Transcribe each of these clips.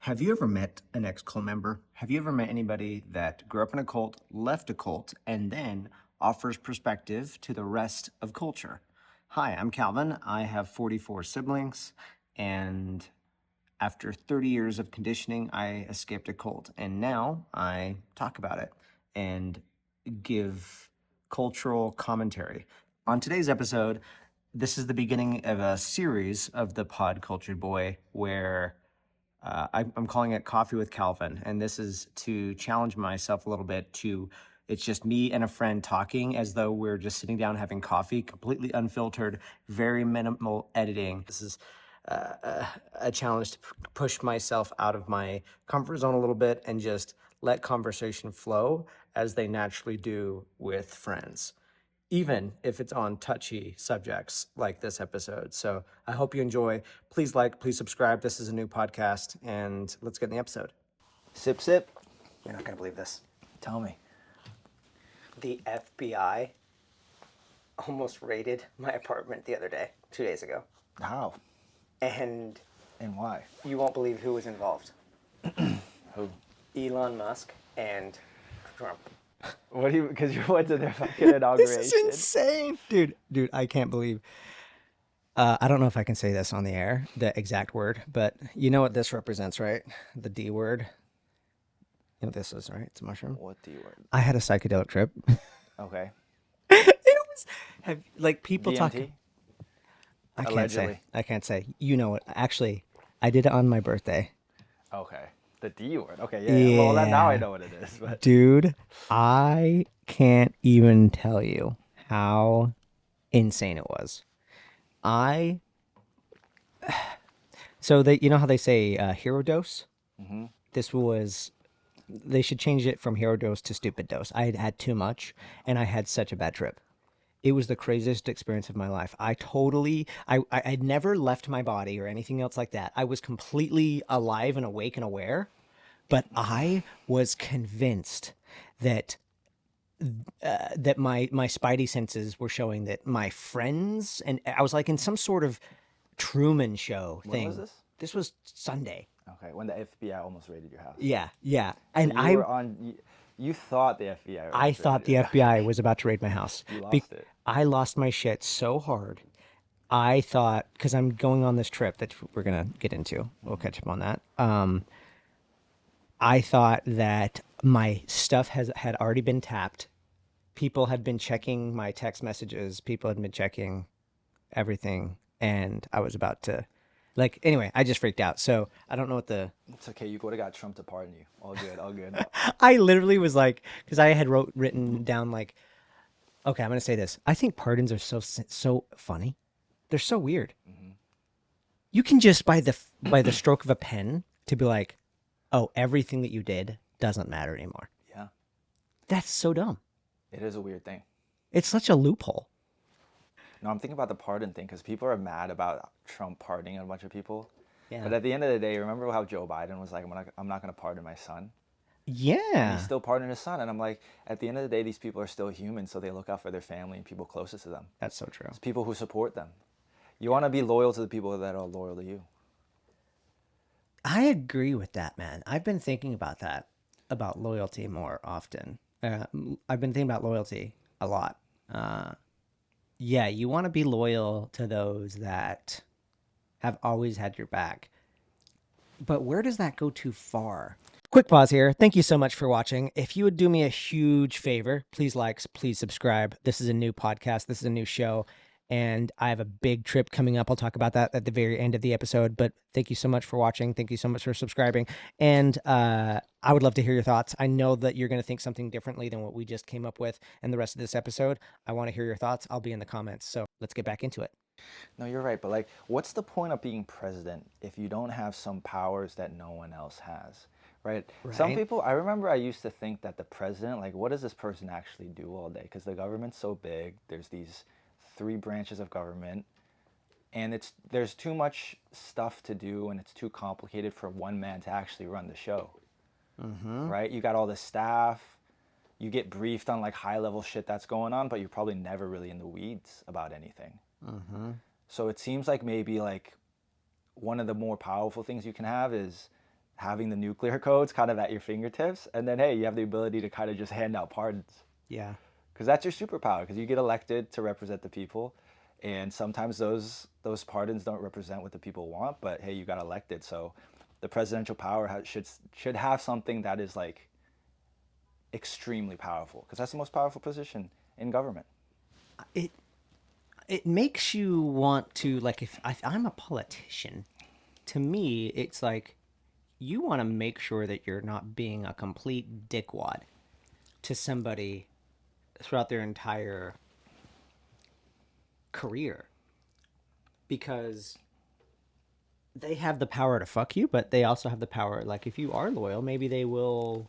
Have you ever met an ex-cult member? Have you ever met anybody that grew up in a cult, left a cult, and then offers perspective to the rest of culture? Hi, I'm Calvin. I have 44 siblings, and after 30 years of conditioning, I escaped a cult, and now I talk about it and give cultural commentary. On today's episode, this is the beginning of a series of the Pod Cultured Boy where I'm calling it Coffee with Calvin, and this is to challenge myself a little bit to, it's just me and a friend talking as though we're just sitting down having coffee, completely unfiltered, very minimal editing. This is a challenge to push myself out of my comfort zone a little bit and just let conversation flow as they naturally do with friends, even if it's on touchy subjects like this episode. So I hope you enjoy. Please like, please subscribe. This is a new podcast, and let's get in the episode. Sip, sip. You're not going to believe this. Tell me. The FBI almost raided my apartment the other day, 2 days ago. How? And why? you won't believe who was involved. Who? Elon Musk and Trump. What do you? Because you went to their fucking inauguration. This is insane. Dude, I can't believe. I don't know if I can say this on the air, the exact word, but you know what this represents, right? The D word. You know what this is, right? It's a mushroom. What D word? I had a psychedelic trip. Okay. It was like people DMT? talking. Allegedly. I can't say. You know what? Actually, I did it on my birthday. Okay. The D word. Okay. Yeah. Well, now I know what it is. But Dude, I can't even tell you how insane it was. So you know how they say hero dose? Mm-hmm. This was, they should change it from hero dose to stupid dose. I had had too much, and I had such a bad trip. It was the craziest experience of my life. I'd never left my body or anything else like that. I was completely alive and awake and aware, but I was convinced that that my spidey senses were showing that my friends, and I was like in some sort of Truman Show thing. when was this? This was Sunday. Okay. When the FBI almost raided your house. Yeah. And And you were on. You thought the FBI. I thought the FBI was about to raid my house. You lost it. I lost my shit so hard. I thought, because I'm going on this trip that we're going to get into. We'll catch up on that. I thought that my stuff had already been tapped. People had been checking my text messages. People had been checking everything. And I was about to, anyway, I just freaked out. So I don't know what It's okay. You would have got Trump to pardon you. All good. All good. I literally was like, because I had written down okay, I'm going to say this. I think pardons are so funny. They're so weird. Mm-hmm. You can just by the stroke of a pen to be like, oh, everything that you did doesn't matter anymore. Yeah. That's so dumb. It is a weird thing. It's such a loophole. No, I'm thinking about the pardon thing because people are mad about Trump pardoning a bunch of people. Yeah. But at the end of the day, remember how Joe Biden was like, I'm not going to pardon my son? Yeah. He's still pardoning his son. And I'm like, at the end of the day, these people are still human, so they look out for their family and people closest to them. That's so true. It's people who support them. You want to be loyal to the people that are loyal to you. I agree with that, man. I've been thinking about that, about loyalty more often. I've been thinking about loyalty a lot. Yeah, you want to be loyal to those that have always had your back. But where does that go too far? Quick pause here. Thank you so much for watching. If you would do me a huge favor, please please subscribe. This is a new podcast. This is a new show. And I have a big trip coming up. I'll talk about that at the very end of the episode. But thank you so much for watching. Thank you so much for subscribing. And I would love to hear your thoughts. I know that you're going to think something differently than what we just came up with in the rest of this episode. I want to hear your thoughts. I'll be in the comments. So let's get back into it. No, you're right. But what's the point of being president if you don't have some powers that no one else has? Right? Some people, I remember I used to think that the president, what does this person actually do all day? Because the government's so big. There's these 3 branches of government, and there's too much stuff to do, and it's too complicated for one man to actually run the show. Mm-hmm. Right? You got all the staff. You get briefed on high level shit that's going on, but you're probably never really in the weeds about anything. Mm-hmm. So it seems like maybe one of the more powerful things you can have is having the nuclear codes kind of at your fingertips, and then hey, you have the ability to kind of just hand out pardons. Yeah. Because that's your superpower. Because you get elected to represent the people, and sometimes those pardons don't represent what the people want. But hey, you got elected, so the presidential power should have something that is like extremely powerful. Because that's the most powerful position in government. It makes you want to, like, if I'm a politician, to me, it's like you want to make sure that you're not being a complete dickwad to somebody throughout their entire career, because they have the power to fuck you, but they also have the power, like, if you are loyal, maybe they will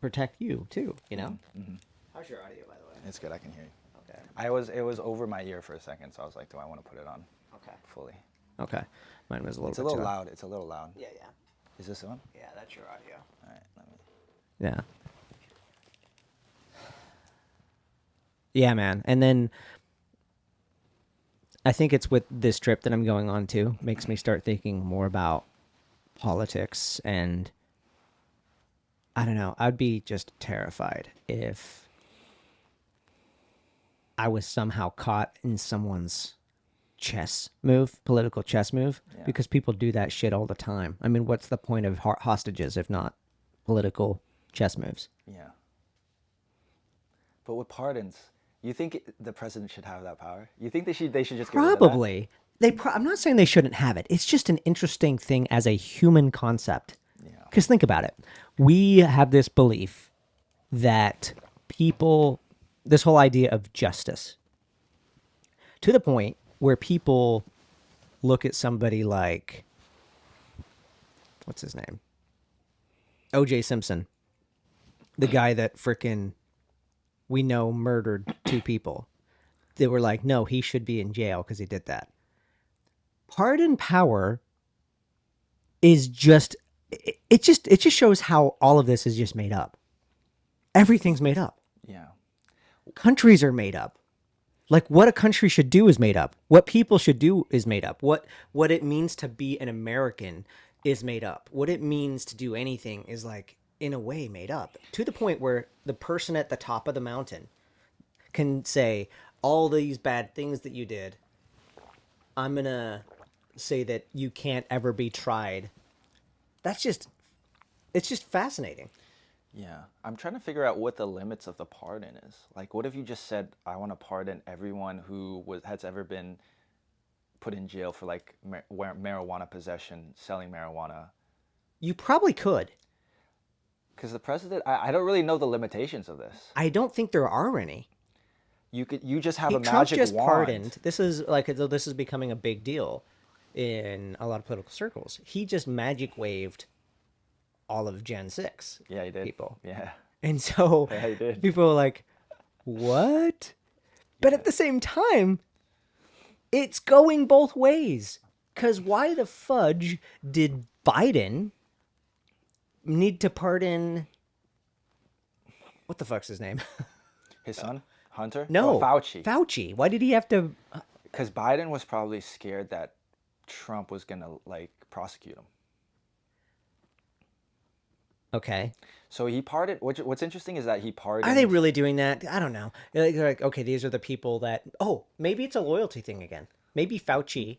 protect you too, you know? Mm-hmm. How's your audio, by the way? It's good. I can hear you. Okay. It was over my ear for a second, so I was like, do I want to put it on Okay. fully? Okay. Mine was a little It's bit a little too loud. It's a little loud. Yeah, yeah. Is this on? Yeah, that's your audio. All right, let me. Yeah. Yeah, man. And then I think it's with this trip that I'm going on to makes me start thinking more about politics, and I don't know. I'd be just terrified if I was somehow caught in someone's political chess move, Yeah. because people do that shit all the time. I mean, what's the point of hostages if not political chess moves? Yeah. But with pardons, you think the president should have that power? You think they should just get rid of that? Probably. I'm not saying they shouldn't have it. It's just an interesting thing as a human concept. Yeah. Because think about it. We have this belief that this whole idea of justice, to the point where people look at somebody like, what's his name? O.J. Simpson, the guy that frickin' we know murdered 2 people. They were like, no, he should be in jail because he did that. Pardon power is just, it just shows how all of this is just made up. Everything's made up. Yeah. Countries are made up. Like, what a country should do is made up. What people should do is made up. What it means to be an American is made up. What it means to do anything is, like, in a way made up. To the point where the person at the top of the mountain can say, all these bad things that you did, I'm going to say that you can't ever be tried. It's just fascinating. Yeah. I'm trying to figure out what the limits of the pardon is. Like, what if you just said, I want to pardon everyone who has ever been put in jail for, like, marijuana possession, selling marijuana? You probably could. Because the president, I don't really know the limitations of this. I don't think there are any. You just have a Trump magic just wand. pardoned. This is becoming a big deal in a lot of political circles. He just magic waved all of Gen 6 Yeah, he did. people. Yeah. And so Yeah, he did. people are like, what? But at the same time, it's going both ways. Because why the fudge did Biden need to pardon, what the fuck's his name? His son? Hunter? No. Oh, Fauci. Fauci. Why did he have to? Because Biden was probably scared that Trump was going to, like, prosecute him. Okay. So he pardoned. What's interesting is that he pardoned. Are they really doing that? I don't know. They're like, okay, these are the people that. Oh, maybe it's a loyalty thing again. Maybe Fauci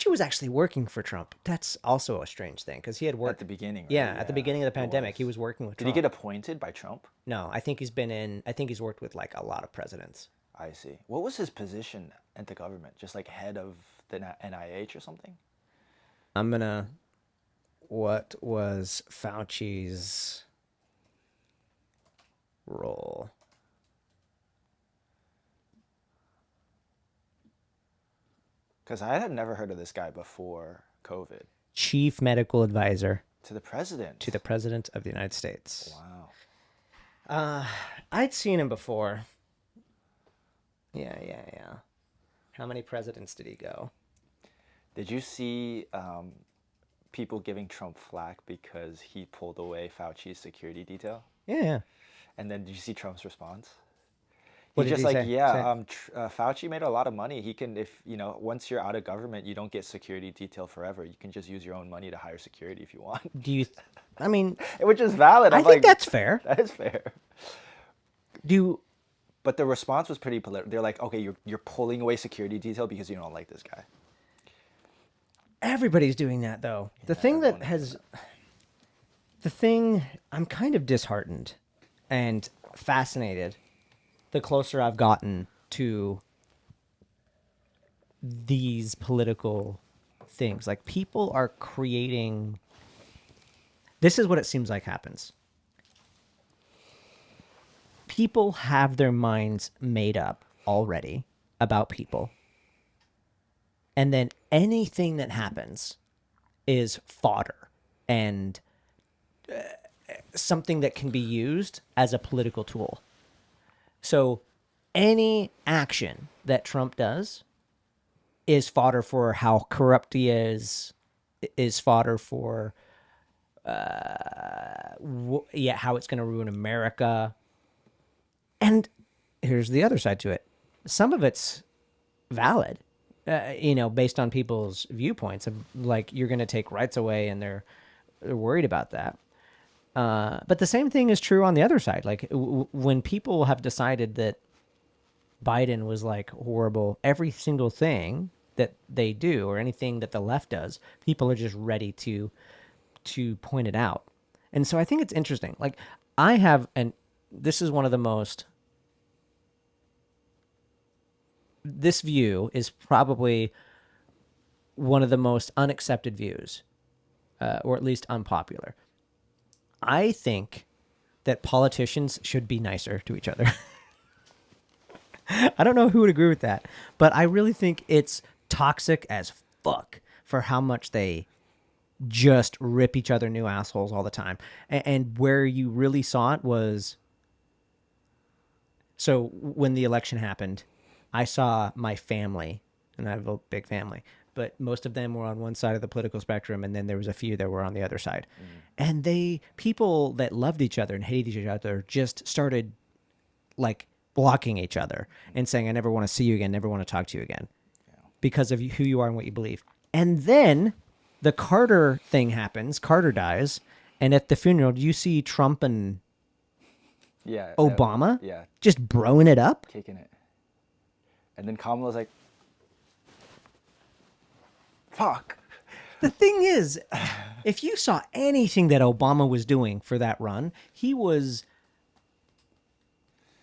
was actually working for Trump. That's also a strange thing because he had worked at the beginning? Right? Yeah, at the beginning of the pandemic, he was working with Did Trump. he get appointed by Trump? No, I think he's worked with like a lot of presidents. I see. What was his position at the government? Just like head of the NIH or something? What was Fauci's role? Because I had never heard of this guy before COVID. Chief medical advisor to the president. To the president of the United States. Wow. I'd seen him before. Yeah. How many presidents did he go? Did you see people giving Trump flack because he pulled away Fauci's security detail? Yeah. And then did you see Trump's response? What He's did just he like, say? yeah, Fauci made a lot of money. He can, if you know, once you're out of government, you don't get security detail forever. You can just use your own money to hire security if you want. Do you? I mean, Which is valid. I I'm think like, that's fair. that is fair. Do But the response was pretty political. They're like, okay, you're pulling away security detail because you don't like this guy. everybody's doing that though? The Yeah, thing that everyone is has, doing the thing I'm kind of disheartened and fascinated the closer I've gotten to these political things. Like people are creating. This is what it seems like happens. People have their minds made up already about people. And then anything that happens is fodder and something that can be used as a political tool. So any action that Trump does is fodder for how corrupt he is fodder for how it's going to ruin America. And here's the other side to it. Some of it's valid, based on people's viewpoints of like, you're going to take rights away and they're worried about that. But the same thing is true on the other side. Like when people have decided that Biden was like horrible, every single thing that they do or anything that the left does, people are just ready to point it out. And so I think it's interesting. Like this is one of the most, this view is probably one of the most unaccepted views, or at least unpopular. I think that politicians should be nicer to each other. I don't know who would agree with that, but I really think it's toxic as fuck for how much they just rip each other new assholes all the time. And where you really saw it was, so when the election happened, I saw my family, and I have a big family, but most of them were on one side of the political spectrum, and then there was a few that were on the other side. And people that loved each other and hated each other just started like blocking each other and saying, I never want to see you again, never want to talk to you again, because of who you are and what you believe. And then the Carter thing happens. Carter dies, and at the funeral, you see Trump and Obama just broing it up. Kicking it. And then Kamala's like, fuck. The thing is, if you saw anything that Obama was doing for that run, he was...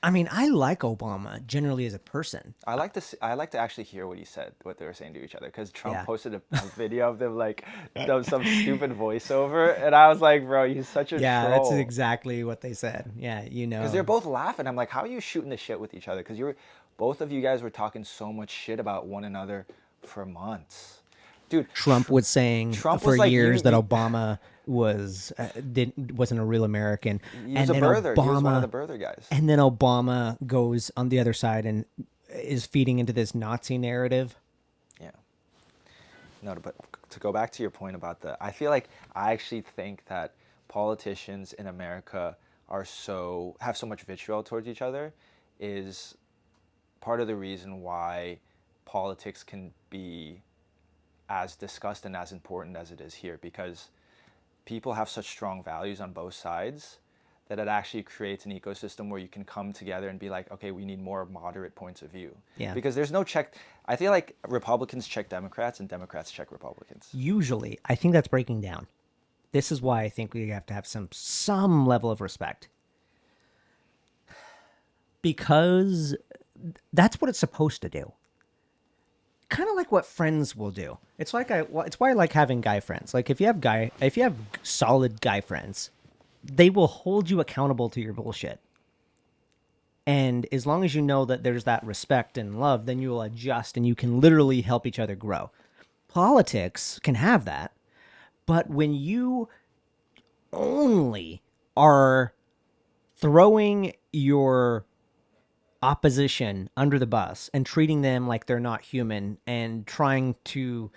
I mean, I like Obama generally as a person. I like to actually hear what he said, what they were saying to each other, because Trump posted a video of them like some stupid voiceover, and I was like, bro, he's such a troll. Yeah, that's exactly what they said. Yeah, because they're both laughing. I'm like, how are you shooting the shit with each other? Because both of you guys were talking so much shit about one another for months. Dude, Trump was saying for like, years that Obama wasn't a real American. He was a birther. He was one of the birther guys. And then Obama goes on the other side and is feeding into this Nazi narrative. Yeah. No, but to go back to your point about I actually think that politicians in America have so much vitriol towards each other is part of the reason why politics can be as discussed and as important as it is here, because people have such strong values on both sides that it actually creates an ecosystem where you can come together and be like, okay, we need more moderate points of view. Yeah. Because there's no check. I feel like Republicans check Democrats and Democrats check Republicans. Usually, I think that's breaking down. This is why I think we have to have some level of respect. Because that's what it's supposed to do. Kind of like what friends will do. It's why I like having guy friends. Like if you have solid guy friends, they will hold you accountable to your bullshit. And as long as you know that there's that respect and love, then you will adjust and you can literally help each other grow. Politics can have that, but when you only are throwing your opposition under the bus and treating them like they're not human and trying to...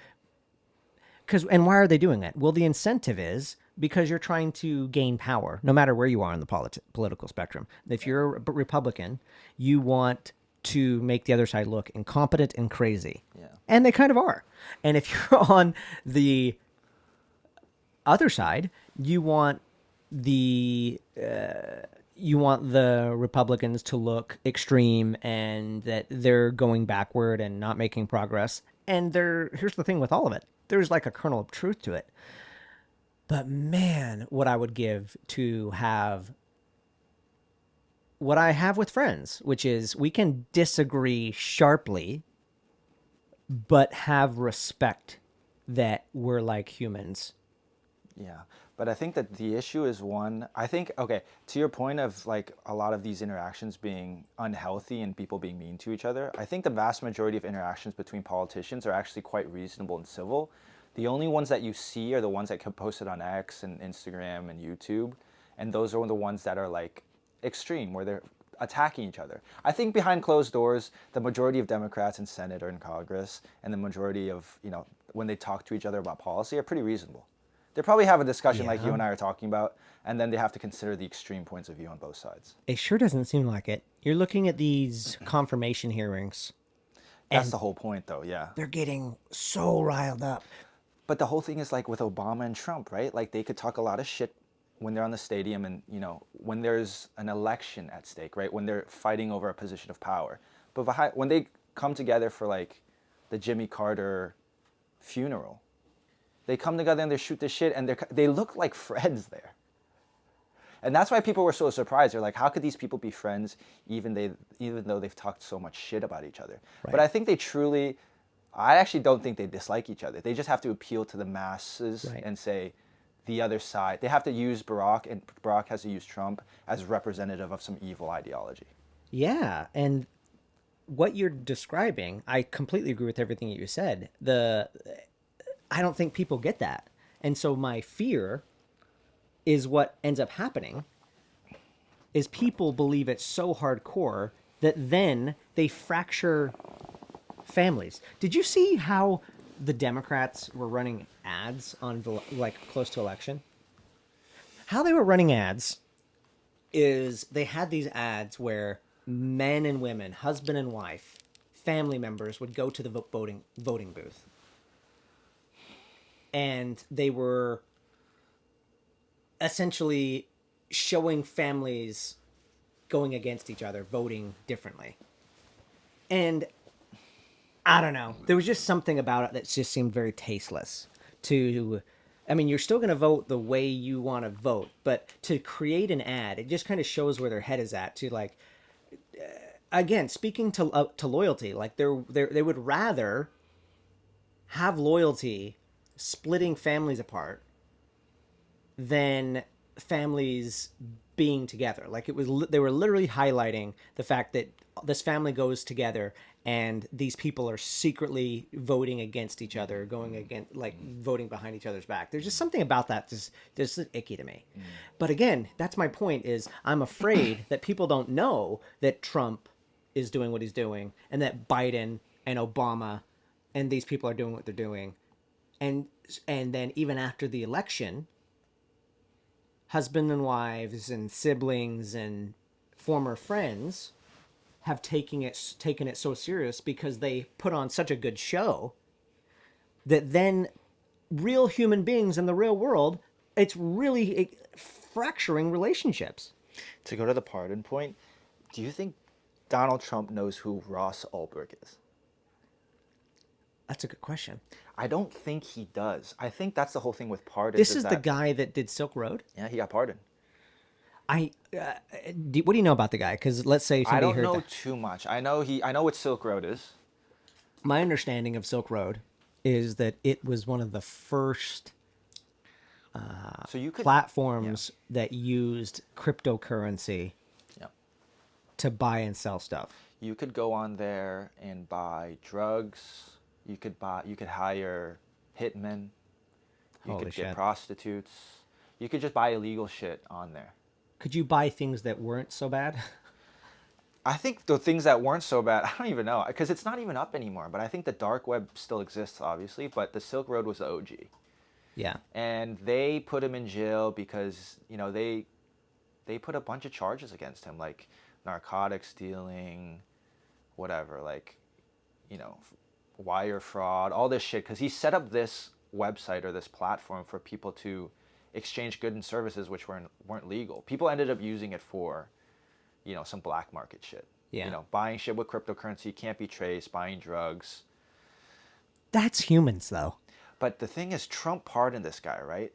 And why are they doing it? Well, the incentive is because you're trying to gain power, no matter where you are on the political spectrum. If you're a Republican, you want to make the other side look incompetent and crazy. Yeah. And they kind of are. And if you're on the other side, you want the Republicans to look extreme and that they're going backward and not making progress. And here's the thing with all of it. There's like a kernel of truth to it. But man, what I would give to have what I have with friends, which is we can disagree sharply, but have respect that we're like humans. Yeah, but I think that the issue is one. I think, okay, to your point of like a lot of these interactions being unhealthy and people being mean to each other, I think the vast majority of interactions between politicians are actually quite reasonable and civil. The only ones that you see are the ones that get posted on X and Instagram and YouTube, and those are the ones that are like extreme, where they're attacking each other. I think behind closed doors, the majority of Democrats in Senate or in Congress, and the majority of, when they talk to each other about policy, are pretty reasonable. They probably have a discussion like you and I are talking about, and then they have to consider the extreme points of view on both sides. It sure doesn't seem like it. You're looking at these confirmation hearings, That's and the whole point, though, yeah. they're getting so riled up. But the whole thing is like with Obama and Trump, right? Like they could talk a lot of shit when they're on the stadium and, when there's an election at stake, right? When they're fighting over a position of power. But when they come together for like the Jimmy Carter funeral, they come together and they shoot the shit and they look like friends there. And that's why people were so surprised. They're like, how could these people be friends even though they've talked so much shit about each other? Right. But I think I actually don't think they dislike each other. They just have to appeal to the masses and say the other side. They have to use Barack, and Barack has to use Trump as representative of some evil ideology. Yeah, and what you're describing, I completely agree with everything you said. I don't think people get that. And so my fear is what ends up happening is people believe it so hardcore that then they fracture families. Did you see how the Democrats were running ads on close to election? How they were running ads is they had these ads where men and women, husband and wife, family members would go to the voting booth. And they were essentially showing families going against each other, voting differently. And I don't know. There was just something about it that just seemed very tasteless. You're still going to vote the way you want to vote, but to create an ad, it just kind of shows where their head is at. Again, speaking to loyalty, like they would rather have loyalty splitting families apart than families being together. Like they were literally highlighting the fact that this family goes together and these people are secretly voting against each other, voting behind each other's back. There's just something about that just icky to me. But again, that's my point is I'm afraid that people don't know that Trump is doing what he's doing and that Biden and Obama and these people are doing what they're doing. And then even after the election, husband and wives and siblings and former friends have taken it so serious because they put on such a good show that then real human beings in the real world, it's really fracturing relationships. To go to the pardon point, do you think Donald Trump knows who Ross Ulbricht is? That's a good question. I don't think he does. I think that's the whole thing with pardons. This is the guy that did Silk Road? Yeah, he got pardoned. What do you know about the guy? Because let's say somebody I don't know too much. I know what Silk Road is. My understanding of Silk Road is that it was one of the first platforms that used cryptocurrency to buy and sell stuff. You could go on there and buy drugs. You could hire hitmen. You could get prostitutes. You could just buy illegal shit on there. Could you buy things that weren't so bad? I think the things that weren't so bad, I don't even know, because it's not even up anymore. But I think the dark web still exists, obviously. But the Silk Road was the OG. Yeah. And they put him in jail because, you know, they put a bunch of charges against him, like narcotics dealing, whatever, like, you know, wire fraud, all this shit, because he set up this website or this platform for people to exchange goods and services which weren't legal. People ended up using it for, you know, some black market shit. Yeah. You know, buying shit with cryptocurrency, can't be traced, buying drugs. That's humans, though. But the thing is, Trump pardoned this guy, right?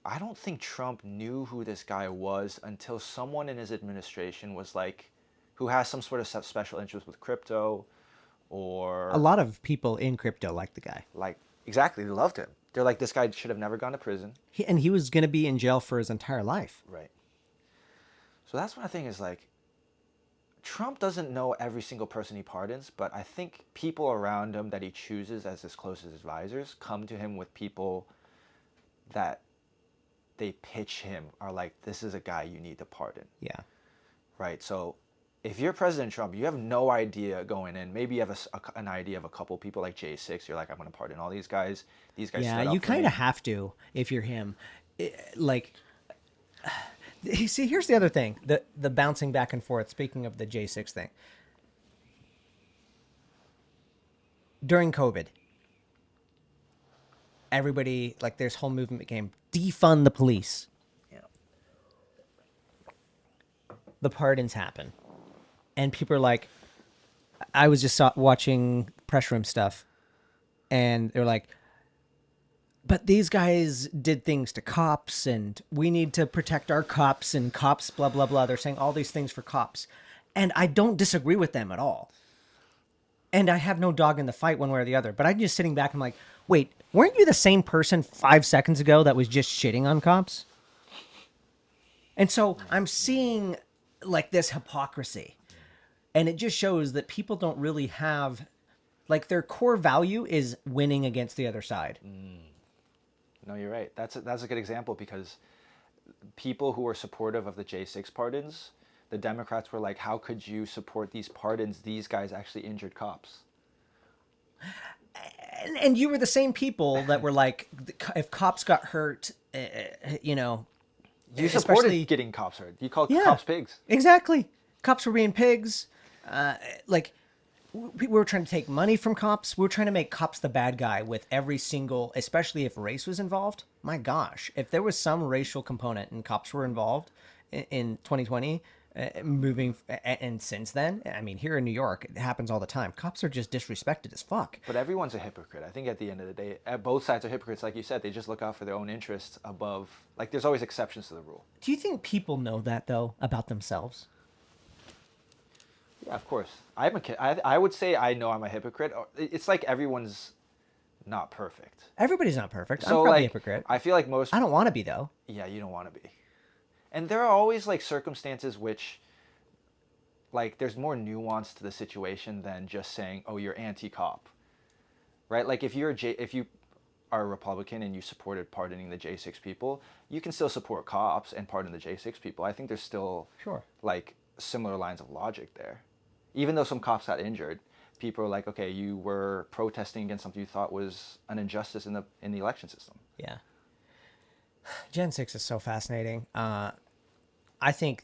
I don't think Trump knew who this guy was until someone in his administration was like, who has some sort of special interest with crypto, or A lot of people in crypto like the guy. like, exactly, they loved him. They're like, this guy should have never gone to prison. And he was going to be in jail for his entire life. Right. So that's what I think is like, Trump doesn't know every single person he pardons, but I think people around him that he chooses as his closest advisors come to him with people that they pitch him are like, this is a guy you need to pardon. Yeah. Right. So if you're President Trump, you have no idea going in. Maybe you have an idea of a couple people like J6. You're like, I'm going to pardon all these guys. These guys. Yeah, you kind of have to if you're him. Like, see, here's the other thing: the bouncing back and forth. Speaking of the J6 thing, during COVID, everybody, like, this whole movement became defund the police. Yeah. The pardons happen, and people are like, I was just watching press room stuff, and they're like, but these guys did things to cops, and we need to protect our cops, and cops, blah, blah, blah. They're saying all these things for cops. And I don't disagree with them at all. And I have no dog in the fight one way or the other. But I'm just sitting back and I'm like, wait, weren't you the same person 5 seconds ago that was just shitting on cops? And so I'm seeing like this hypocrisy. And it just shows that people don't really have, like, their core value is winning against the other side. No, you're right. That's a good example, because people who were supportive of the J6 pardons, the Democrats were like, how could you support these pardons? These guys actually injured cops. And you were the same people that were like, if cops got hurt, you know. You supported getting cops hurt. You called cops pigs. Exactly. Cops were being pigs. Like, we were trying to take money from cops. We were trying to make cops the bad guy with every single, especially if race was involved. My gosh, if there was some racial component and cops were involved in 2020, and since then, I mean, here in New York, it happens all the time. Cops are just disrespected as fuck. But everyone's a hypocrite. I think at the end of the day, both sides are hypocrites. Like you said, they just look out for their own interests above, like, there's always exceptions to the rule. Do you think people know that, though, about themselves? Yeah, of course. I would say I know I'm a hypocrite. It's like everyone's not perfect. Everybody's not perfect. So, I'm probably like, a hypocrite. I feel like most... I don't want to be, though. Yeah, you don't want to be. And there are always, like, circumstances which, like, there's more nuance to the situation than just saying, oh, you're anti-cop. Right? Like, if you are a Republican and you supported pardoning the J6 people, you can still support cops and pardon the J6 people. I think there's still, like, similar lines of logic there. Even though some cops got injured, people are like, okay, you were protesting against something you thought was an injustice in the election system. Yeah. Gen 6 is so fascinating. I think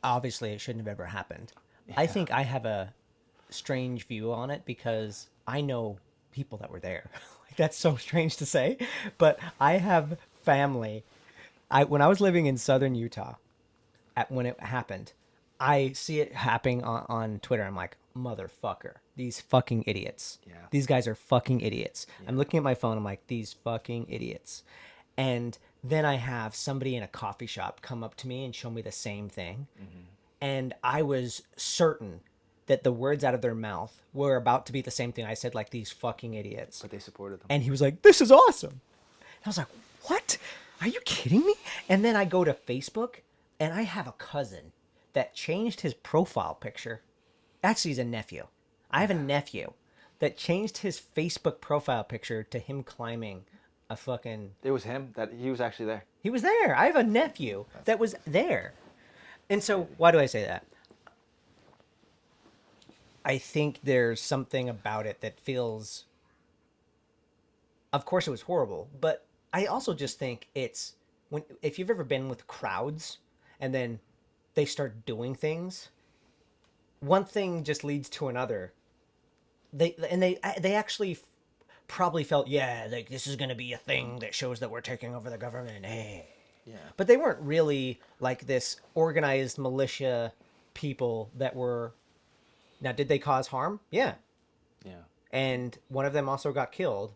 obviously it shouldn't have ever happened. Yeah. I think I have a strange view on it because I know people that were there. That's so strange to say, but I have family. When I was living in southern Utah, when it happened, I see it happening on Twitter. I'm like, motherfucker, these fucking idiots. Yeah. These guys are fucking idiots. Yeah. I'm looking at my phone. I'm like, these fucking idiots. And then I have somebody in a coffee shop come up to me and show me the same thing. Mm-hmm. And I was certain that the words out of their mouth were about to be the same thing I said, like, these fucking idiots. But they supported them. And he was like, this is awesome. And I was like, what? Are you kidding me? And then I go to Facebook, and I have a cousin that changed his profile picture. Actually, he's a nephew. I have a nephew that changed his Facebook profile picture to him climbing a fucking... It was him? That he was actually there? He was there. I have a nephew that was there. And so, why do I say that? I think there's something about it that feels of course it was horrible, but I also just think it's if you've ever been with crowds and then they start doing things, one thing just leads to another. They actually probably felt, yeah, like this is going to be a thing that shows that we're taking over the government. Hey. Yeah. But they weren't really like this organized militia people that were. Now, did they cause harm? Yeah. Yeah. And one of them also got killed,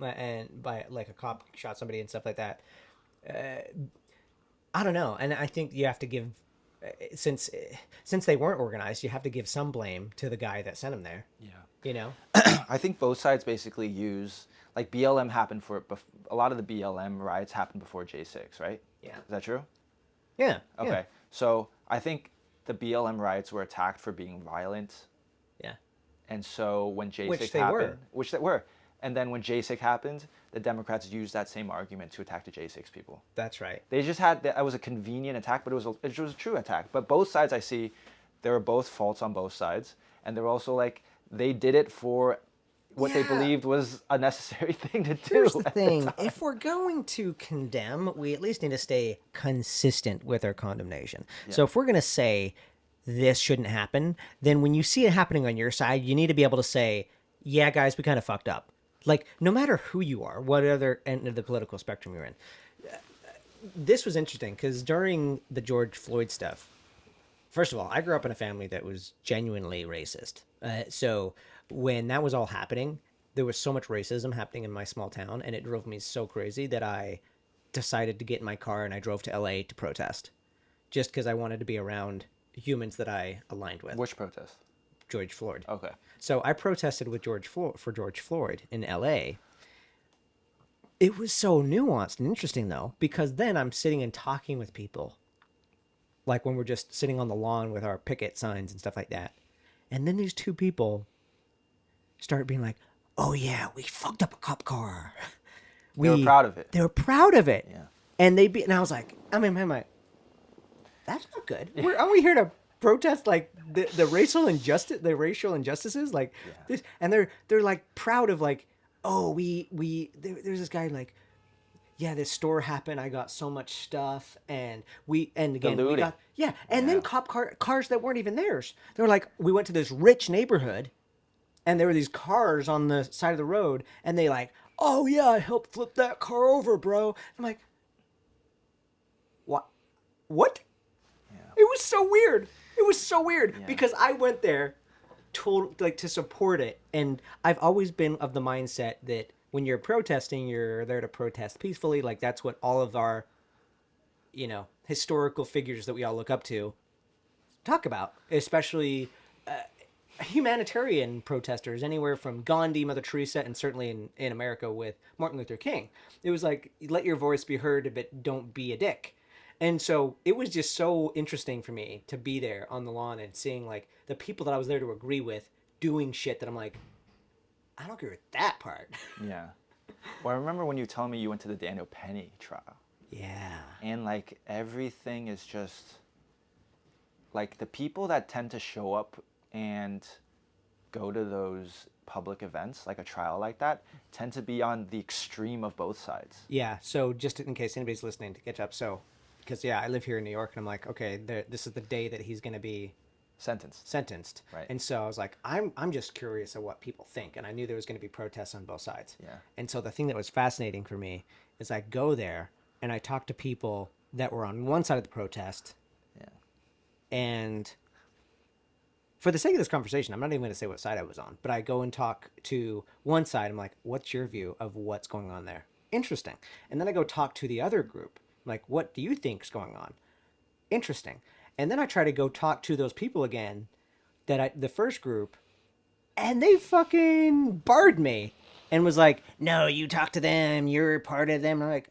and by like a cop shot somebody and stuff like that. I don't know, and I think you have to give, since they weren't organized, you have to give some blame to the guy that sent them there. Yeah. You know. I think both sides basically use, like, BLM happened a lot of the BLM riots happened before J6, right? Yeah. Is that true? Yeah. Okay. Yeah. So I think the BLM riots were attacked for being violent. Yeah. And so when J6 Which they happened, were. which they were, and then when J6 happened, the Democrats used that same argument to attack the J6 people. That's right. They just had that. It was a convenient attack, but it was a true attack. But both sides, I see, there were both faults on both sides, and they're also like they did it for what they Yeah. believed was a necessary thing to do. Here's the at thing: time. if we're going to condemn, we at least need to stay consistent with our condemnation. So if we're going to say this shouldn't happen, then when you see it happening on your side, you need to be able to say, "Yeah, guys, we kind of fucked up." Like, no matter who you are, what other end of the political spectrum you're in. This was interesting because during the George Floyd stuff, first of all, I grew up in a family that was genuinely racist. So when that was all happening, there was so much racism happening in my small town, and it drove me so crazy that I decided to get in my car and I drove to LA to protest, just because I wanted to be around humans that I aligned with. Which protest? George Floyd. Okay. So I protested with George Floyd in LA. It was so nuanced and interesting though, because then I'm sitting and talking with people, like when we're just sitting on the lawn with our picket signs and stuff like that. And then these two people start being like, "Oh yeah, we fucked up a cop car." They were proud of it. They were proud of it. Yeah. And and I was like, I'm like, that's not good. Are we here to protest like the racial injustices like this? And they're like proud of like, oh, there's this guy like, yeah, this store happened. I got so much stuff, and again we looting. got then cars that weren't even theirs. They were like, we went to this rich neighborhood, and there were these cars on the side of the road, and they like, oh yeah, I helped flip that car over, bro. I'm like, what? It was so weird. It was so weird because I went there to support it, and I've always been of the mindset that when you're protesting, you're there to protest peacefully. Like that's what all of our, historical figures that we all look up to talk about, especially humanitarian protesters, anywhere from Gandhi, Mother Teresa, and certainly in America with Martin Luther King. It was like, let your voice be heard, but don't be a dick. And so it was just so interesting for me to be there on the lawn and seeing like the people that I was there to agree with doing shit that I'm like, I don't agree with that part. Yeah. Well, I remember when you told me you went to the Daniel Penny trial. Yeah. And like everything is just like the people that tend to show up and go to those public events, like a trial like that, tend to be on the extreme of both sides. Yeah. So just in case anybody's listening to catch up. So, because I live here in New York, and I'm like, okay, this is the day that he's going to be sentenced. Right. And so I was like, I'm just curious of what people think, and I knew there was going to be protests on both sides. Yeah. And so the thing that was fascinating for me is I go there and I talk to people that were on one side of the protest. Yeah. And for the sake of this conversation, I'm not even going to say what side I was on, but I go and talk to one side. I'm like, what's your view of what's going on there? Interesting. And then I go talk to the other group. I'm like, what do you think's going on? Interesting. And then I try to go talk to those people again, the first group, and they fucking barred me and was like, no, you talk to them, you're part of them. And I'm like,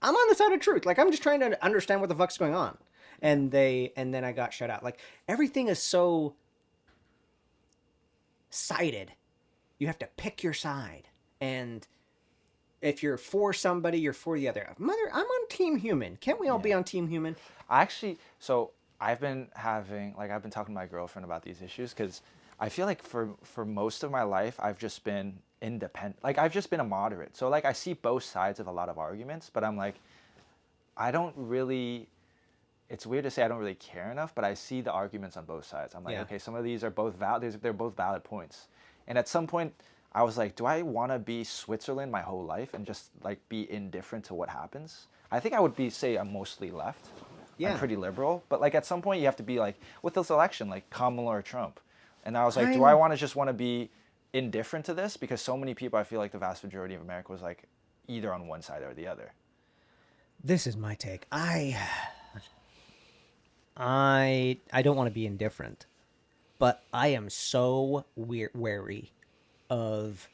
I'm on the side of truth. Like, I'm just trying to understand what the fuck's going on. And then I got shut out. Like, everything is so sided. You have to pick your side. And if you're for somebody, you're for the other. I'm on Team Human. Can't we all be on Team Human? I've been talking to my girlfriend about these issues because I feel like for most of my life, I've just been independent. Like I've just been a moderate. So like I see both sides of a lot of arguments, but I'm like, I don't really, it's weird to say I don't really care enough, but I see the arguments on both sides. I'm like, Yeah. okay, some of these are both valid. They're both valid points. And at some point, I was like, do I want to be Switzerland my whole life and just like be indifferent to what happens? I think I would say I'm mostly left. Yeah. I'm pretty liberal. But like at some point, you have to be like, with this election, like Kamala or Trump. And I was like, do I want to just want to be indifferent to this? Because so many people, I feel like the vast majority of America was like either on one side or the other. This is my take. I don't want to be indifferent, but I am so wary of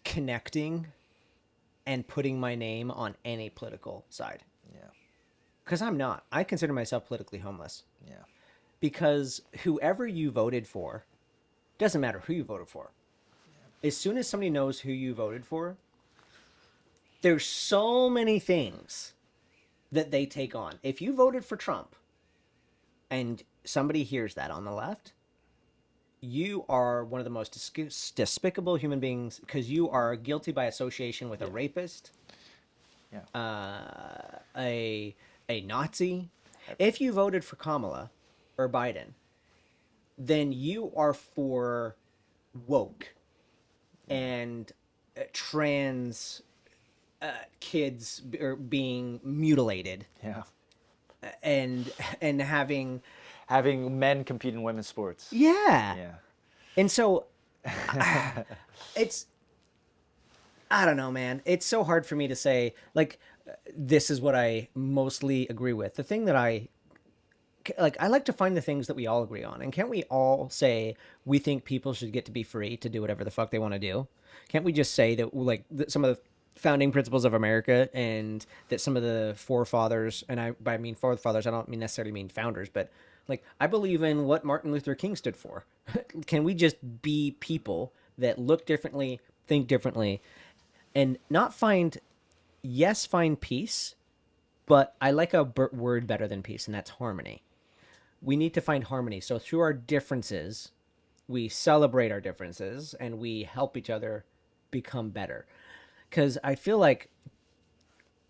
connecting and putting my name on any political side. Yeah. Because I'm not. I consider myself politically homeless. Yeah. Because whoever you voted for, doesn't matter who you voted for. As soon as somebody knows who you voted for, there's so many things that they take on. If you voted for Trump and somebody hears that on the left, you are one of the most despicable human beings because you are guilty by association with a rapist, a Nazi. If you voted for Kamala or Biden, then you are for woke and trans kids being mutilated. Yeah. And having men compete in women's sports. Yeah. And so it's, I don't know, man. It's so hard for me to say, like, this is what I mostly agree with. The thing that I like to find the things that we all agree on. And can't we all say we think people should get to be free to do whatever the fuck they want to do? Can't we just say that, like, some of the founding principles of America and that some of the forefathers, and by I mean forefathers, I don't necessarily mean founders, but like I believe in what Martin Luther King stood for. Can we just be people that look differently, think differently, and not find peace, but I like a word better than peace, and that's harmony. We need to find harmony. So through our differences, we celebrate our differences and we help each other become better. Because I feel like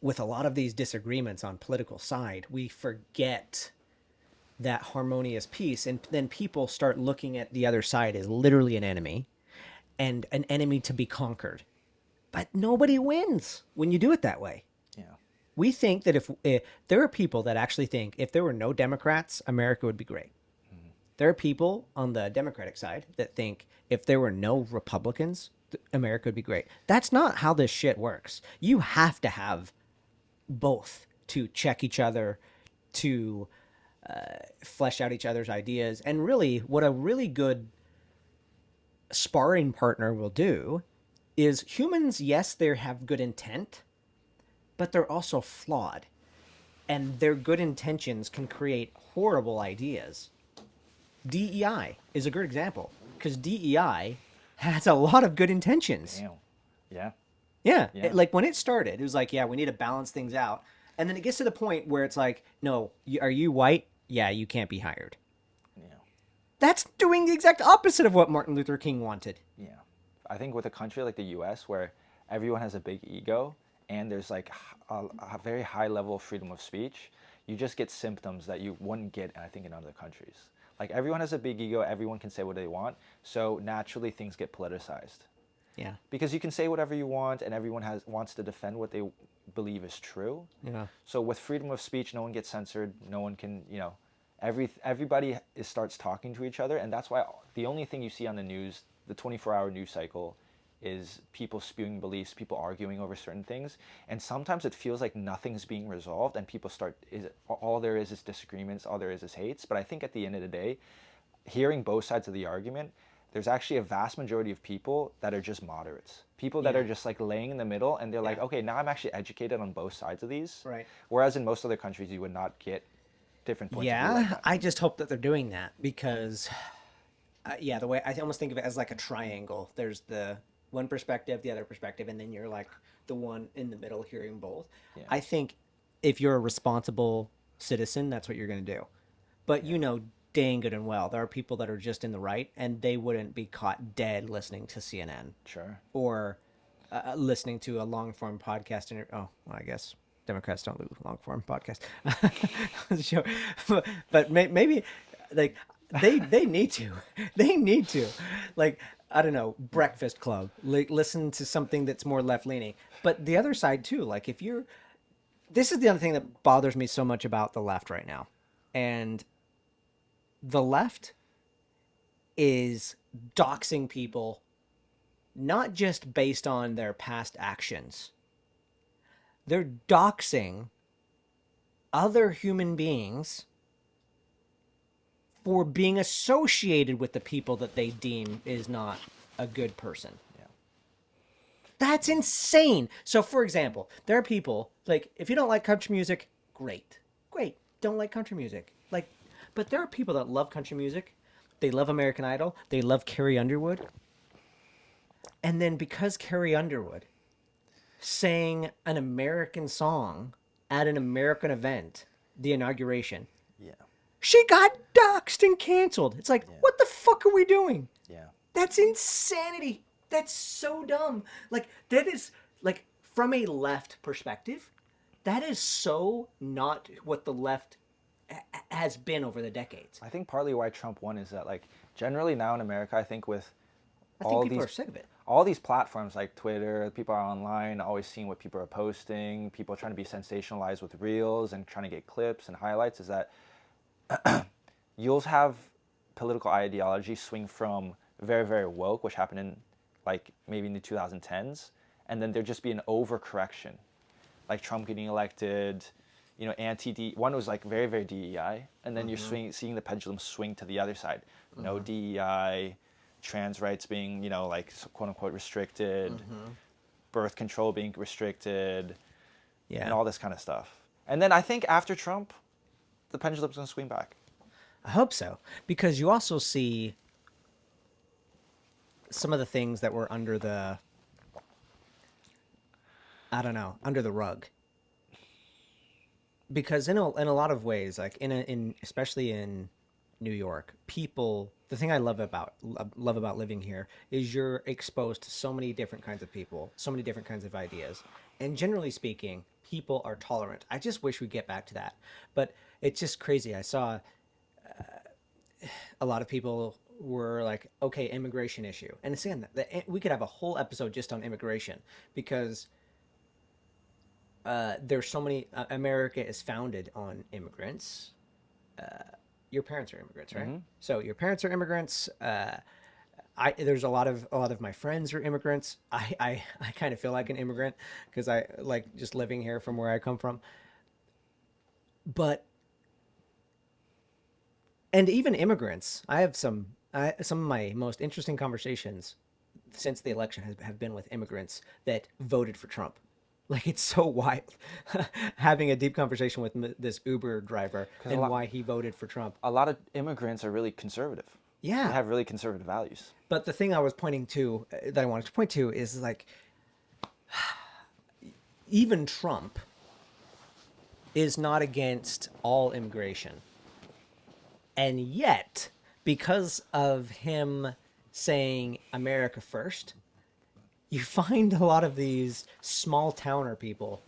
with a lot of these disagreements on political side, we forget that harmonious peace. And then people start looking at the other side as literally an enemy and an enemy to be conquered. But nobody wins when you do it that way. Yeah. We think that if there are people that actually think if there were no Democrats, America would be great. Mm-hmm. There are people on the Democratic side that think if there were no Republicans, America would be great. That's not how this shit works. You have to have both to check each other, to flesh out each other's ideas. And really, what a really good sparring partner will do is humans, yes, they have good intent, but they're also flawed. And their good intentions can create horrible ideas. DEI is a good example, because DEI has a lot of good intentions. Damn. Yeah. Yeah. Like when it started, it was like, yeah, we need to balance things out. And then it gets to the point where it's like, no, are you white? Yeah, you can't be hired. Yeah. That's doing the exact opposite of what Martin Luther King wanted. Yeah. I think with a country like the US where everyone has a big ego and there's like a very high level of freedom of speech, you just get symptoms that you wouldn't get, I think, in other countries. Like everyone has a big ego, everyone can say what they want, so naturally things get politicized. Yeah. Because you can say whatever you want and everyone wants to defend what they believe is true. Yeah. So with freedom of speech, no one gets censored, no one can, everybody starts talking to each other, and that's why the only thing you see on the news, the 24-hour news cycle, is people spewing beliefs, people arguing over certain things, and sometimes it feels like nothing's being resolved, and people all there is disagreements, all there is hates. But I think at the end of the day, hearing both sides of the argument, there's actually a vast majority of people that are just moderates, people that are just like laying in the middle, and they're like, okay, now I'm actually educated on both sides of these. Right. Whereas in most other countries, you would not get different points of view like that. I just hope that they're doing that because, the way I almost think of it as like a triangle. There's the one perspective, the other perspective, and then you're like the one in the middle hearing both. Yeah. I think if you're a responsible citizen, that's what you're going to do. But dang good and well. There are people that are just in the right, and they wouldn't be caught dead listening to CNN. Sure. Or listening to a long form podcast. Oh, well, I guess Democrats don't do long form podcast. Sure. But maybe like they need to. They need to. Like, I don't know, Breakfast Club. Like, listen to something that's more left leaning. But the other side too, like if you're this is the other thing that bothers me so much about the left right now. And the left is doxing people not just based on their past actions. They're doxing other human beings for being associated with the people that they deem is not a good person. Yeah. That's insane. So, for example, there are people, like, if you don't like country music, great. Great. Don't like country music. Like, but there are people that love country music. They love American Idol. They love Carrie Underwood. And then because Carrie Underwood sang an American song at an American event, the inauguration, Yeah. she got doxxed and canceled. It's like, what the fuck are we doing? Yeah. That's insanity. That's so dumb. Like, that is, like, from a left perspective, that is so not what the left has been over the decades. I think partly why Trump won is that, like, generally now in America, I think with People are sick of it. all these platforms like Twitter, people are online, always seeing what people are posting, people are trying to be sensationalized with reels and trying to get clips and highlights, is that you'll have political ideology swing from very, very woke, which happened in like maybe in the 2010s, and then there'd just be an overcorrection, like Trump getting elected, you know, one was like very, very DEI, and then you're seeing the pendulum swing to the other side. No DEI, trans rights being, you know, like quote unquote restricted, birth control being restricted, and all this kind of stuff. And then I think after Trump, the pendulum's gonna swing back. I hope so, because you also see some of the things that were under the, I don't know, under the rug. Because in a lot of ways, like in especially in New York, people, the thing I love about living here is you're exposed to so many different kinds of people, so many different kinds of ideas, and generally speaking, people are tolerant. I just wish we'd get back to that, but it's just crazy. I saw a lot of people were like, okay, immigration issue, and it's again, we could have a whole episode just on immigration, because there's so many. America is founded on immigrants. Your parents are immigrants, right? So your parents are immigrants. There's a lot of my friends are immigrants. I kind of feel like an immigrant because I like just living here from where I come from. And even immigrants, I have some of my most interesting conversations since the election have been with immigrants that voted for Trump. Like, it's so wild having a deep conversation with this Uber driver and why he voted for Trump. A lot of immigrants are really conservative. Yeah. They have really conservative values. But the thing I was pointing to, that I wanted to point to, is like, even Trump is not against all immigration. And yet, because of him saying America first, you find a lot of these small towner people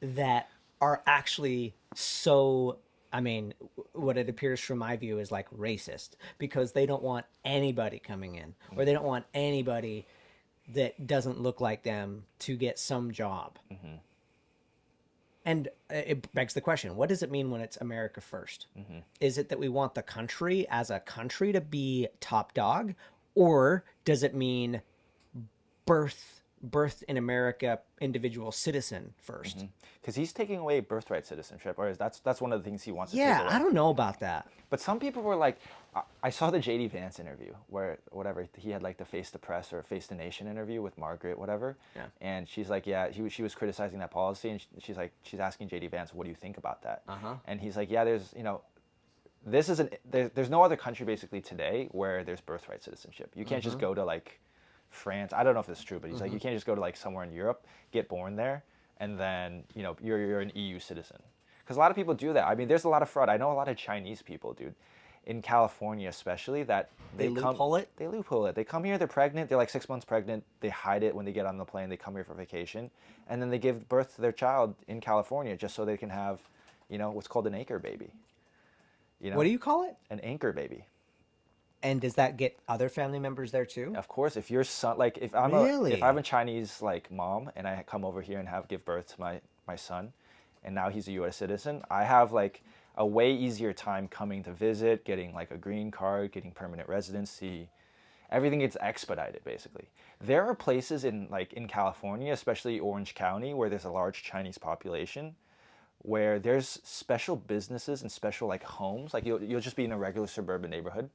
that are actually so, I mean, what it appears from my view is like racist, because they don't want anybody coming in, or they don't want anybody that doesn't look like them to get some job. And it begs the question, what does it mean when it's America first? Is it that we want the country as a country to be top dog, or does it mean birth in America, individual citizen first? Because he's taking away birthright citizenship, or that's one of the things he wants to take Yeah, away. I don't know about that. But some people were like, I saw the JD Vance interview where whatever he had, like the Face the Press or Face the Nation interview with Margaret, whatever. Yeah. And she's like, yeah, she was criticizing that policy, and she's asking JD Vance, what do you think about that? And he's like, yeah, there's, you know, there's no other country basically today where there's birthright citizenship. You can't just go to like France. I don't know if it's true, but he's like, you can't just go to like somewhere in Europe, get born there, and then, you know, you're an EU citizen. Because a lot of people do that. I mean, there's a lot of fraud. I know a lot of Chinese people, dude, in California especially, that They loophole it? They loophole it. They come here, they're pregnant, they're like 6 months pregnant. They hide it when they get on the plane. They come here for vacation, and then they give birth to their child in California just so they can have, what's called an anchor baby. What do you call it? An anchor baby. And does that get other family members there too? Of course, if your son, like if I'm a Chinese like mom and I come over here and give birth to my son, and now he's a U.S. citizen, I have like a way easier time coming to visit, getting like a green card, getting permanent residency. Everything gets expedited basically. There are places in California, especially Orange County, where there's a large Chinese population, where there's special businesses and special like homes. Like you'll just be in a regular suburban neighborhood,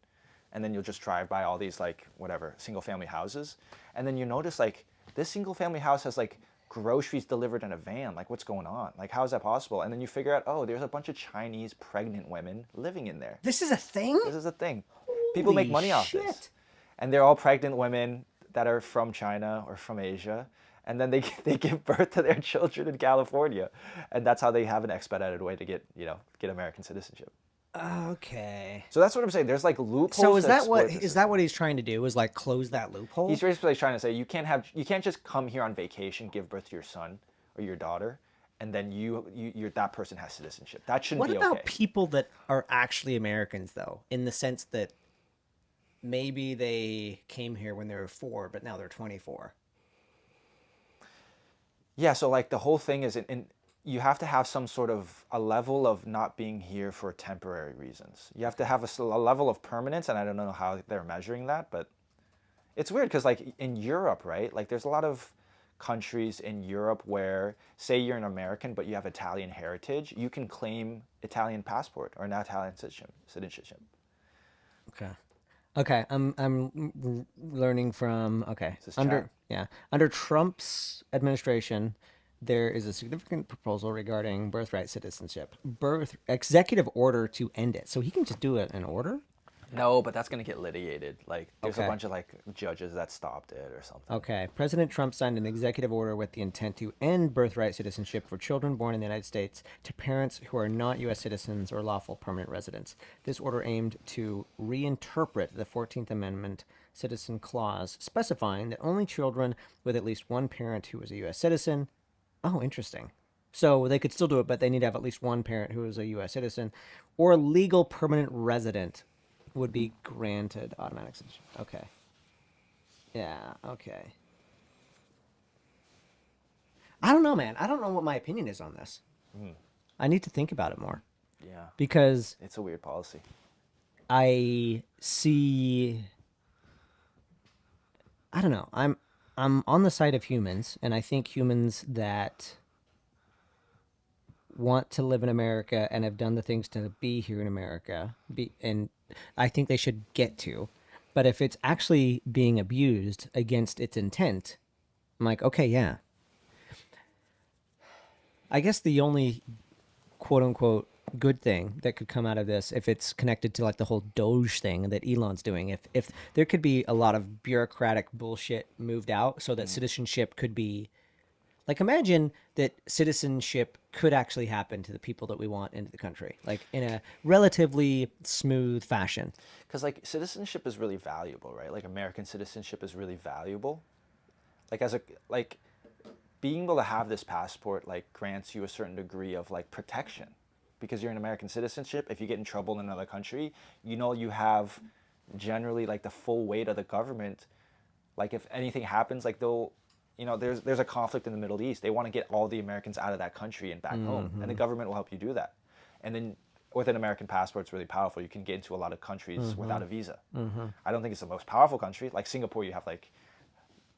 and then you'll just drive by all these like whatever single family houses, and then you notice like this single family house has like groceries delivered in a van. Like, what's going on? Like, how is that possible? And then you figure out, oh, there's a bunch of Chinese pregnant women living in there. This is a thing? This is a thing. People make money off this. And they're all pregnant women that are from China or from Asia. And then they give birth to their children in California. And that's how they have an expedited way to get American citizenship. Okay. So that's what I'm saying. There's like loopholes. So is that what he's trying to do? Is like close that loophole? He's basically trying to say you can't just come here on vacation, give birth to your son or your daughter, and then that person has citizenship. That shouldn't be okay. What about people that are actually Americans though, in the sense that maybe they came here when they were 4, but now they're 24? Yeah. So like the whole thing is you have to have some sort of a level of not being here for temporary reasons. You have to have a level of permanence, and I don't know how they're measuring that, but it's weird because like in Europe, right? Like there's a lot of countries in Europe where, say you're an American, but you have Italian heritage, you can claim Italian passport or an Italian citizenship. Okay. I'm learning from under Trump's administration, there is a significant proposal regarding birthright citizenship. Executive order to end it. So he can just do it in order? No, but that's going to get litigated. Like, there's a bunch of like judges that stopped it or something. Okay. President Trump signed an executive order with the intent to end birthright citizenship for children born in the United States to parents who are not U.S. citizens or lawful permanent residents. This order aimed to reinterpret the 14th Amendment Citizen Clause, specifying that only children with at least one parent who is a U.S. citizen. Oh, interesting. So they could still do it, but they need to have at least one parent who is a U.S. citizen or legal permanent resident would be granted automatic citizenship. Okay. Yeah, okay. I don't know, man. I don't know what my opinion is on this. I need to think about it more. Yeah. Because it's a weird policy. I don't know. I'm on the side of humans, and I think humans that want to live in America and have done the things to be here in America, and I think they should get to. But if it's actually being abused against its intent, I'm like, okay, yeah. I guess the only quote-unquote good thing that could come out of this, if it's connected to like the whole Doge thing that Elon's doing, if there could be a lot of bureaucratic bullshit moved out so that citizenship could be like, imagine that citizenship could actually happen to the people that we want into the country, like in a relatively smooth fashion. Because like citizenship is really valuable, right? Like American citizenship is really valuable. Like being able to have this passport like grants you a certain degree of like protection. Because you're an American citizenship, if you get in trouble in another country, you have generally like the full weight of the government. Like if anything happens, like they'll, there's a conflict in the Middle East. They want to get all the Americans out of that country and back home, and the government will help you do that. And then with an American passport, it's really powerful. You can get into a lot of countries without a visa. I don't think it's the most powerful country. Like Singapore, you have like,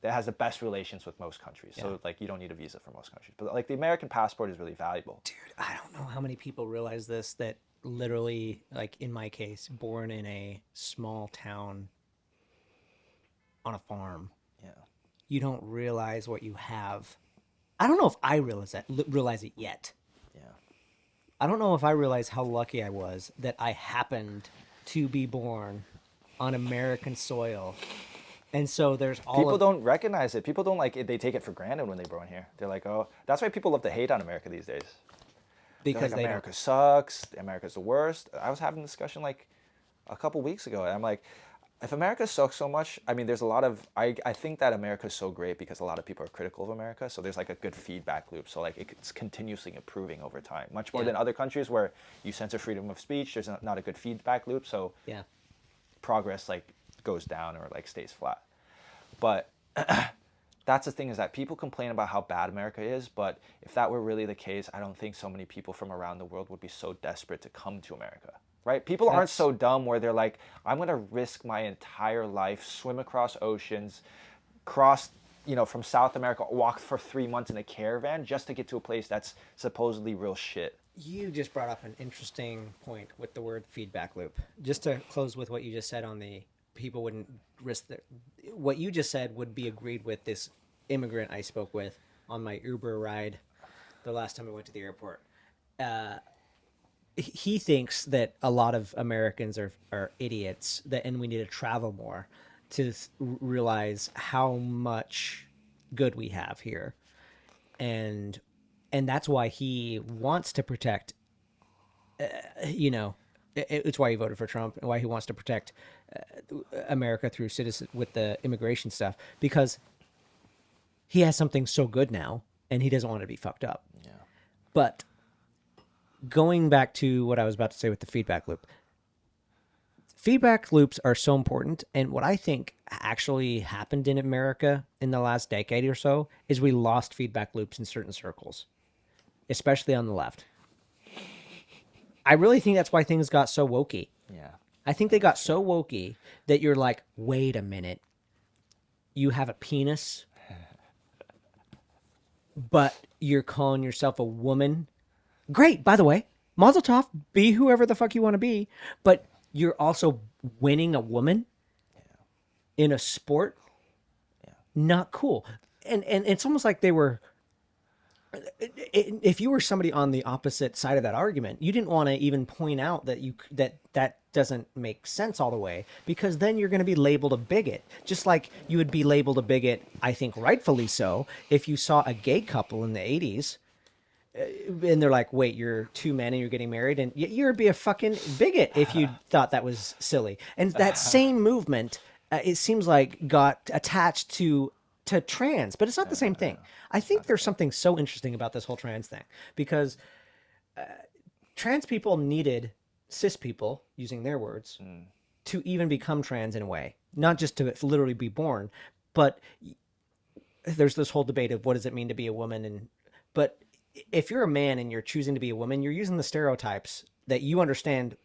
that has the best relations with most countries. So like you don't need a visa for most countries. But like the American passport is really valuable. Dude, I don't know how many people realize this, that literally, like in my case, born in a small town on a farm. Yeah. You don't realize what you have. I don't know if I realize it yet. Yeah. I don't know if I realize how lucky I was that I happened to be born on American soil. And so there's people don't recognize it. People don't they take it for granted when they're born here. They're like, oh, that's why people love to hate on America these days. because like, they America don't. sucks, America's the worst. I was having a discussion like a couple weeks ago, and I'm like, if America sucks so much, I mean, there's a lot of, I think that America is so great because a lot of people are critical of America, so there's like a good feedback loop. So like it's continuously improving over time, much more Yeah. than other countries where you censor freedom of speech. There's not a good feedback loop, so Yeah. progress like goes down or like stays flat. But that's the thing, is that people complain about how bad America is, but if that were really the case, I don't think so many people from around the world would be so desperate to come to America, right? People aren't so dumb where they're like, I'm going to risk my entire life, swim across oceans, cross, from South America, walk for 3 months in a caravan just to get to a place that's supposedly real shit. You just brought up an interesting point with the word feedback loop. Just to close with what you just said on the people wouldn't risk what you just said would be agreed with this immigrant I spoke with on my Uber ride the last time I went to the airport. He thinks that a lot of Americans are idiots, and we need to travel more to realize how much good we have here. And that's why he wants to protect, it's why he voted for Trump and why he wants to protect America through citizen with the immigration stuff, because he has something so good now and he doesn't want to be fucked up. Yeah. But going back to what I was about to say with the feedback loops are so important. And what I think actually happened in America in the last decade or so is we lost feedback loops in certain circles, especially on the left. I really think that's why things got so wokey. Yeah. I think they got so wokey that you're like, wait a minute, you have a penis, but you're calling yourself a woman. Great, by the way, mazel tov, be whoever the fuck you want to be, but you're also winning a woman in a sport. Not cool. And it's almost like they were, if you were somebody on the opposite side of that argument, you didn't want to even point out that that doesn't make sense all the way, because then you're going to be labeled a bigot, just like you would be labeled a bigot, I think rightfully so, if you saw a gay couple in the 80s and they're like, wait, you're two men and you're getting married, and you'd be a fucking bigot if you thought that was silly. And that same movement, it seems like, got attached to trans, but it's not the same thing. I think there's something so interesting about this whole trans thing, because trans people needed cis people, using their words, to even become trans in a way, not just to literally be born, but there's this whole debate of what does it mean to be a woman, but if you're a man and you're choosing to be a woman, you're using the stereotypes that you understand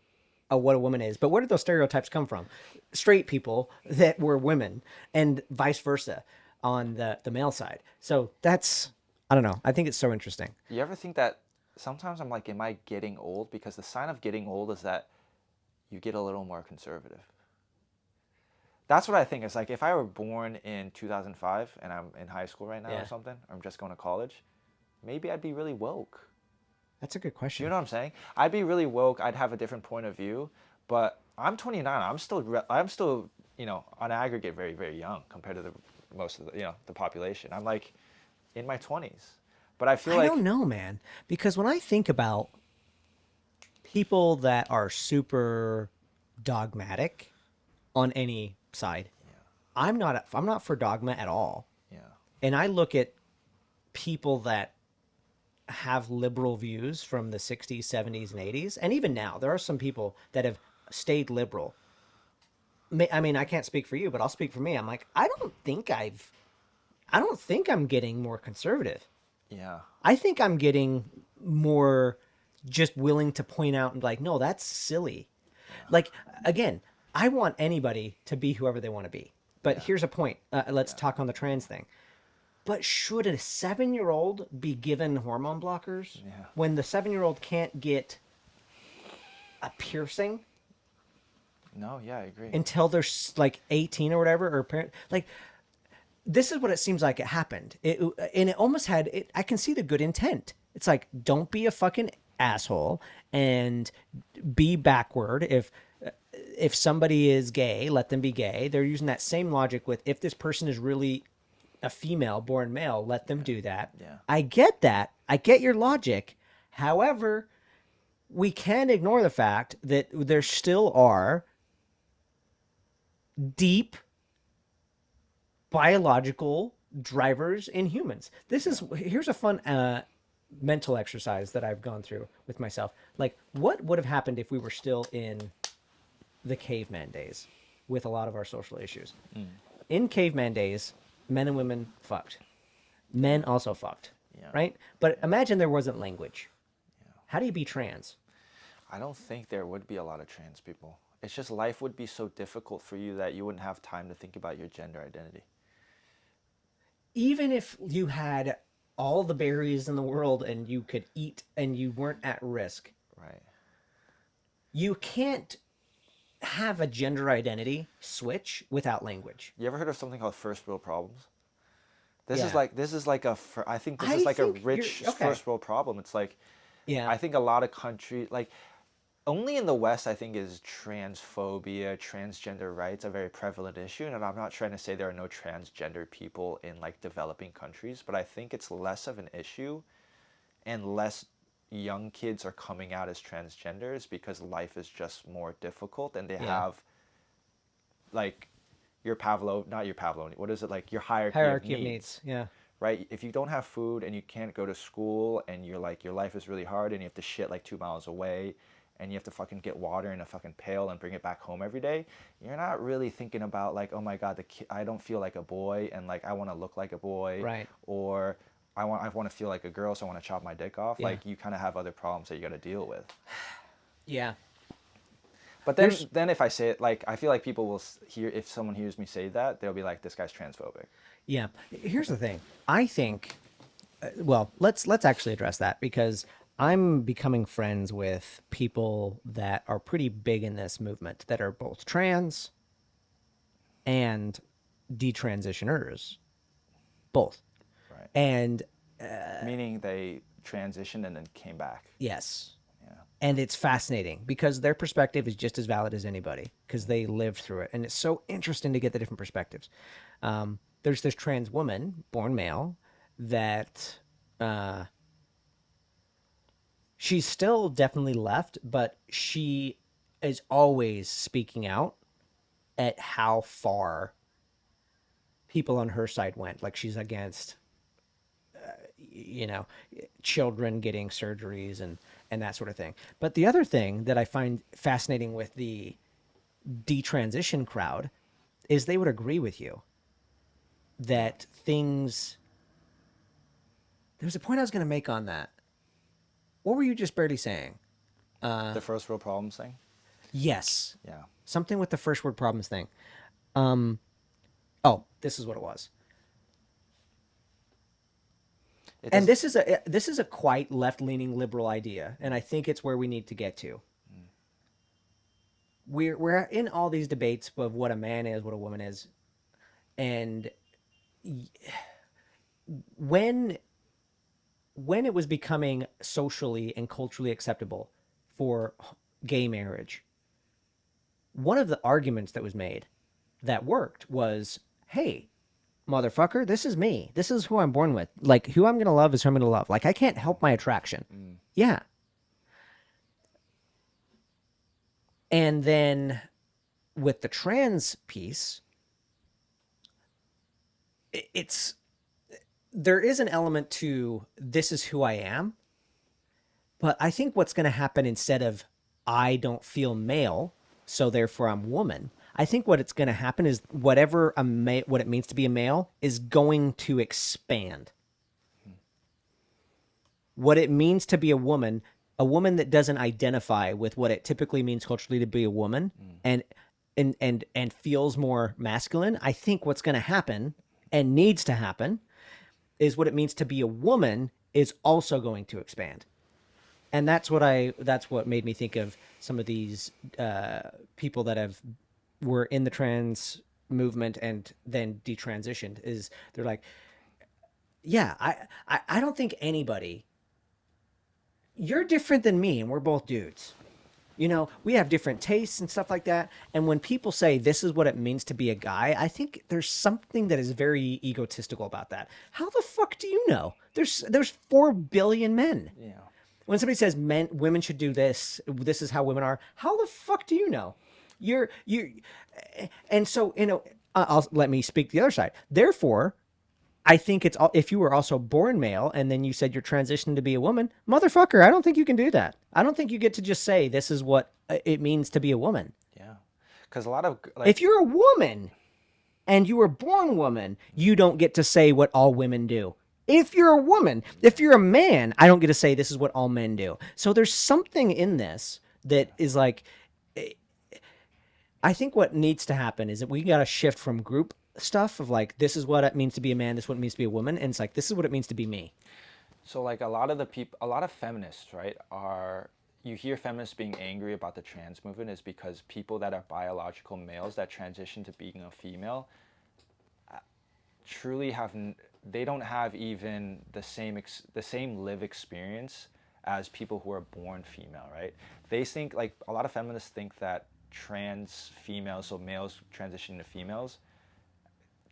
what a woman is. But where did those stereotypes come from? Straight people that were women, and vice versa on the male side. So that's, I don't know. I think it's so interesting. You ever think that sometimes I'm like, am I getting old? Because the sign of getting old is that you get a little more conservative. That's what I think. It's like, if I were born in 2005 and I'm in high school right now or something, or I'm just going to college, maybe I'd be really woke. That's a good question. You know what I'm saying? I'd be really woke. I'd have a different point of view. But I'm 29. I'm still, on aggregate, very, very young compared to most of the population. I'm like in my 20s. But I feel like, I don't know, man, because when I think about people that are super dogmatic on any side, I'm not for dogma at all. Yeah. And I look at people that have liberal views from the 60s, 70s, and 80s. And even now, there are some people that have stayed liberal. I mean, I can't speak for you, but I'll speak for me. I'm like, I don't think I'm getting more conservative. Yeah. I think I'm getting more just willing to point out and like, no, that's silly. Like, again, I want anybody to be whoever they want to be. But here's a point. Let's talk on the trans thing. But should a 7-year-old be given hormone blockers when the 7-year-old can't get a piercing? No, yeah, I agree. Until they're like 18 or whatever, or parent, like, this is what it seems like it happened. And it almost had, I can see the good intent. It's like, don't be a fucking asshole and be backward. If somebody is gay, let them be gay. They're using that same logic with, if this person is really a female born male, let them do that. Yeah. I get that. I get your logic. However, we can't ignore the fact that there still are deep biological drivers in humans. Here's a fun mental exercise that I've gone through with myself. Like, what would have happened if we were still in the caveman days with a lot of our social issues? In caveman days, men and women fucked. Men also fucked, right? But imagine there wasn't language. How do you be trans? I don't think there would be a lot of trans people. It's just life would be so difficult for you that you wouldn't have time to think about your gender identity. Even if you had all the berries in the world and you could eat and you weren't at risk, Right. you can't have a gender identity switch without language. You ever heard of something called first world problems? This is Yeah. like I think this is like a rich okay. first world problem. It's like Yeah. I think a lot of countries, like only in the West, I think is transphobia, transgender rights a very prevalent issue. And I'm not trying to say there are no transgender people in like developing countries, but I think it's less of an issue and less young kids are coming out as transgenders because life is just more difficult and they have like not your Pavlov, what is it, like your hierarchy of needs. Yeah. Right? If you don't have food and you can't go to school and you're like your life is really hard and you have to shit like 2 miles away and you have to fucking get water in a fucking pail and bring it back home every day, you're not really thinking about like, oh my god, I don't feel like a boy and like I want to look like a boy, Right. or I want to feel like a girl, so I want to chop my dick off. Yeah. Like you kind of have other problems that you got to deal with. Yeah. But then if I say it, like I feel like people will hear, if someone hears me say that, they'll be like, this guy's transphobic. Yeah. Here's the thing. I think, well, let's actually address that because I'm becoming friends with people that are pretty big in this movement that are both trans and detransitioners, both. Right. And Meaning they transitioned and then came back. yes. Yeah. And it's fascinating because their perspective is just as valid as anybody because they lived through it. And it's so interesting to get the different perspectives. There's this trans woman, born male, that she's still definitely left, but she is always speaking out at how far people on her side went. Like she's against, children getting surgeries and that sort of thing. But the other thing that I find fascinating with the detransition crowd is they would agree with you that there's a point I was going to make on that. What were you just barely saying? The first world problems thing? Yes. Yeah. Something with the first word problems thing. This is what it was. This is a quite left-leaning liberal idea, and I think it's where we need to get to. We're in all these debates of what a man is, what a woman is, and when it was becoming socially and culturally acceptable for gay marriage, one of the arguments that was made that worked was, hey, motherfucker, this is me. This is who I'm born with. Like, who I'm going to love is who I'm going to love. Like, I can't help my attraction. Yeah. And then with the trans piece, there is an element to this is who I am. But I think what's going to happen instead of I don't feel male, so therefore I'm woman, I think what it's going to happen is what it means to be a male is going to expand. What it means to be a woman that doesn't identify with what it typically means culturally to be a woman and feels more masculine, I think what's going to happen and needs to happen is what it means to be a woman is also going to expand. And that's what made me think of some of these people that were in the trans movement and then detransitioned. Is they're like, yeah, I don't think anybody. You're different than me, and we're both dudes. We have different tastes and stuff like that. And when people say this is what it means to be a guy, I think there's something that is very egotistical about that. How the fuck do you know? There's 4 billion men. Yeah. when somebody says women should do this, this is how women are. How the fuck do you know? And so let me speak the other side. Therefore, I think it's all, if you were also born male and then you said you're transitioning to be a woman, motherfucker, I don't think you can do that. I don't think you get to just say this is what it means to be a woman. Yeah, because a lot of if you're a woman and you were born woman, you don't get to say what all women do. If you're a woman, if you're a man, I don't get to say this is what all men do. So there's something in this that is like, I think what needs to happen is that we got to shift from group stuff of like, this is what it means to be a man, this is what it means to be a woman, and it's like, this is what it means to be me. So like a lot of feminists, right, you hear feminists being angry about the trans movement is because people that are biological males that transition to being a female truly they don't have even the same live experience as people who are born female, right? They think, like, a lot of feminists think that trans females, so males transitioning to females,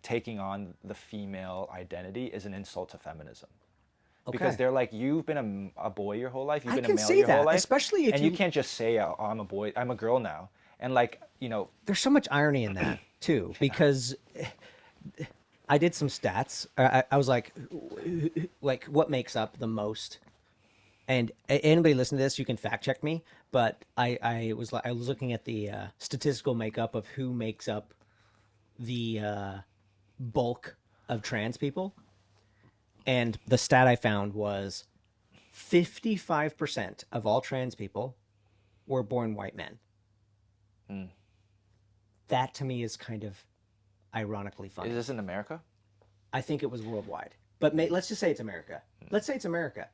taking on the female identity is an insult to feminism. Okay. Because they're like, you've been a boy your whole life, you've been a male your whole life, especially if and you can't just say, oh, I'm a boy, I'm a girl now. And like, there's so much irony in that too, because I did some stats. I was like, what makes up the most? And anybody listen to this, you can fact check me. But I was looking at the statistical makeup of who makes up the bulk of trans people, and the stat I found was 55% of all trans people were born white men. Mm. That to me is kind of ironically funny. Is this in America? I think it was worldwide, but let's just say it's America. Let's say it's America.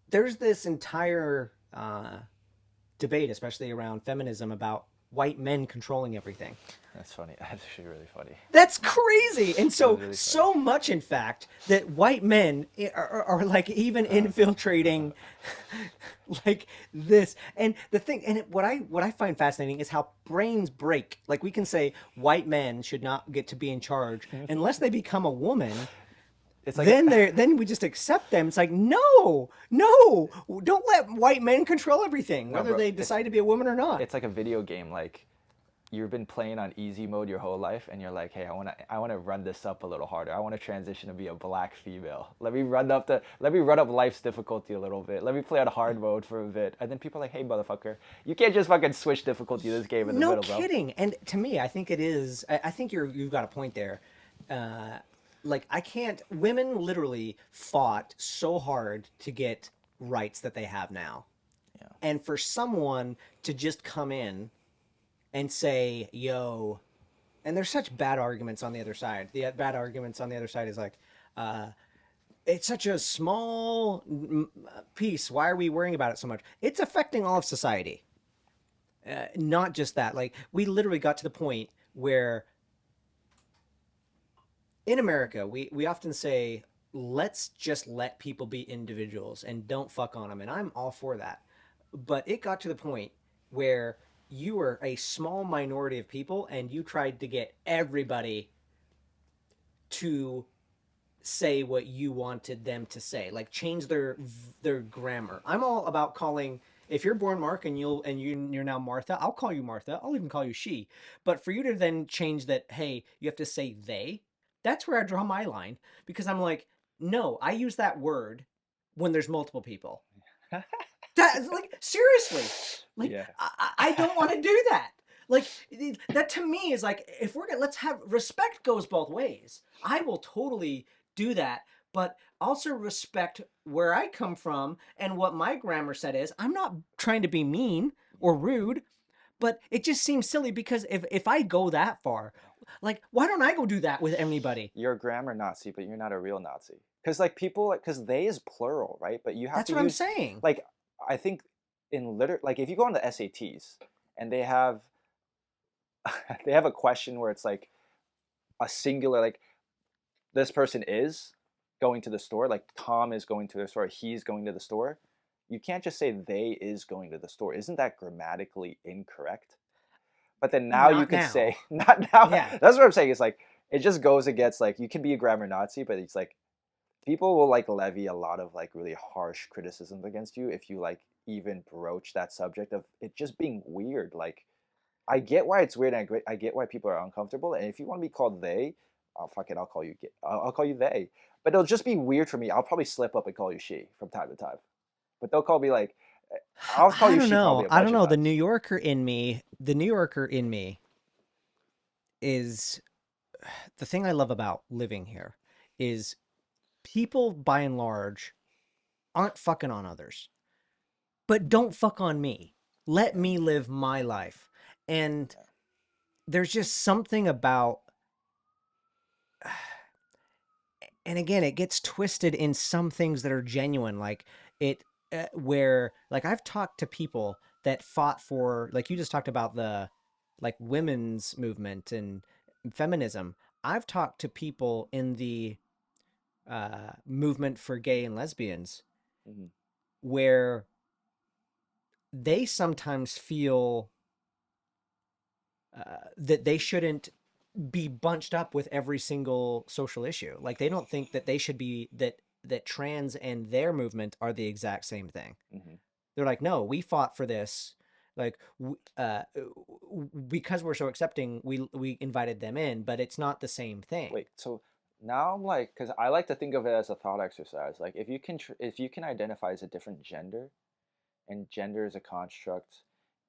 There's this entire debate, especially around feminism, about white men controlling everything. That's funny. That's actually really funny. That's crazy. And so, really so much, in fact, that white men are like even infiltrating like this. And the thing, and what I find fascinating is how brains break. Like, we can say white men should not get to be in charge unless they become a woman. It's like then we just accept them. It's like, no, don't let white men control everything, whether they decide to be a woman or not. It's like a video game. Like, you've been playing on easy mode your whole life, and you're like, hey, I want to run this up a little harder. I want to transition to be a black female. Let me run up life's difficulty a little bit. Let me play on hard mode for a bit. And then people are like, hey, motherfucker, you can't just fucking switch difficulty this game in the middle, bro. No kidding. And to me, I think it is. I think you've got a point there. Like, women literally fought so hard to get rights that they have now. Yeah. And for someone to just come in and say, yo, and there's such bad arguments on the other side. The bad arguments on the other side is like, it's such a small piece. Why are we worrying about it so much? It's affecting all of society. Not just that. Like, we literally got to the point where in America, we often say, let's just let people be individuals and don't fuck on them. And I'm all for that. But it got to the point where you were a small minority of people and you tried to get everybody to say what you wanted them to say, like change their grammar. I'm all about calling, if you're born Mark and you're now Martha, I'll call you Martha. I'll even call you she. But for you to then change that, hey, you have to say they, that's where I draw my line, because I'm like, no, I use that word when there's multiple people. That's like, seriously, like, yeah. I don't want to do that. Like, that to me is like, if we're gonna, let's have, respect goes both ways. I will totally do that, but also respect where I come from and what my grammar set is. I'm not trying to be mean or rude, but it just seems silly, because if I go that far, like, why don't I go do that with anybody? You're a grammar Nazi, but you're not a real Nazi. Because like people, because they is plural, right? But you have That's to what use, I'm saying. Like, I think in like if you go on the SATs and they have a question where it's like a singular, like, this person is going to the store, like Tom is going to the store, he's going to the store. You can't just say they is going to the store. Isn't that grammatically incorrect? But then now you can say, not now. Yeah. That's what I'm saying. It's like, it just goes against, like, you can be a grammar Nazi, but it's like, people will like levy a lot of like really harsh criticisms against you if you like even broach that subject of it just being weird. Like I get why it's weird, and I get why people are uncomfortable. And if you want to be called they, oh fuck it, I'll call you. I'll call you they. But it'll just be weird for me. I'll probably slip up and call you she from time to time. But they'll call me like, I'll call I you don't she probably know. a I bunch don't of know. The New times. Yorker in me, the New Yorker in me is the thing I love about living here is people by and large aren't fucking on others, but don't fuck on me. Let Yeah, me live my life. And yeah. there's just something about, and again, it gets twisted in some things that are genuine, like it, where, like, I've talked to people that fought for, like, you just talked about the, like, women's movement and feminism. I've talked to people in the movement for gay and lesbians Mm-hmm. where they sometimes feel that they shouldn't be bunched up with every single social issue. Like they don't think that they should be that trans and their movement are the exact same thing. Mm-hmm. They're like, no, we fought for this. Like, because we're so accepting, we invited them in, but it's not the same thing. Wait, so now I'm like, because I like to think of it as a thought exercise. Like, if you can identify as a different gender, and gender is a construct,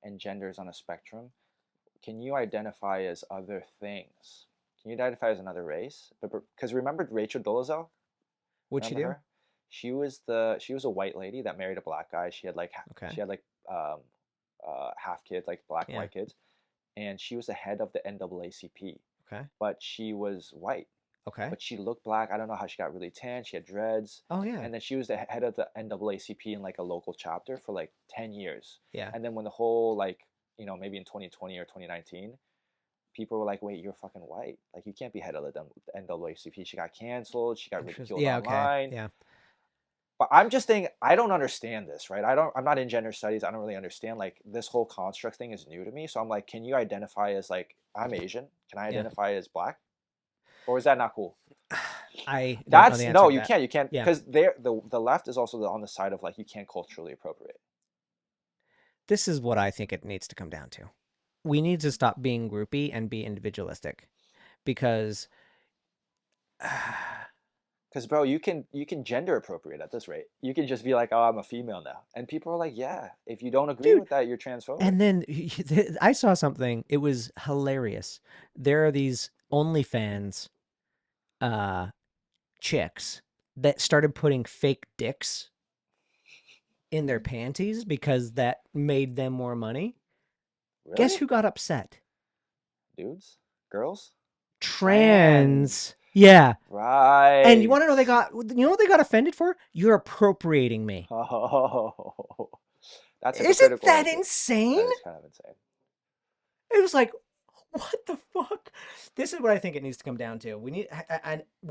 and gender is on a spectrum, can you identify as other things? Can you identify as another race? But because remember Rachel Dolezal? What'd you Remember do? her? She was a white lady that married a black guy. Okay. She had like half kids, like black and Yeah. white kids, and she was the head of the NAACP. Okay. But she was white, Okay. but she looked black. I don't know how she got really tan. She had dreads, Oh yeah. and then she was the head of the NAACP in like a local chapter for like 10 years. Yeah. And then when the whole like maybe in 2020 or 2019, people were like, "Wait, you're fucking white. Like you can't be head of the NAACP." She got canceled. She got ridiculed Yeah. Okay. online. Yeah. But I'm just saying, I don't understand this, right? I'm not in gender studies. I don't really understand like this whole construct thing is new to me. So I'm like, can you identify as like I'm Asian? Can I Yeah. identify as black? Or is that not cool? I don't know the That's answer no, to that. you can't Yeah. because the left is also on the side of like you can't culturally appropriate. This is what I think it needs to come down to. We need to stop being groupie and be individualistic because Because bro, you can gender appropriate at this rate. You can just be like, oh, I'm a female now, and people are like, yeah. If you don't agree dude, with that, you're transphobic. and then I saw something, it was hilarious. There are these OnlyFans uh chicks that started putting fake dicks in their panties because that made them more money. Guess Really, who got upset? dudes, girls, trans, Trans. Yeah. And you right? want to know what they got offended for? You're appropriating me. Oh, that's Isn't hypocritical that right there. insane? That is kind of insane. It was like, what the fuck? This is what I think it needs to come down to. We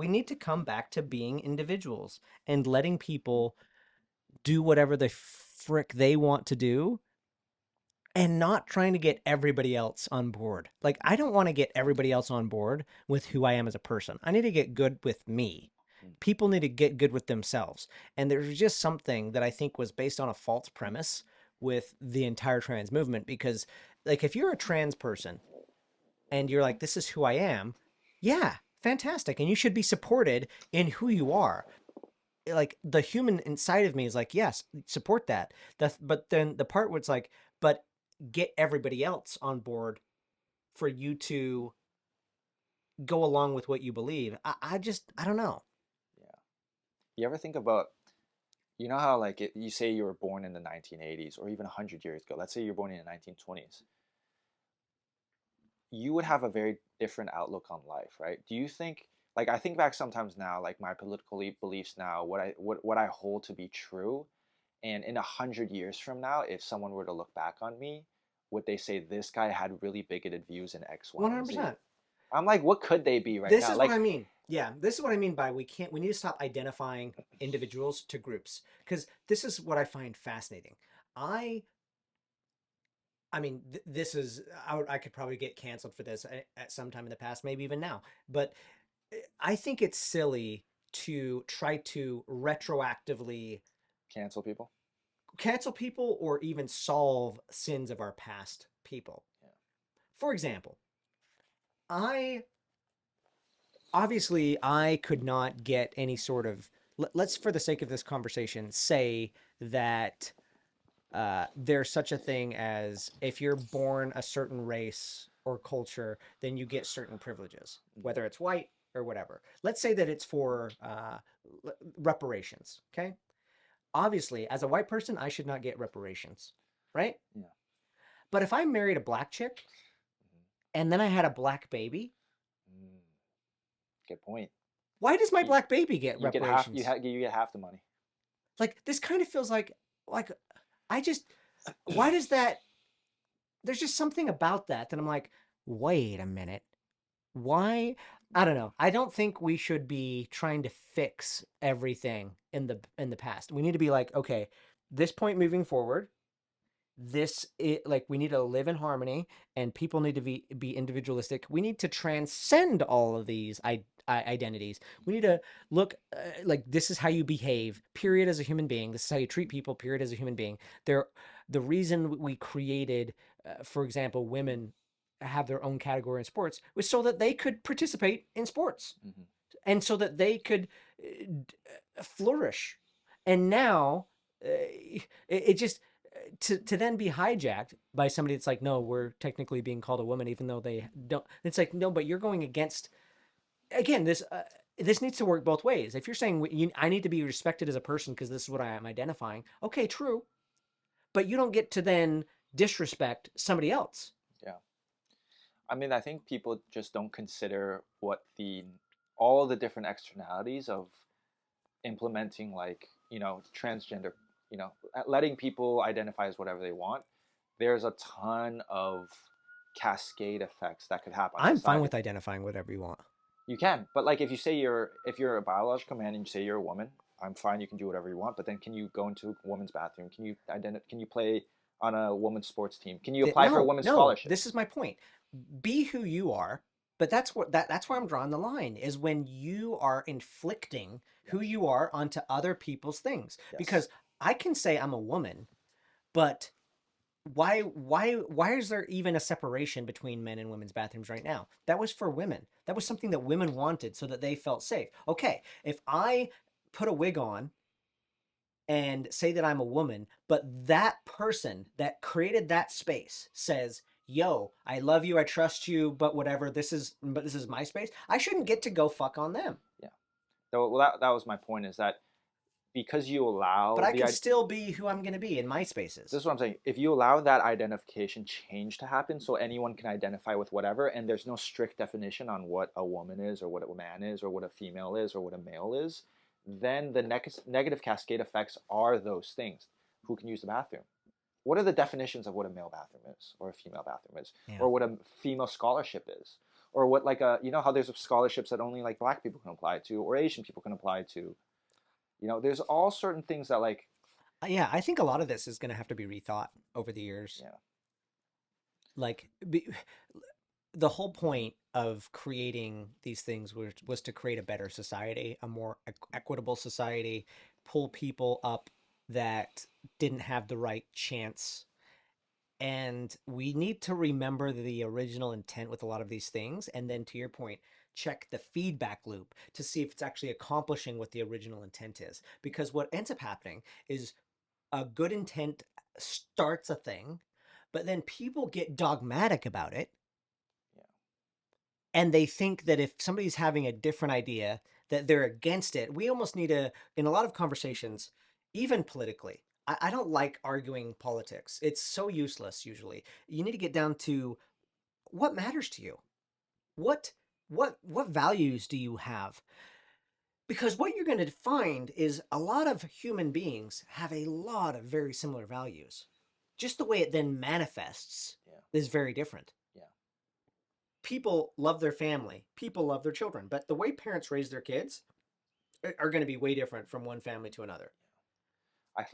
need to come back to being individuals and letting people do whatever the frick they want to do and not trying to get everybody else on board. Like I don't want to get everybody else on board with who I am as a person. I need to get good with me. Mm. People need to get good with themselves. And there's just something that I think was based on a false premise with the entire trans movement because like if you're a trans person and you're like, this is who I am, yeah, fantastic. And you should be supported in who you are. Like the human inside of me is like, yes, support that. But then the part where it's like, but get everybody else on board for you to go along with what you believe. I don't know. Yeah. You ever think about you know how like you say you were born in the 1980s or even 100 years ago. Let's say you're born in the 1920s. You would have a very different outlook on life, right? Do you think like I think back sometimes now, like my political beliefs now, what I hold to be true, and in 100 years from now, if someone were to look back on me, would they say this guy had really bigoted views in X, Y, and Z? 100%. I'm like, what could they be right This now? is what I Like, mean. Yeah, this is what I mean by we need to stop identifying individuals to groups because this is what I find fascinating. I I mean, this is I could probably get canceled for this at some time in the past, maybe even now. But I think it's silly to try to retroactively Cancel people. cancel people or even solve sins of our past people. Yeah. For example, I obviously I could not get any sort of let's for the sake of this conversation say that there's such a thing as if you're born a certain race or culture, then you get certain privileges, whether it's white or whatever. Let's say that it's for reparations. Okay. Obviously, as a white person, I should not get reparations, right? Yeah. But if I married a black chick and then I had a black baby, Mm. Good point. why does my You, black baby get you get half. reparations? You get half the money. Like this kind of feels like I just why does that there's just something about that I'm like, wait a minute. Why? I don't know. I don't think we should be trying to fix everything in the past. We need to be like, okay, this point moving forward, like we need to live in harmony and people need to be individualistic. We need to transcend all of these identities. We need to look like this is how you behave, period, as a human being. This is how you treat people, period, as a human being. The reason we created, for example, women have their own category in sports was so that they could participate in sports Mm-hmm. and so that they could flourish. And now it just to then be hijacked by somebody that's like, no, we're technically being called a woman, even though they don't. It's like, no, but you're going against. Again, this needs to work both ways. If you're saying I need to be respected as a person because this is what I am identifying, okay, true, but you don't get to then disrespect somebody else. Yeah. I mean, I think people just don't consider what all the different externalities of implementing, like, transgender, letting people identify as whatever they want. There's a ton of cascade effects that could happen on I'm fine society. with identifying whatever you want. You can, but like if you're a biological man and you say you're a woman, I'm fine. You can do whatever you want. But then, can you go into a woman's bathroom? Can you play on a woman's sports team? Can you apply for a No, women's no, scholarship? this is my point. Be who you are, but that's where I'm drawing the line is when you are inflicting who you are onto other people's things. Yes. Because I can say I'm a woman, but why is there even a separation between men and women's bathrooms right now? That was for women. That was something that women wanted so that they felt safe. Okay, if I put a wig on and say that I'm a woman, but that person that created that space says, "Yo, I love you, I trust you, but whatever, this is my space." I shouldn't get to go fuck on them. Yeah. So, well, that was my point, is that because you But allow I can still be who I'm going to be in my spaces. this is what I'm saying. If you allow that identification change to happen, so anyone can identify with whatever, and there's no strict definition on what a woman is, or what a man is, or what a female is, or what a male is, then the negative cascade effects are those things. Who can use the bathroom? What are the definitions of what a male bathroom is, or a female bathroom is, Yeah. or what a female scholarship is, or what, like, how there's scholarships that only like black people can apply to, or Asian people can apply to. There's all certain things that, like, Yeah, I think a lot of this is going to have to be rethought over the years. yeah. Like the whole point of creating these things was to create a better society, a more equitable society, pull people up that didn't have the right chance. And we need to remember the original intent with a lot of these things. And then, to your point, check the feedback loop to see if it's actually accomplishing what the original intent is. Because what ends up happening is a good intent starts a thing, but then people get dogmatic about it. Yeah. And they think that if somebody's having a different idea, that they're against it. We almost need to, in a lot of conversations, even politically, I don't like arguing politics. It's so useless usually. You need to get down to what matters to you. What what values do you have? Because what you're going to find is a lot of human beings have a lot of very similar values. Just the way it then manifests is very different. Yeah. People love their family, people love their children, but the way parents raise their kids are going to be way different from one family to another.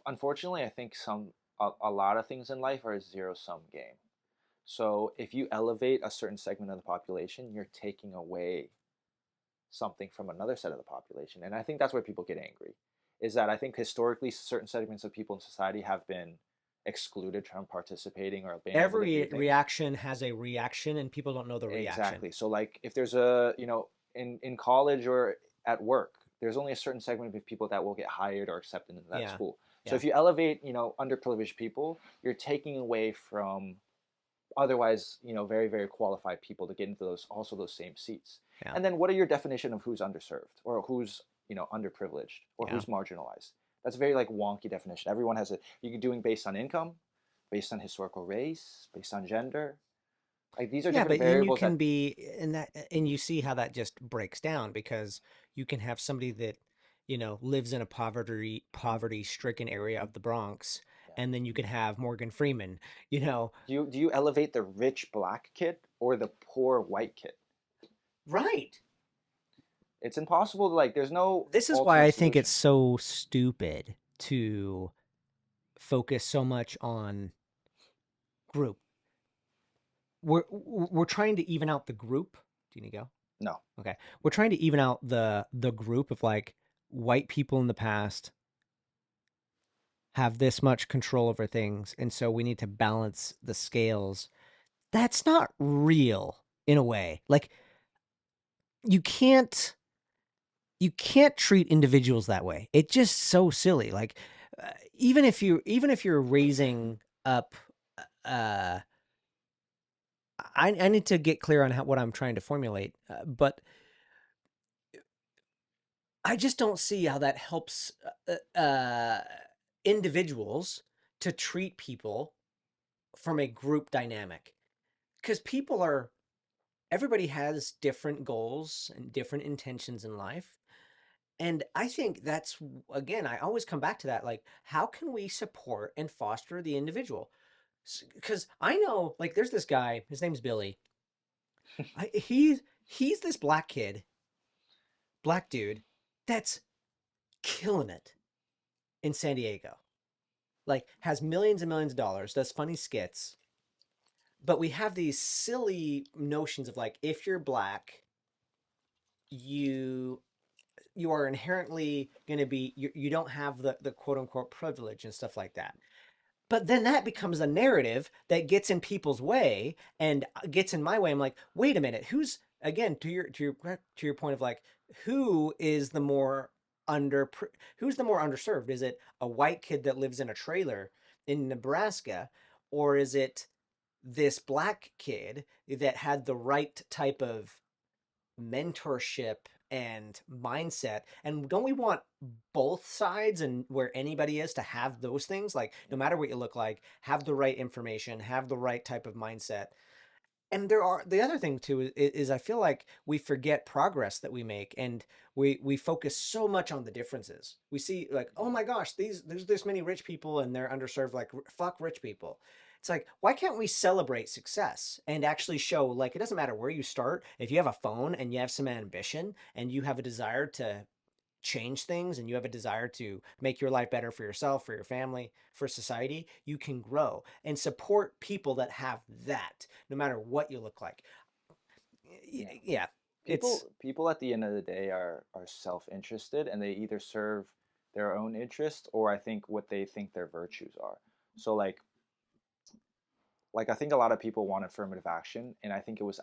Unfortunately, I think a lot of things in life are a zero-sum game. So if you elevate a certain segment of the population, you're taking away something from another set of the population. And I think that's where people get angry, is that I think historically certain segments of people in society have been excluded from participating or being able to do Every things. reaction has a reaction, and people don't know the reaction. Exactly. So like if there's a, in college or at work, there's only a certain segment of people that will get hired or accepted into that Yeah. school. So Yeah. if you elevate, underprivileged people, you're taking away from otherwise, very, very qualified people to get into those same seats. Yeah. And then what are your definition of who's underserved or who's, underprivileged or Yeah. who's marginalized? That's a very like wonky definition. Everyone has you can doing based on income, based on historical race, based on gender. Like these are Yeah, different but then you variables can that be in that, and you see how that just breaks down, because you can have somebody that, lives in a poverty stricken area of the Bronx, yeah. and then you can have Morgan Freeman, you know. Do you elevate the rich black kid or the poor white kid? Right. It's impossible to like there's no This is why ultimate I think it's solution. so stupid to focus so much on group. We're trying to even out the group. Do you need to go? No. Okay. We're trying to even out the group of like white people in the past have this much control over things, and so we need to balance the scales. That's not real in a way. Like you can't you can't treat individuals that way. It's just so silly. Like even if you're raising up uh I need to get clear on what I'm trying to formulate, but I just don't see how that helps individuals to treat people from a group dynamic, because everybody has different goals and different intentions in life. And I think that's, again, I always come back to that. Like, how can we support and foster the individual? Because I know, like, there's this guy, his name's Billy. He's this black kid, black dude, that's killing it in San Diego. Like, has millions and millions of dollars, does funny skits. But we have these silly notions of like, if you're black, you you are inherently going to be, you don't have the quote unquote privilege and stuff like that. But then that becomes a narrative that gets in people's way and gets in my way. I'm like, wait a minute, who's, again, to your point of like, who is the more under who's the more underserved? Is it a white kid that lives in a trailer in Nebraska, or is it this black kid that had the right type of mentorship and mindset? And don't we want both sides, and where anybody is, to have those things? Like, no matter what you look like, have the right information, have the right type of mindset. And the other thing too is I feel like we forget progress that we make, and we focus so much on the differences. We see like, oh my gosh, there's this many rich people and they're underserved, like fuck rich people. It's like, why can't we celebrate success and actually show, like, it doesn't matter where you start. If you have a phone and you have some ambition and you have a desire to change things and you have a desire to make your life better for yourself, for your family, for society, you can grow and support people that have that, no matter what you look like. Yeah. Yeah, People it's people at the end of the day are self-interested and they either serve their own interest or I think what they think their virtues are. So like I think a lot of people want affirmative action and I think it was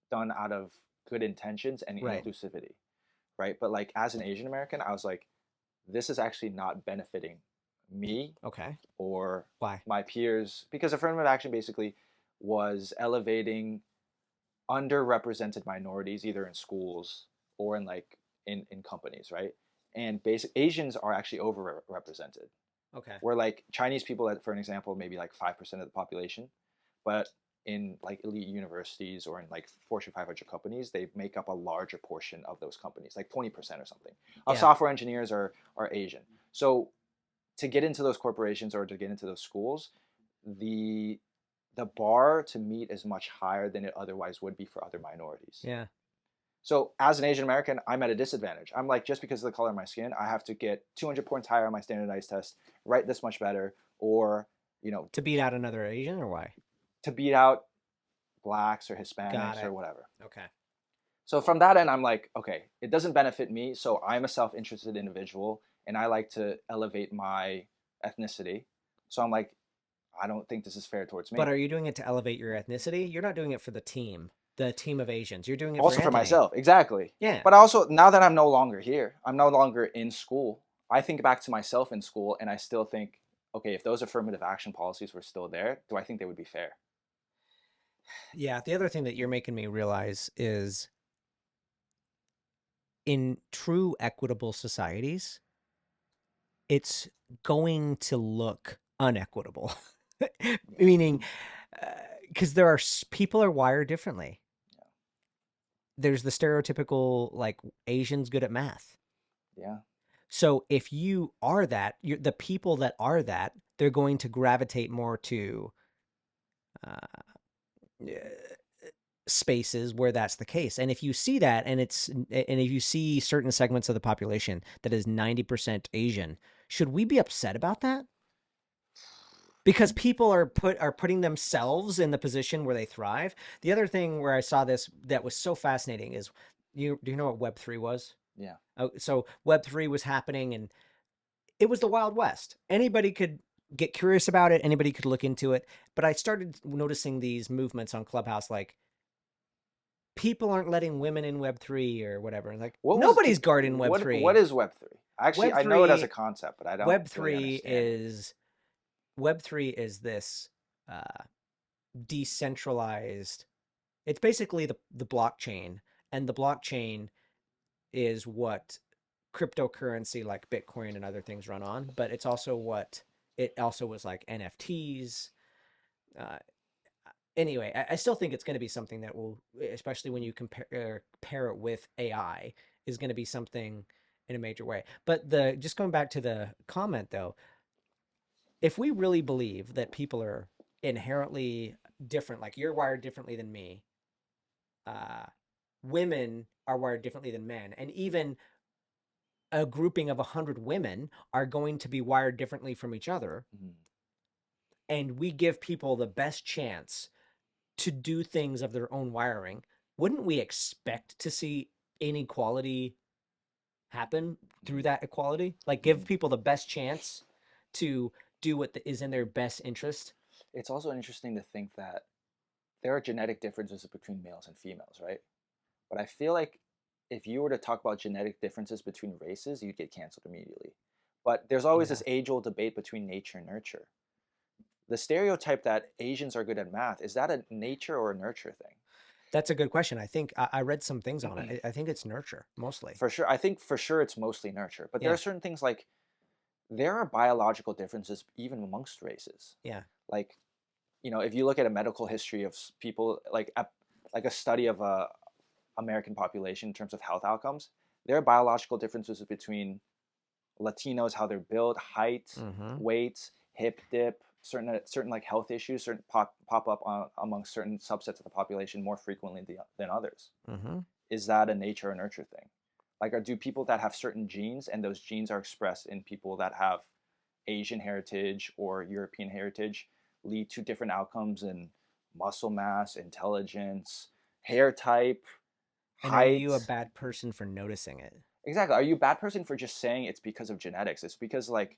done out of good intentions and right. inclusivity, right? But like as an Asian American, I was like, this is actually not benefiting me Okay. or Why? my peers because affirmative action basically was elevating underrepresented minorities either in schools or in like in companies, right? And basic Asians are actually overrepresented. Okay. Where like Chinese people, for an example, maybe like 5% of the population, but in like elite universities or in like Fortune 500 companies, they make up a larger portion of those companies, like 20% or something. Of Yeah. software engineers are Asian. So to get into those corporations or to get into those schools, the the bar to meet is much higher than it otherwise would be for other minorities. Yeah. So as an Asian American, I'm at a disadvantage. I'm like, just because of the color of my skin, I have to get 200 points higher on my standardized test, write this much better, or, To beat out another Asian, or why? to beat out blacks or Got Hispanics or it. whatever. Okay. So from that end, I'm like, okay, it doesn't benefit me. So I'm a self-interested individual, and I like to elevate my ethnicity. So I'm like, I don't think this is fair towards But me. are you doing it to elevate your ethnicity? You're not doing it for the team of Asians. You're doing it for Also for Anthony. myself, exactly. Yeah. But also, now that I'm no longer here, I'm no longer in school. I think back to myself in school, and I still think, okay, if those affirmative action policies were still there, do I think they would be fair? Yeah. The other thing that you're making me realize is in true equitable societies, it's going to look unequitable. Meaning, because people are wired differently. There's the stereotypical, like, Asians good at math. Yeah. So if you are that, the people that are that, they're going to gravitate more to uh, spaces where that's the case. And if you see that, and if you see certain segments of the population that is 90% Asian, should we be upset about that? Because people are putting themselves in the position where they thrive. The other thing where I saw this that was so fascinating is, do you know what Web3 was? Yeah. So Web3 was happening, and it was the Wild West. Anybody could get curious about it. Anybody could look into it. But I started noticing these movements on Clubhouse, like, people aren't letting women in Web3 or whatever. Like, What was nobody's guarding what Web3. is Web3? Actually, I know it as a Web3 concept, but I don't really Web3 understand it. is Web3 is this uh, decentralized. It's basically the blockchain, and the blockchain is what cryptocurrency like Bitcoin and other things run on. But it's also what it also was like NFTs. Uh, anyway, I still think it's going to be something that will, especially when you pair it with AI, is going to be something in a major way. But just going back to the comment though, if we really believe that people are inherently different, like you're wired differently than me, uh, women are wired differently than men, and even a grouping of 100 women are going to be wired differently from each other, Mhm. and we give people the best chance to do things of their own wiring, wouldn't we expect to see inequality happen through that equality? Like, give people the best chance to do what is in their best interest. It's also interesting to think that there are genetic differences between males and females, right? But I feel like if you were to talk about genetic differences between races, you'd get canceled immediately. But there's always Yeah, this age-old debate between nature and nurture. The stereotype that Asians are good at math, is that a nature or a nurture thing? that's a good question. I think I read some things on it. I think it's nurture mostly. For sure, I think for sure it's mostly nurture. But there are Yeah, certain things like there are biological differences even amongst races. yeah, Like, if you look at a medical history of people, like a study of a American population in terms of health outcomes, there are biological differences between Latinos, how they're built, height, mm-hmm, weight, hip dip, certain like health issues, certain pop up among certain subsets of the population more frequently than others. mm-hmm. Is that a nature or nurture thing? Like, do people that have certain genes and those genes are expressed in people that have Asian heritage or European heritage lead to different outcomes in muscle mass, intelligence, hair type, And are you a height? bad person for noticing it? Exactly. Are you a bad person for just saying it's because of genetics? It's because like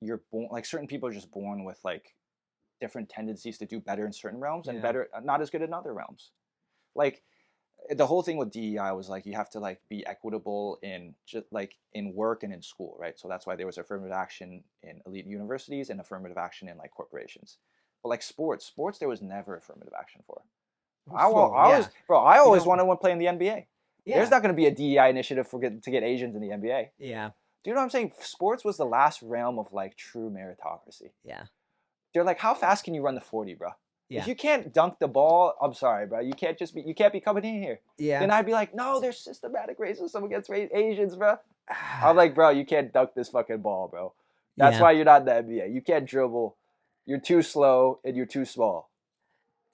you're born, like certain people are just born with like different tendencies to do better in certain realms and Yeah. better not as good in other realms. Like the whole thing with DEI was like you have to like be equitable in just like in work and in school, right? So that's why there was affirmative action in elite universities and affirmative action in like corporations. But like sports there was never affirmative action for. Well, I yeah. always, bro, I You always don't. wanted to play in the NBA. There's Yeah. not going to be a DEI initiative to get Asians in the NBA. Yeah. Do you know what I'm saying? Sports was the last realm of like true meritocracy. Yeah. They're like, how fast can you run the 40, bro? If Yeah. you can't dunk the ball, I'm sorry, bro. You can't be coming in here. Yeah. Then I'd be like, no, there's systematic racism against Asians, bro. I'm like, bro, you can't dunk this fucking ball, bro. That's Yeah. why you're not in the NBA. You can't dribble. You're too slow and you're too small.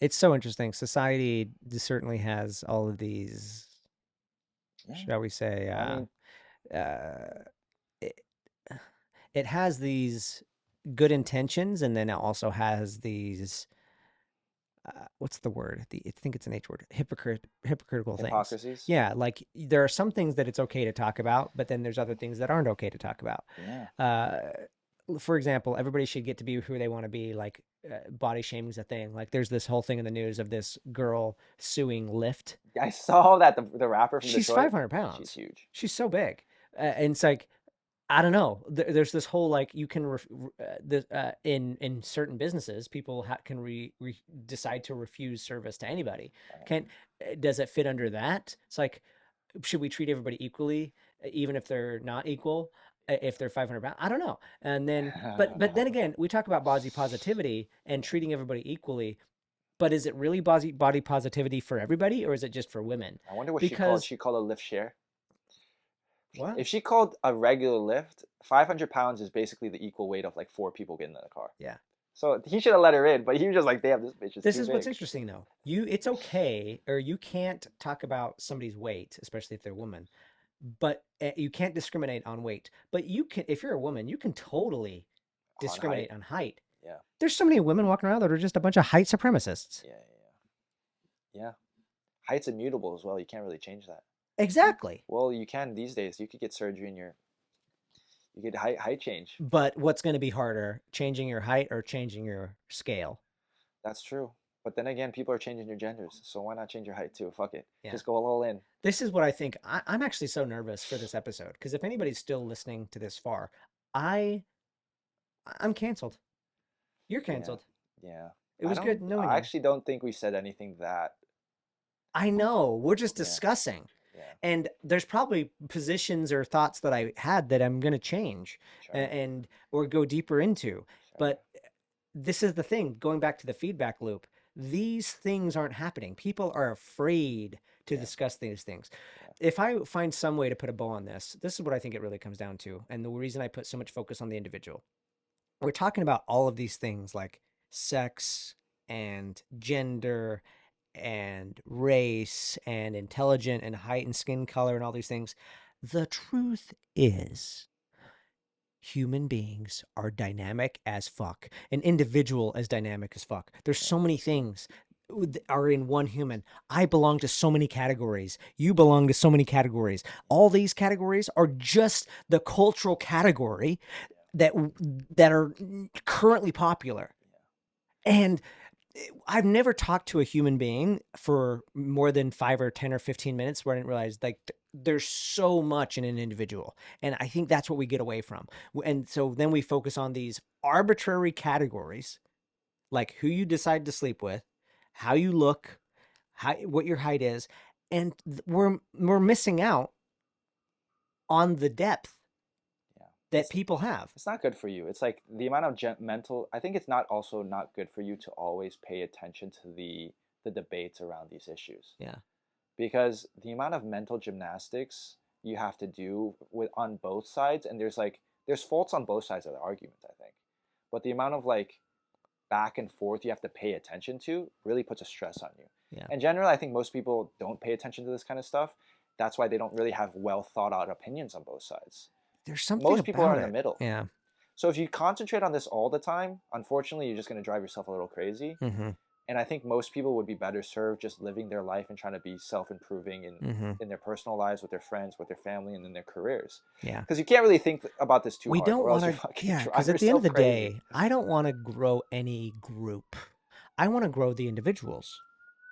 It's so interesting. Society certainly has all of these, Yeah. shall we say, I mean, uh, it, it has these good intentions, and then it also has these what's the word? I think it's an H word. Hypocritical things. Hypocrisies. Yeah, like there are some things that it's okay to talk about, but then there's other things that aren't okay to talk about. Yeah. For example, everybody should get to be who they want to be. Like body shaming is a thing. Like there's this whole thing in the news of this girl suing Lyft. I saw that the rapper from She's Detroit. 500 pounds. She's huge. She's so big, and it's like I don't know. There's this whole like you can in certain businesses, people can decide to refuse service to anybody. Can Does it fit under that? It's like, should we treat everybody equally, even if they're not equal? If they're 500 pounds, I don't know. And then, but then again, we talk about body positivity and treating everybody equally. But is it really body positivity for everybody, or is it just for women? I wonder what Because she called a lift share. what? If she called a regular lift, 500 pounds is basically the equal weight of like 4 people getting in the car. Yeah. So he should have let her in, but he was just like, damn, this bitch is This too is big. what's interesting though. It's okay, or you can't talk about somebody's weight, especially if they're a woman, but you can't discriminate on weight. But you can, if you're a woman, you can totally discriminate on height. Yeah. There's so many women walking around that are just a bunch of height supremacists. Yeah. Height's immutable as well. You can't really change that. Exactly. Well, you can these days. You could get surgery in you get height change. But what's going to be harder, changing your height or changing your scale? That's true. But then again, people are changing their genders, so why not change your height too? Fuck it. Yeah. Just go all in. This is what I think. I'm actually so nervous for this episode because if anybody's still listening to this far, I'm canceled. You're canceled. Yeah. It was good knowing I you. actually don't think we said anything that. I know. We're just Yeah. discussing. Yeah. And there's probably positions or thoughts that I had that I'm going to change Sure. and or go deeper into. Sure. But this is the thing, going back to the feedback loop, these things aren't happening. People are afraid to discuss these things. Yeah. If I find some way to put a bow on this is what I think it really comes down to. And the reason I put so much focus on the individual. We're talking about all of these things like sex and gender and race and intelligent and height and skin color and all these things. The truth is human beings are dynamic as fuck. An individual as dynamic as fuck. There's so many things are in one human. I belong to so many categories. You belong to so many categories. All these categories are just the cultural category that are currently popular. And I've never talked to a human being for more than 5 or 10 or 15 minutes where I didn't realize like there's so much in an individual. And I think that's what we get away from. And so then we focus on these arbitrary categories, like who you decide to sleep with, how you look, what your height is. And we're missing out on the depth that people have. It's not good for you. It's like the amount of mental. I think it's not good for you to always pay attention to the debates around these issues. Yeah. Because the amount of mental gymnastics you have to do on both sides, and there's faults on both sides of the argument, I think. But the amount of like back and forth you have to pay attention to really puts a stress on you. Yeah. And generally, I think most people don't pay attention to this kind of stuff. That's why they don't really have well thought out opinions on both sides. There's something Most people about are in the middle. Yeah. So if you concentrate on this all the time, unfortunately, you're just going to drive yourself a little crazy. Mm-hmm. And I think most people would be better served just living their life and trying to be self-improving in their personal lives, with their friends, with their family, and in their careers. Yeah. Because you can't really think about this too We hard. don't want to, yeah, because at the end of the day, I don't want to grow any group. I want to grow the individuals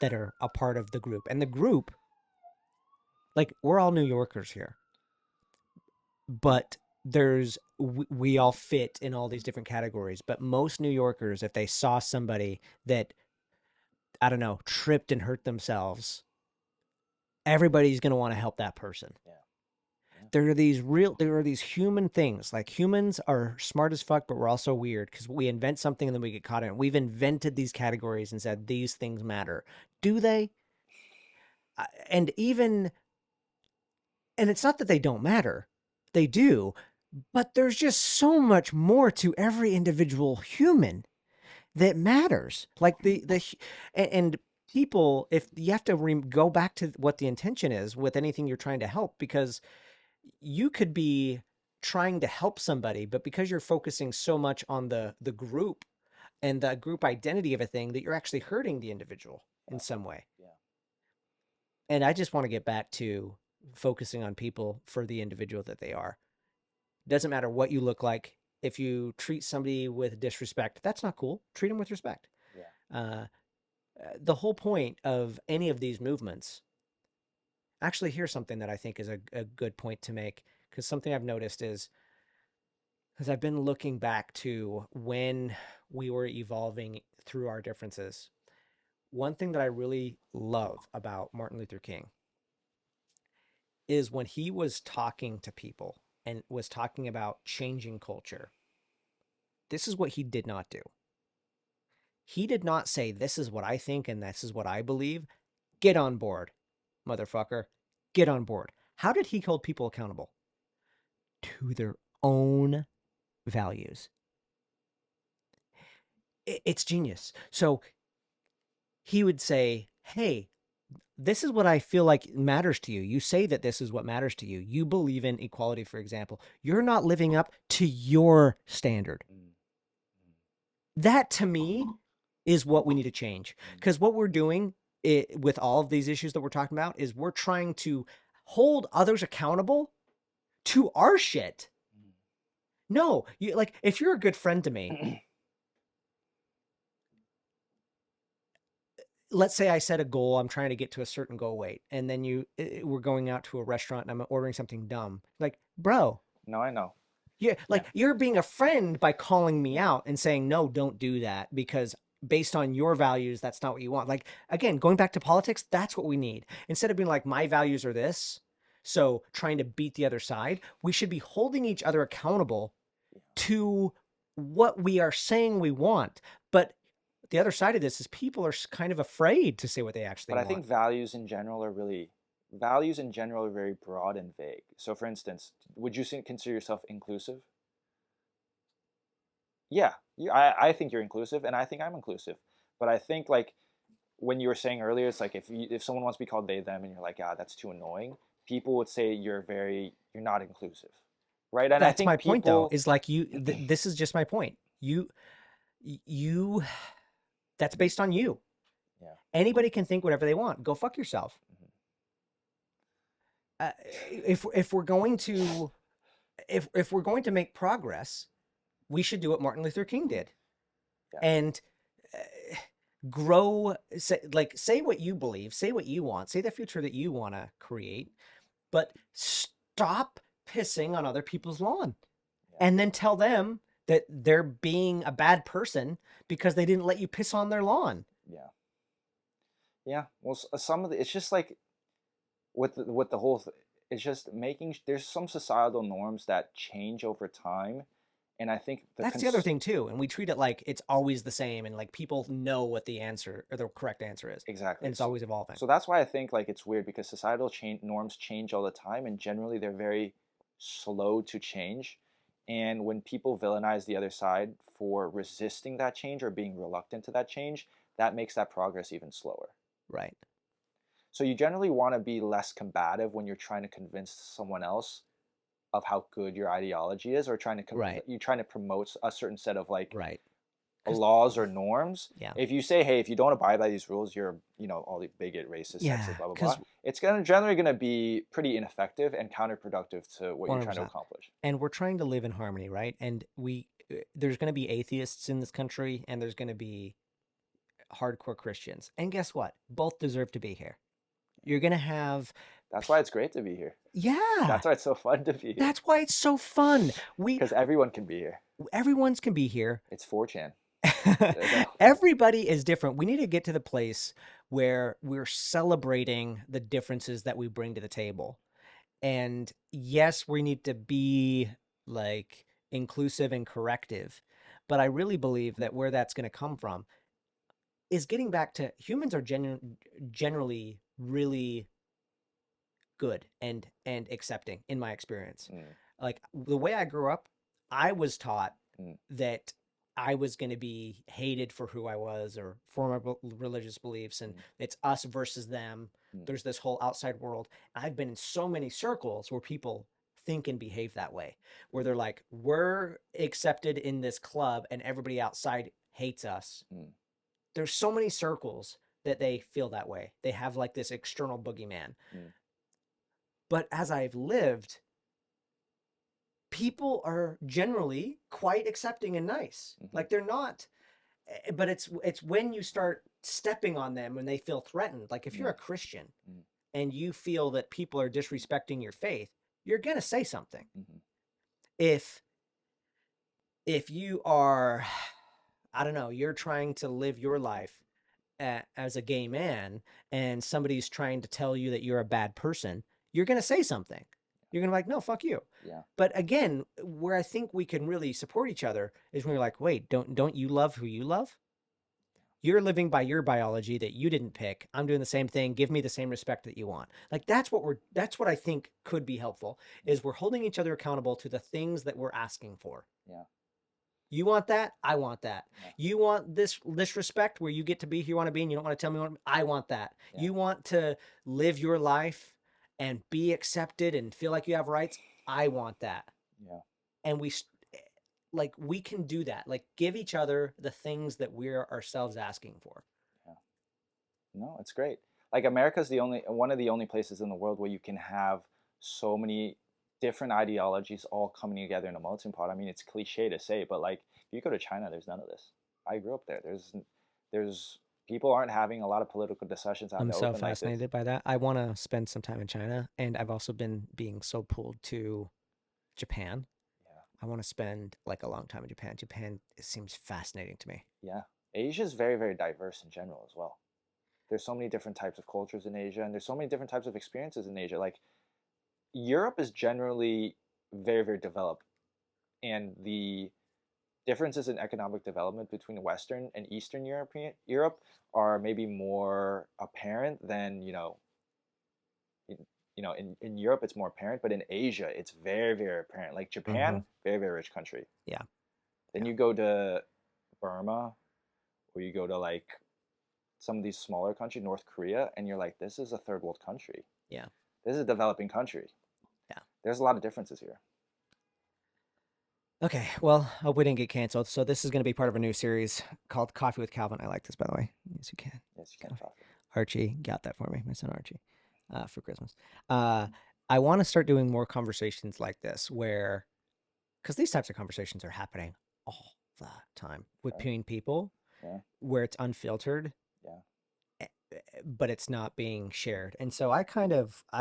that are a part of the group. And the group, like, we're all New Yorkers here. But we all fit in all these different categories. But most New Yorkers, if they saw somebody that, I don't know, tripped and hurt themselves, everybody's going to want to help that person. Yeah. There are these human things. Like, humans are smart as fuck, but we're also weird because we invent something and then we get caught in it. We've invented these categories and said these things matter. Do they? And it's not that they don't matter. They do. But there's just so much more to every individual human that matters. Like and people, if you have to go back to what the intention is with anything you're trying to help, because you could be trying to help somebody, but because you're focusing so much on the group, and the group identity of a thing, that you're actually hurting the individual in some way. Yeah. And I just want to get back to focusing on people for the individual that they are. Doesn't matter what you look like. If you treat somebody with disrespect, that's not cool. Treat them with respect. Yeah. The whole point of any of these movements, actually, here's something that I think is a good point to make, because something I've noticed is, as I've been looking back to when we were evolving through our differences, one thing that I really love about Martin Luther King is when he was talking to people and was talking about changing culture. This is what he did not do. He did not say, this is what I think and this is what I believe. Get on board, motherfucker. Get on board. How did he hold people accountable? To their own values. It's genius. So he would say, hey, this is what I feel like matters to you. You say that this is what matters to you. You believe in equality, for example. You're not living up to your standard. That, to me, is what we need to change. Because what we're doing with all of these issues that we're talking about is we're trying to hold others accountable to our shit. No, like, if you're a good friend to me, let's say I set a goal, I'm trying to get to a certain goal weight, and then we're going out to a restaurant and I'm ordering something dumb. Like, bro. No, I know. Yeah, like, you're being a friend by calling me out and saying, no, don't do that, because based on your values, that's not what you want. Like, again, going back to politics, that's what we need. Instead of being like, my values are this, so trying to beat the other side, we should be holding each other accountable to what we are saying we want. But the other side of this is people are kind of afraid to say what they actually want. But I think values in general are very broad and vague. So, for instance, would you consider yourself inclusive? Yeah, I think you're inclusive, and I think I'm inclusive. But I think, like, when you were saying earlier, it's like if someone wants to be called they them, and you're like, ah, that's too annoying. People would say you're not inclusive, right? And I That's think my point, though. people Is like this is just my point. You, that's based on you. Yeah. Anybody can think whatever they want. Go fuck yourself. If we're going to if we're going to make progress, we should do what Martin Luther King did, and grow. Say what you believe, say what you want, say the future that you want to create, but stop pissing on other people's lawn, and then tell them that they're being a bad person because they didn't let you piss on their lawn. Yeah. Yeah. Well, some of it's just like with the whole. It's just there's some societal norms that change over time, and I think that's the other thing too. And we treat it like it's always the same, and like people know what the answer or the correct answer is. Exactly. And it's always evolving. So that's why I think like it's weird, because societal norms change all the time, and generally they're very slow to change. And when people villainize the other side for resisting that change or being reluctant to that change, that makes that progress even slower. Right. So you generally want to be less combative when you're trying to convince someone else of how good your ideology is, or you're trying to promote a certain set of like laws or norms. Yeah. If you say, hey, if you don't abide by these rules, you're, all the bigot, racist, sexist, blah, blah, blah. It's generally going to be pretty ineffective and counterproductive to what 100%. You're trying to accomplish. And we're trying to live in harmony, right? And there's going to be atheists in this country, and there's going to be hardcore Christians. And guess what? Both deserve to be here. You're going to have... That's why it's great to be here. Yeah. That's why it's so fun to be here. That's why it's so fun. Because everyone can be here. Everyone's can be here. It's 4chan. Everybody is different. We need to get to the place where we're celebrating the differences that we bring to the table. And yes, we need to be like inclusive and corrective. But I really believe that where that's going to come from is getting back to humans are generally really good and accepting, in my experience. Like the way I grew up, I was taught that I was going to be hated for who I was or for my religious beliefs, and it's us versus them. There's this whole outside world. I've been in so many circles where people think and behave that way, where they're like, we're accepted in this club and everybody outside hates us. Mm. There's so many circles that they feel that way. They have like this external boogeyman. Mm. But as I've lived, people are generally quite accepting and nice. Mm-hmm. Like they're not, but it's when you start stepping on them when they feel threatened. Like if you're a Christian and you feel that people are disrespecting your faith, you're going to say something. Mm-hmm. If you are, I don't know, you're trying to live your life as a gay man and somebody's trying to tell you that you're a bad person, you're going to say something. You're going to be like, no, fuck you. Yeah. But again, where I think we can really support each other is when you're like, wait, don't you love who you love? You're living by your biology that you didn't pick. I'm doing the same thing. Give me the same respect that you want. Like that's what I think could be helpful is we're holding each other accountable to the things that we're asking for. Yeah. You want that? I want that. Yeah. You want this respect where you get to be who you want to be and you don't want to tell me what I want that. Yeah. You want to live your life and be accepted and feel like you have rights. I want that. Yeah. And we can do that. Like give each other the things that we're ourselves asking for. Yeah. No, it's great. Like America's one of the only places in the world where you can have so many different ideologies all coming together in a melting pot. I mean, it's cliche to say, but like if you go to China, there's none of this. I grew up there. There's people aren't having a lot of political discussions out I'm in the so open fascinated like by that. I want to spend some time in China, and I've also been being so pulled to Japan. Yeah. I want to spend like a long time in Japan. Japan seems fascinating to me. Yeah. Asia is very, very diverse in general as well. There's so many different types of cultures in Asia, and there's so many different types of experiences in Asia. Like Europe is generally very, very developed, and the differences in economic development between Western and Eastern Europe are maybe more apparent than in Europe it's more apparent, but in Asia it's very, very apparent. Like Japan, very, very rich country. Yeah. Then you go to Burma, or you go to like some of these smaller countries, North Korea, and you're like, this is a third world country. Yeah. This is a developing country. Yeah. There's a lot of differences here. Okay, well, I hope we didn't get canceled. So this is going to be part of a new series called Coffee with Calvin. I like this, by the way. Yes, you can. Yes, you can talk. Archie got that for me, my son Archie, for Christmas. I want to start doing more conversations like this where, because these types of conversations are happening all the time between people where it's unfiltered. Yeah. But it's not being shared. And so I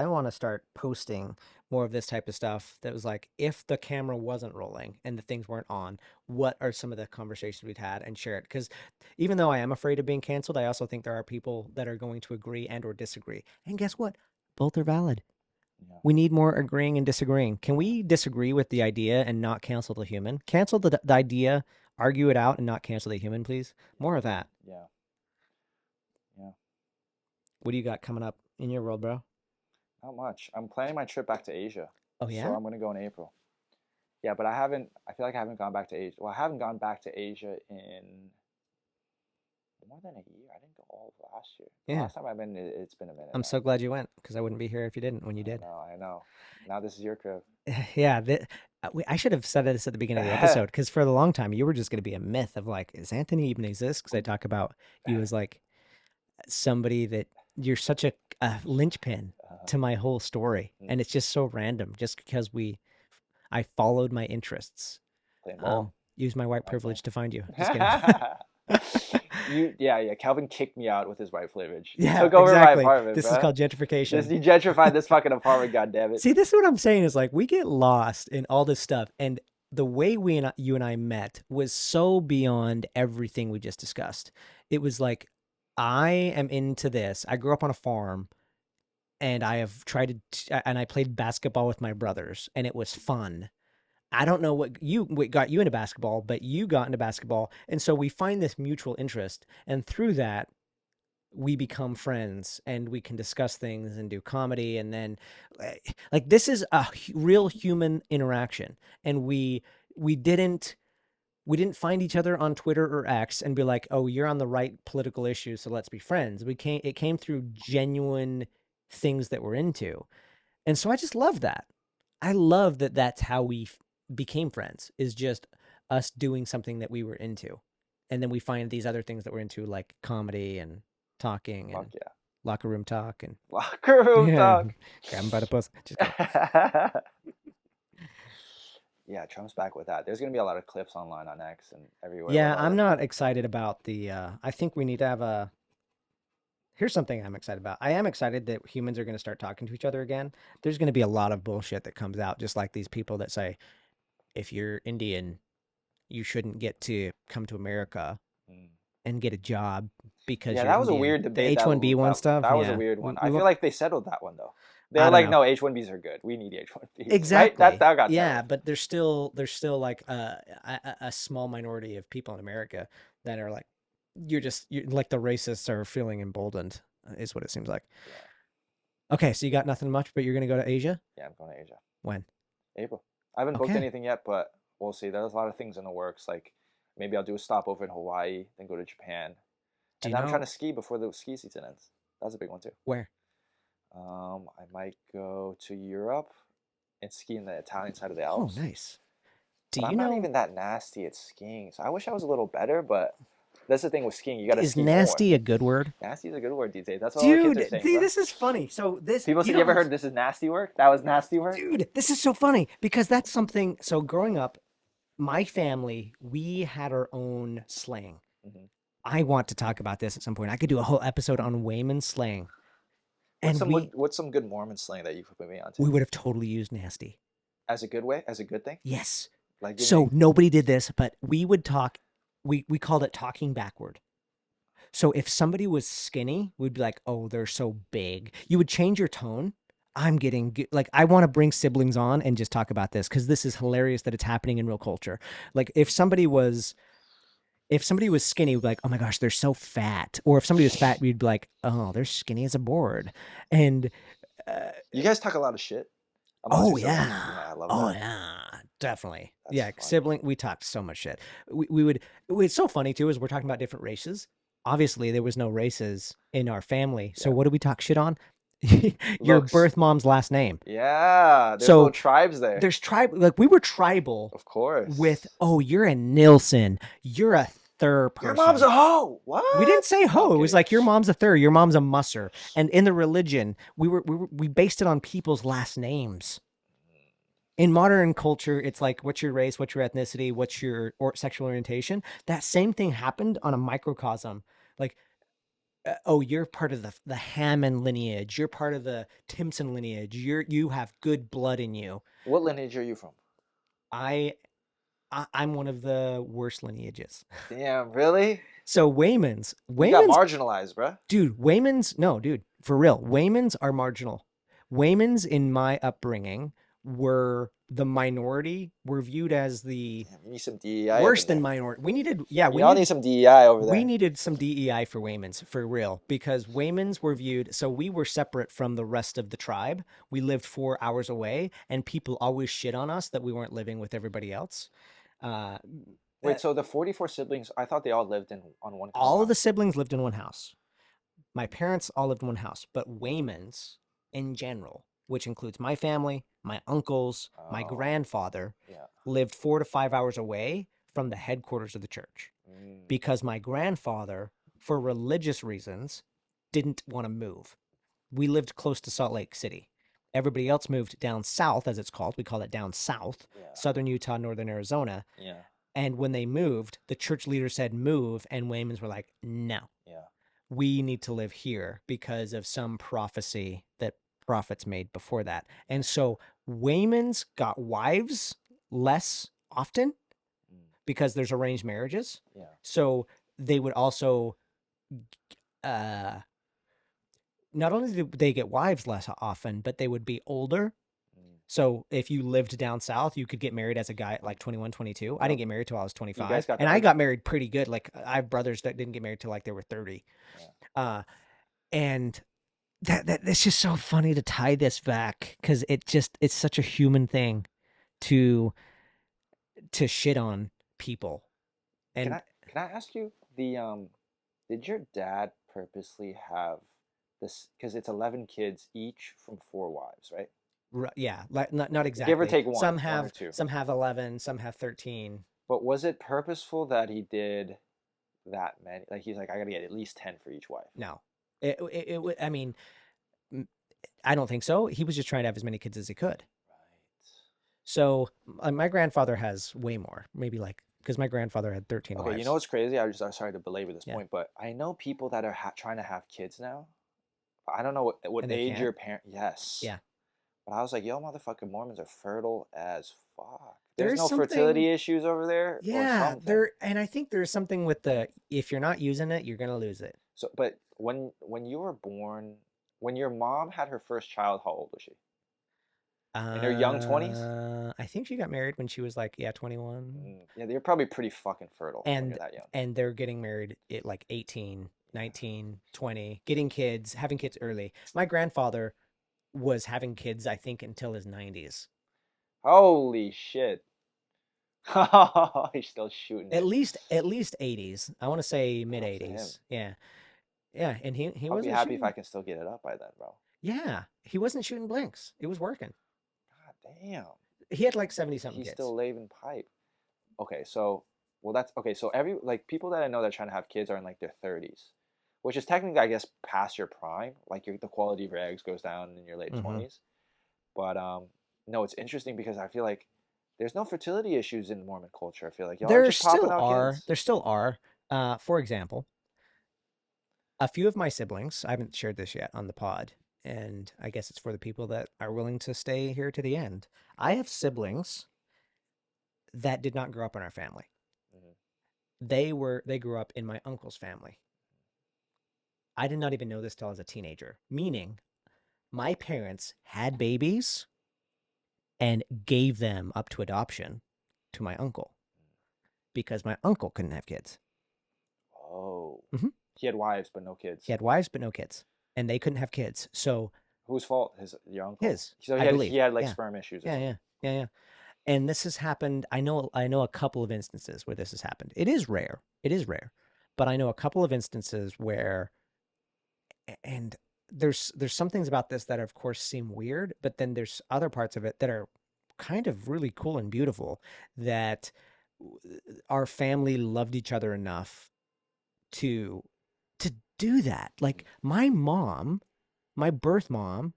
want to start posting more of this type of stuff that was like, if the camera wasn't rolling and the things weren't on, what are some of the conversations we'd had, and share it. Because even though I am afraid of being canceled, I also think there are people that are going to agree and or disagree. And guess what? Both are valid. Yeah. We need more agreeing and disagreeing. Can we disagree with the idea and not cancel the human? Cancel the idea, argue it out, and not cancel the human, please. More of that. Yeah. Yeah. What do you got coming up in your world, bro? Not much. I'm planning my trip back to Asia. Oh, yeah? So I'm going to go in April. Yeah, but I feel like I haven't gone back to Asia. Well, I haven't gone back to Asia in more than a year. I didn't go all of last year. Yeah. Last time I've been, it's been a minute. I'm so glad you went, because I wouldn't be here if you didn't when you did. I know. Now this is your crib. Yeah. I should have said this at the beginning of the episode, because for a long time, you were just going to be a myth of like, is Anthony even exist? Because I talk about you as like somebody that you're such a linchpin to my whole story. And it's just so random just because I followed my interests. Use my white privilege to find you. Just kidding. Calvin kicked me out with his white privilege. Yeah, took over exactly. my apartment. This is called gentrification. You gentrified this fucking apartment, goddammit. See, this is what I'm saying is like we get lost in all this stuff, and the way you and I met was so beyond everything we just discussed. It was like, I am into this. I grew up on a farm, and I have tried and I played basketball with my brothers, and it was fun. I don't know what got you into basketball, but you got into basketball. And so we find this mutual interest. And through that, we become friends and we can discuss things and do comedy. And then like this is a real human interaction. And we didn't find each other on Twitter or X and be like, oh, you're on the right political issue, so let's be friends. It came through genuine things that we're into. And so I just love that. I love that that's how we became friends, is just us doing something that we were into. and then we find these other things that we're into, like comedy and talking Fuck and yeah. locker room talk and Locker room yeah, talk. grab 'em by the pussy. Just kidding. Yeah, Trump's back with that. There's gonna be a lot of clips online on X and everywhere with Yeah, all I'm the. not excited about the. I think we need to have a. Here's something I'm excited about. I am excited that humans are going to start talking to each other again. There's going to be a lot of bullshit that comes out, just like these people that say, if you're Indian, you shouldn't get to come to America Mm. and get a job because Yeah, you're that was a Indian. weird The debate. H-1B1 stuff, That was a yeah. weird one. I We feel won't, like they settled that one though. They I were don't like, know. no, H-1Bs are good. We need H-1Bs, right? That Exactly. got Yeah, settled. but there's still like a small minority of people in America that are like, you're like the racists are feeling emboldened, is what it seems like. Yeah, Okay, so you got nothing much, but you're gonna go to Asia? yeah, I'm going to Asia. When? April. I haven't booked Okay. anything yet, but we'll see. There's a lot of things in the works. Like maybe I'll do a stopover in Hawaii, then go to Japan, Do and you then I'm trying know to ski before the ski season ends. That's a big one too. where? I might go to Europe and ski in the Italian side of the Oh, Alps. nice. Do But you I'm not know even that nasty at skiing, so I wish I was a little better. But that's the thing with skiing; you got to is ski more. nasty a good word? Nasty is a good word these days. That's what all the kids are Dude, saying, see, bro. this is funny. So this, People say, you "You know, ever heard this is nasty work? That was nasty work." dude, this is so funny because that's something. So growing up, my family, we had our own slang. Hmm. I want to talk about this at some point. I could do a whole episode on Wayman slang, and What's some good Mormon slang that you could put me onto? we would have totally used nasty. As a good way, as a good thing. Yes. Like give So me. nobody did this, but we would talk. We called it talking backward. So if somebody was skinny, we'd be like, "Oh, they're so big." You would change your tone. I'm getting like I want to bring siblings on and just talk about this because this is hilarious that it's happening in real culture. Like if somebody was skinny, we'd be like, "Oh my gosh, they're so fat." Or if somebody was fat, we'd be like, "Oh, they're skinny as a board." And uh, You guys talk a lot of shit amongst oh your siblings. yeah. Yeah, I love Oh that. yeah. Definitely. That's Yeah, funny. sibling we talked so much shit. We would it's so funny too is we're talking about different races. Obviously there was no races in our family. So Yeah. what do we talk shit on? Your Looks. birth mom's last name. Yeah, there's little So tribes there. there's tribe like we were tribal Of course. with oh, you're a Nilsson. You're a third Your person. mom's a hoe. What? We didn't say No, ho. I'm It was kidding. like your mom's a third, your mom's a musser. And in the religion, we based it on people's last names. In modern culture, it's like what's your race, what's your ethnicity, what's your sexual orientation. That same thing happened on a microcosm. Like, oh, you're part of the Hammond lineage. You're part of the Timpson lineage. You have good blood in you. What lineage are you from? I, I'm one of the worst lineages. Damn, really? So You got Wayman's marginalized, bruh. dude, no, dude, for real. Waymans are marginal. Waymans in my upbringing were the minority, were viewed as the Damn, you need some DEI up worse in than there. minority. Y'all need some DEI over We there. needed some DEI for Waymans for real because Waymans were viewed. So we were separate from the rest of the tribe. We lived 4 hours away, and people always shit on us that we weren't living with everybody else. Uh, Wait, so the 44 siblings, I thought they all lived in on one all of the compound. siblings lived in one house. My parents all lived in one house, but Waymans in general, which includes my family, my uncles, my Oh, grandfather, yeah. lived 4 to 5 hours away from the headquarters of the church Mm, because my grandfather, for religious reasons, didn't want to move. We lived close to Salt Lake City. Everybody else moved down south, as it's called. We call it down south, yeah. southern Utah, northern Arizona. Yeah. And when they moved, the church leader said move, and Waymans were like, no, Yeah. we need to live here because of some prophecy that prophets made before that. And so Waymans got wives less often Mm, because there's arranged marriages. yeah. So they would also, uh, not only did they get wives less often, but they would be older. Mm. So if you lived down south, you could get married as a guy at like 21, 22. I Yep. didn't get married till I was You guys 25. got And the I early. got married pretty good. Like I have brothers that didn't get married till like they were 30. Yeah. Uh, and that it's just so funny to tie this back because it's such a human thing to shit on people. Can And I ask you did your dad purposely have this because it's 11 kids each from 4 wives, right? yeah, like not Give or exactly. take Some one or have two. 11, some have 13. But was it purposeful that he did that many. Like he's like, I gotta get at least 10 for each wife. No, I mean, I don't think so. He was just trying to have as many kids as he could. Right. So my grandfather has way more, maybe like, because my grandfather had 13 Okay, you wives. know what's crazy? I'm sorry to belabor this Yeah. point, but I know people that are trying to have kids now. I don't know what And they age can't. your parent. Yes. Yeah. But I was like, yo, motherfucking Mormons are fertile as fuck. There's There's no something, fertility issues over there or yeah, something. and I think there's something with the, if you're not using it, you're going to lose it. So, but when you were born, when your mom had her first child, how old was she? In her young 20s? I think she got married when she was like, yeah, 21. Yeah, you're probably pretty fucking fertile when And you're that young. they're getting married at like 18, 19, 20, getting kids, having kids early. My grandfather was having kids, I think, until his 90s. Holy shit. He's still shooting At it. least 80s. I want to say mid Good for him. 80s. Yeah. Yeah, and he I'll be wasn't happy if I shooting. can still get it up by then, bro. Yeah, he wasn't shooting blanks. It was working. God damn. He had like 70 something He's kids. still laving pipe. Okay, so well that's okay, so every like people that I know that are trying to have kids are in like their 30s, which is technically I guess past your prime. Like the quality of your eggs goes down in your late Hmm. 20s. But no, it's interesting because I feel like there's no fertility issues in Mormon culture. I feel like y'all are There just popping still out are. kids. There still are. For example, a few of my siblings, I haven't shared this yet on the pod, and I guess it's for the people that are willing to stay here to the end. I have siblings that did not grow up in our family. Mhm. They grew up in my uncle's family. I did not even know this till I was a teenager, meaning my parents had babies and gave them up to adoption to my uncle because my uncle couldn't have kids. Oh. Hmm. He had wives but no He kids. had wives but no kids, and they couldn't have kids. So Whose fault? Your uncle? his, So I he believe. had like Yeah, sperm issues or yeah, something. yeah, yeah, yeah. And this has happened. I know a couple of instances where this has happened. It is rare. It is rare, but I know a couple of instances where, and there's some things about this that of course seem weird, but then there's other parts of it that are kind of really cool and beautiful, that our family loved each other enough to do that. Like my mom, my birth mom,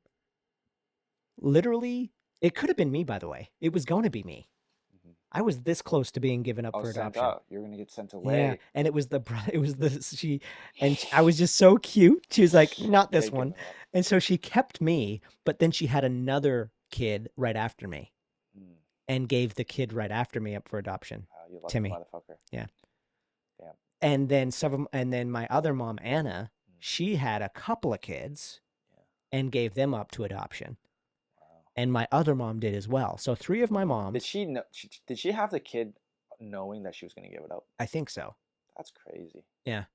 literally, it could have been me, by the way. It was going to be me. Mhm. I was this close to being given up I for was sent adoption. out. You're gonna get sent Yeah, away. and it was she, and I was just so cute. She was like, "Not this Taking one," them up. and so she kept me. But then she had another kid right after me, Mm. and gave the kid right after me up for adoption, Wow, you lucky Timmy. motherfucker. Yeah, Damn. and then and then my other mom, Anna, Mm. she had a couple of kids Yeah. and gave them up to adoption. Wow. And my other mom did as well. So three of my Did moms, she know? Did she have the kid knowing that she was gonna give it up? I think so. That's crazy. Yeah.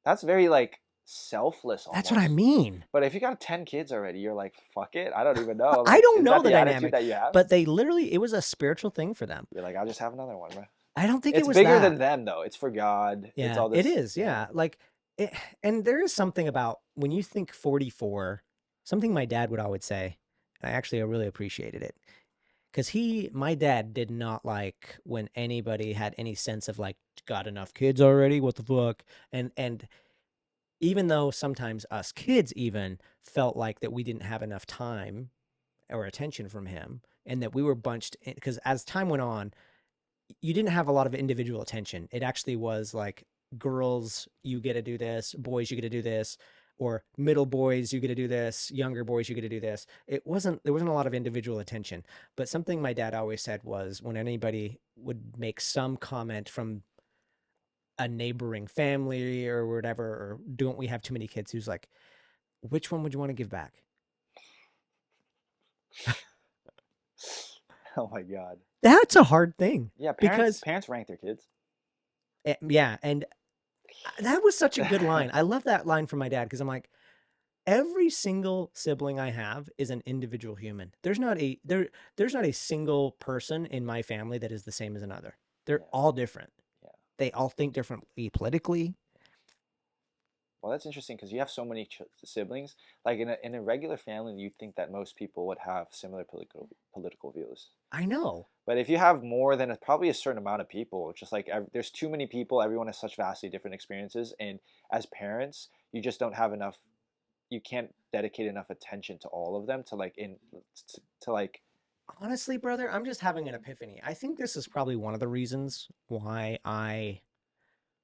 That's very like selfless That's what I almost. mean. But if you got 10 kids already, you're like, fuck it. I don't even know. I Like, don't is know that the the attitude dynamic, that you have? but they literally, it was a spiritual thing for them. You're like, I'll just have another one, bro. I don't think it It's was bigger that. than them though. It's for God. It's Yeah, all it this. is. Yeah. Like, it, and there is something about when you think 44, something my dad would always say, and I actually really appreciated it. Because my dad did not like when anybody had any sense of like, got enough kids already? What the fuck? And even though sometimes us kids even felt like that we didn't have enough time or attention from him, and that we were bunched in, because as time went on, you didn't have a lot of individual attention. It actually was like, girls, you get to do this, boys, you get to do this, or middle boys, you get to do this, younger boys, you get to do this. There wasn't a lot of individual attention. But something my dad always said was when anybody would make some comment from a neighboring family or whatever, or don't we have too many kids? He was like, which one would you want to give back? Oh my God. That's a hard thing Yeah, because, parents rank their kids. yeah. And that was such a good line. I love that line from my dad because I'm like, every single sibling I have is an individual human. There's not a single person in my family that is the same as another. They're Yeah, all different. yeah. They all think differently politically. Well, that's interesting because you have so many siblings. Like in a regular family, you'd think that most people would have similar political views. I know. But if you have more than probably a certain amount of people, it's just like there's too many people. Everyone has such vastly different experiences, and as parents, you just don't have enough. You can't dedicate enough attention to all of them to like to like. Honestly, brother, I'm just having an epiphany. I think this is probably one of the reasons why I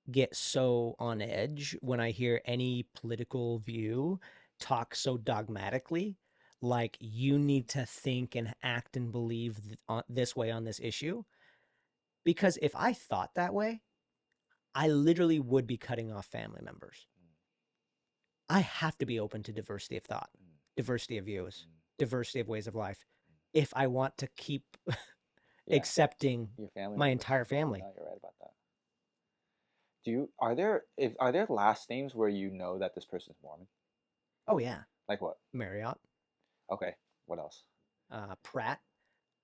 get so on edge when I hear any political view talk so dogmatically, like you need to think and act and believe this way on this issue. Because if I thought that way, I literally would be cutting off family members. I have to be open to diversity of thought, diversity of views, diversity of ways of life if I want to keep accepting your family my members. entire family. No, you're right about that. Are there last names where you know that this person's Mormon? Oh yeah, Like what? Marriott, Okay. What else? Pratt.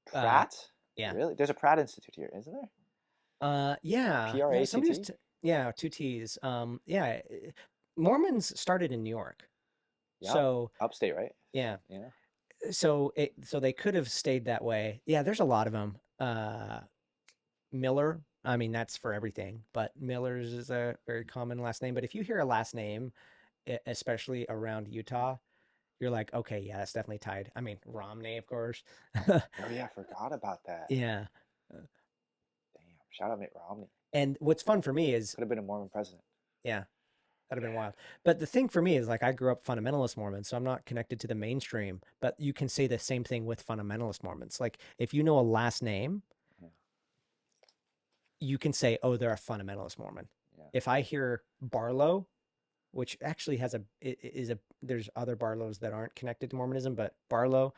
Pratt? Yeah. Really? There's a Pratt Institute here, isn't there? Yeah. Somebody's Pratt? yeah, two T's. Yeah, Mormons started in New York. Yeah. So Upstate, right? yeah. Yeah. So they could have stayed that way. Yeah, there's a lot of them. Miller, I mean that's for everything, but Miller's is a very common last name. But if you hear a last name, especially around Utah, you're like, okay, yeah, that's definitely tied. I mean, Romney, of course. Oh yeah, I forgot about that. Yeah. Damn. Shout out Mitt Romney. And what's fun for me is, Could have been a Mormon president. yeah, that'd have been wild. But the thing for me is, like, I grew up fundamentalist Mormon, so I'm not connected to the mainstream. But you can say the same thing with fundamentalist Mormons. Like, if you know a last name, Yeah. you can say, oh, they're a fundamentalist Mormon. Yeah. If I hear Barlow, which actually there's other Barlows that aren't connected to Mormonism, but Barlow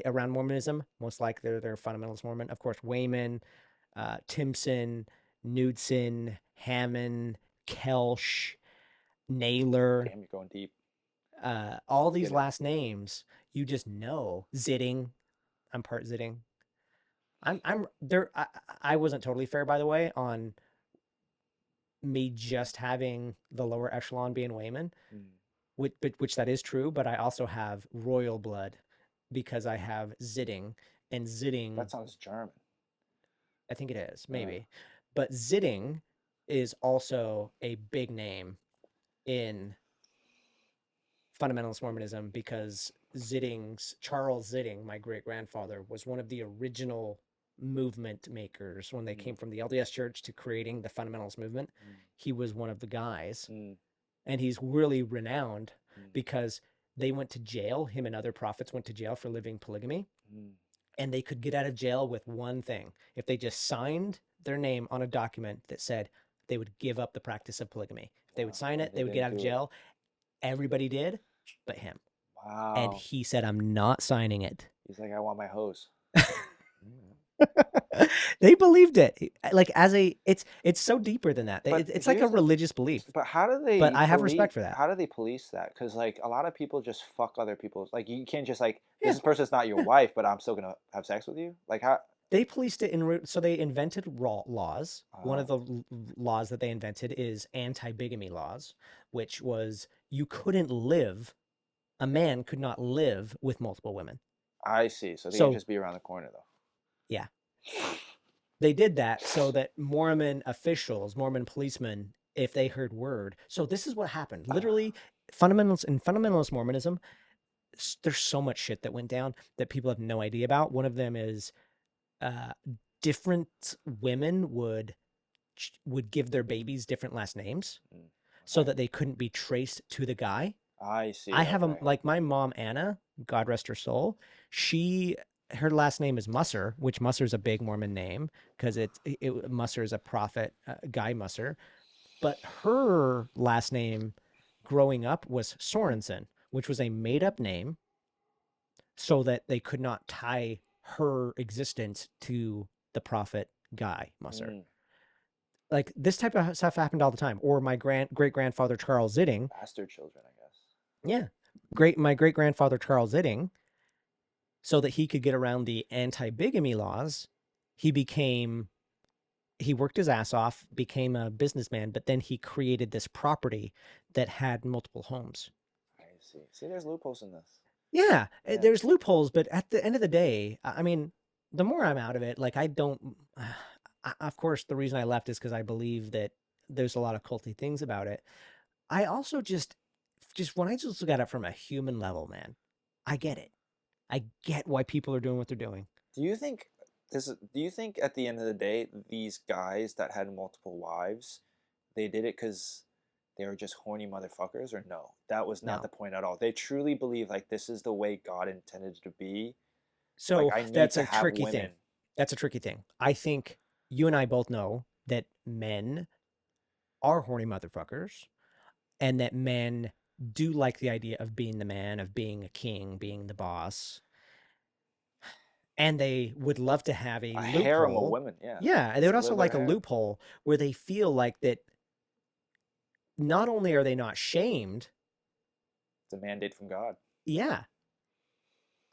around Mormonism, most likely they're fundamentalist Mormon. Of course, Wayman, Timpson, Knudsen, Hammond, Kelsch, Naylor. Damn, you're going deep. All these last names, you just know. Zitting, I'm part Zitting. I'm there. I wasn't totally fair, by the way, on me just having the lower echelon being Wayman, which that is true. But I also have royal blood because I have Zitting, and Zitting. That sounds German. I think it is, maybe. But Zitting is also a big name in fundamentalist Mormonism because Charles Zitting, my great-grandfather, was one of the original movement makers when they came from the LDS Church to creating the fundamentalist movement. He was one of the guys. And he's really renowned because they went to jail. Him and other prophets went to jail for living polygamy. And they could get out of jail with one thing. If they just signed their name on a document that said they would give up the practice of polygamy. If they would sign it, they would get out of jail. Everybody did, but him. Wow. And he said, I'm not signing it. He's like, I want my hose. They believed it. Like it's so deeper than that. It's like a religious belief. But how do they? But I have respect for that. How do they police that? Because like a lot of people just fuck other people's. Like you can't just like this person's not your wife, but I'm still gonna have sex with you. Like how? They policed it so they invented laws. One of the laws that they invented is anti-bigamy laws, which was a man could not live with multiple women. I see. So they can just be around the corner though. Yeah. They did that so that Mormon officials, Mormon policemen, if they heard word. So this is what happened. Literally, fundamentalist Mormonism, there's so much shit that went down that people have no idea about. One of them is different women would give their babies different last names so that they couldn't be traced to the guy. I see. I have like my mom, Anna, God rest her soul. Her last name is Musser, which Musser is a big Mormon name because Musser is a prophet, Guy Musser. But her last name growing up was Sorensen, which was a made up name so that they could not tie her existence to the prophet Guy Musser. Like this type of stuff happened all the time. Or my great-grandfather Charles Zitting. Bastard children, I guess. Yeah. My great-grandfather Charles Zitting, so that he could get around the anti-bigamy laws, he became he worked his ass off, became a businessman, but then he created this property that had multiple homes. I see. See, there's loopholes in this. Yeah, Yeah. there's loopholes, but at the end of the day, I mean, the more I'm out of it, like I don't. Of course, the reason I left is because I believe that there's a lot of culty things about it. I also just when I just look at it from a human level, man, I get it. I get why people are doing what they're doing. Do you think do you think at the end of the day, these guys that had multiple wives, they did it because they were just horny motherfuckers, or no? That was not No. the point at all. They truly believe like this is the way God intended it to be. Like So I need that's to a have tricky thing. women. That's a tricky thing. I think you and I both know that men are horny motherfuckers and that men do like the idea of being the man, of being a king, being the boss. And they would love to have a A harem of loophole. women, yeah. Yeah, and they would also Live their like a harem. loophole where they feel like that not only are they not shamed, It's a mandate from God. yeah.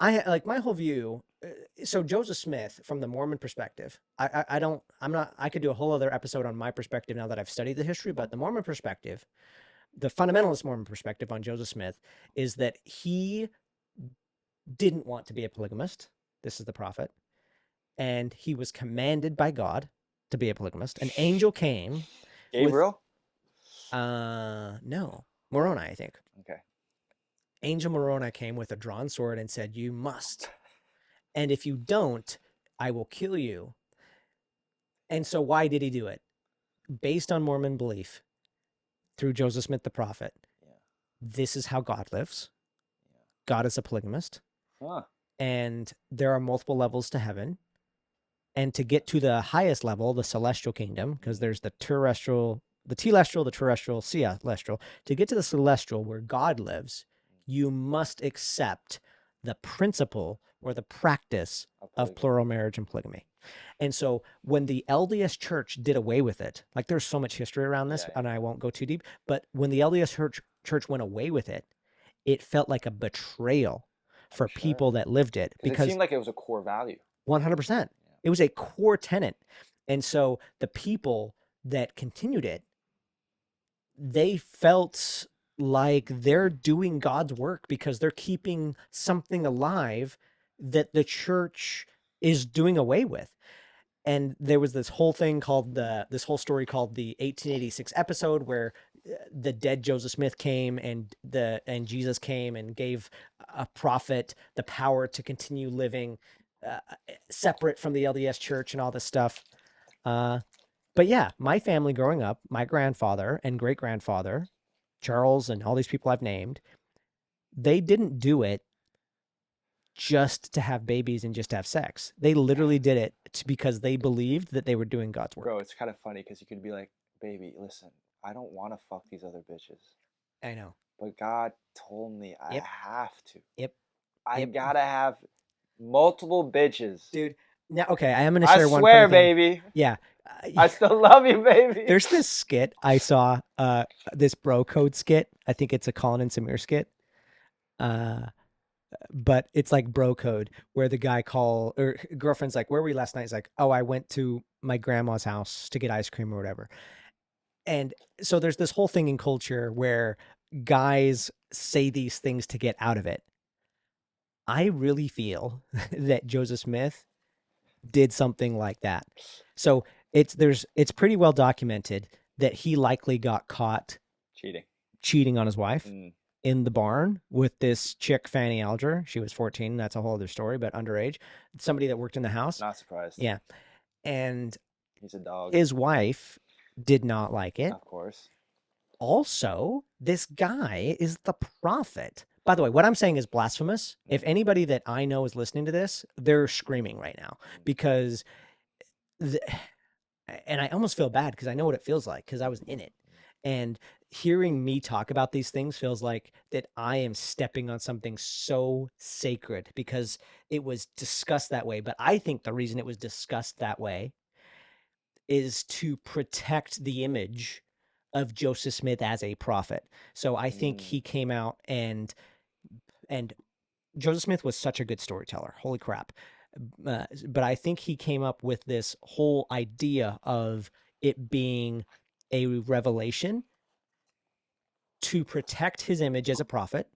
I like my whole view. So Joseph Smith, from the Mormon perspective, I don't, I'm not, I could do a whole other episode on my perspective now that I've studied the history, but the Mormon perspective, the fundamentalist Mormon perspective on Joseph Smith is that he didn't want to be a polygamist. This is the prophet. And he was commanded by God to be a polygamist. An angel came Gabriel? no, Moroni, I think. Okay. Angel Moroni came with a drawn sword and said, "You must. And if you don't, I will kill you." And so why did he do it? Based on Mormon belief, through Joseph Smith the prophet, Yeah. this is how God lives. Yeah. God is a polygamist. Huh. And there are multiple levels to heaven. And to get to the highest level, the celestial kingdom, because there's the terrestrial, the telestial, the terrestrial, celestial. To get to the celestial where God lives, you must accept the principle or the practice of plural marriage and polygamy. And so when the LDS church did away with it, like there's so much history around this, and I won't go too deep, but when the LDS church went away with it, it felt like a betrayal for people that lived it, because it seemed like it was a core value. 100%. It was a core tenet. And so the people that continued it, they felt like they're doing God's work because they're keeping something alive that the church is doing away with. And there was this whole thing called this whole story called the 1886 episode where the dead Joseph Smith came and Jesus came and gave a prophet the power to continue living separate from the LDS church and all this stuff. But yeah, my family growing up, my grandfather and great grandfather, Charles, and all these people I've named, they didn't do it just to have babies and just to have sex. They literally did it because they believed that they were doing God's work. Bro, it's kind of funny because you could be like, baby, listen, I don't want to fuck these other bitches. I know. But God told me I have to. Yep. I gotta have multiple bitches. Dude, now, okay, I am going to share one. I swear, funny thing. baby. Yeah. I still love you, baby. There's this skit I saw, this bro code skit. I think it's a Colin and Samir skit. But it's like bro code where the guy girlfriend's like, "Where were we last night?" He's like, "Oh, I went to my grandma's house to get ice cream or whatever." And so there's this whole thing in culture where guys say these things to get out of it. I really feel that Joseph Smith did something like that. So it's pretty well documented that he likely got caught cheating on his wife in the barn with this chick, Fanny Alger. She was 14. That's a whole other story, but underage. Somebody that worked in the house. Not surprised. Yeah. And he's a dog. His wife did not like it. Of course. Also, this guy is the prophet. By the way, what I'm saying is blasphemous. If anybody that I know is listening to this, they're screaming right now because and I almost feel bad because I know what it feels like because I was in it. And hearing me talk about these things feels like that I am stepping on something so sacred because it was discussed that way. But I think the reason it was discussed that way is to protect the image of Joseph Smith as a prophet. So I think he came out and Joseph Smith was such a good storyteller. Holy crap. but I think he came up with this whole idea of it being a revelation to protect his image as a prophet,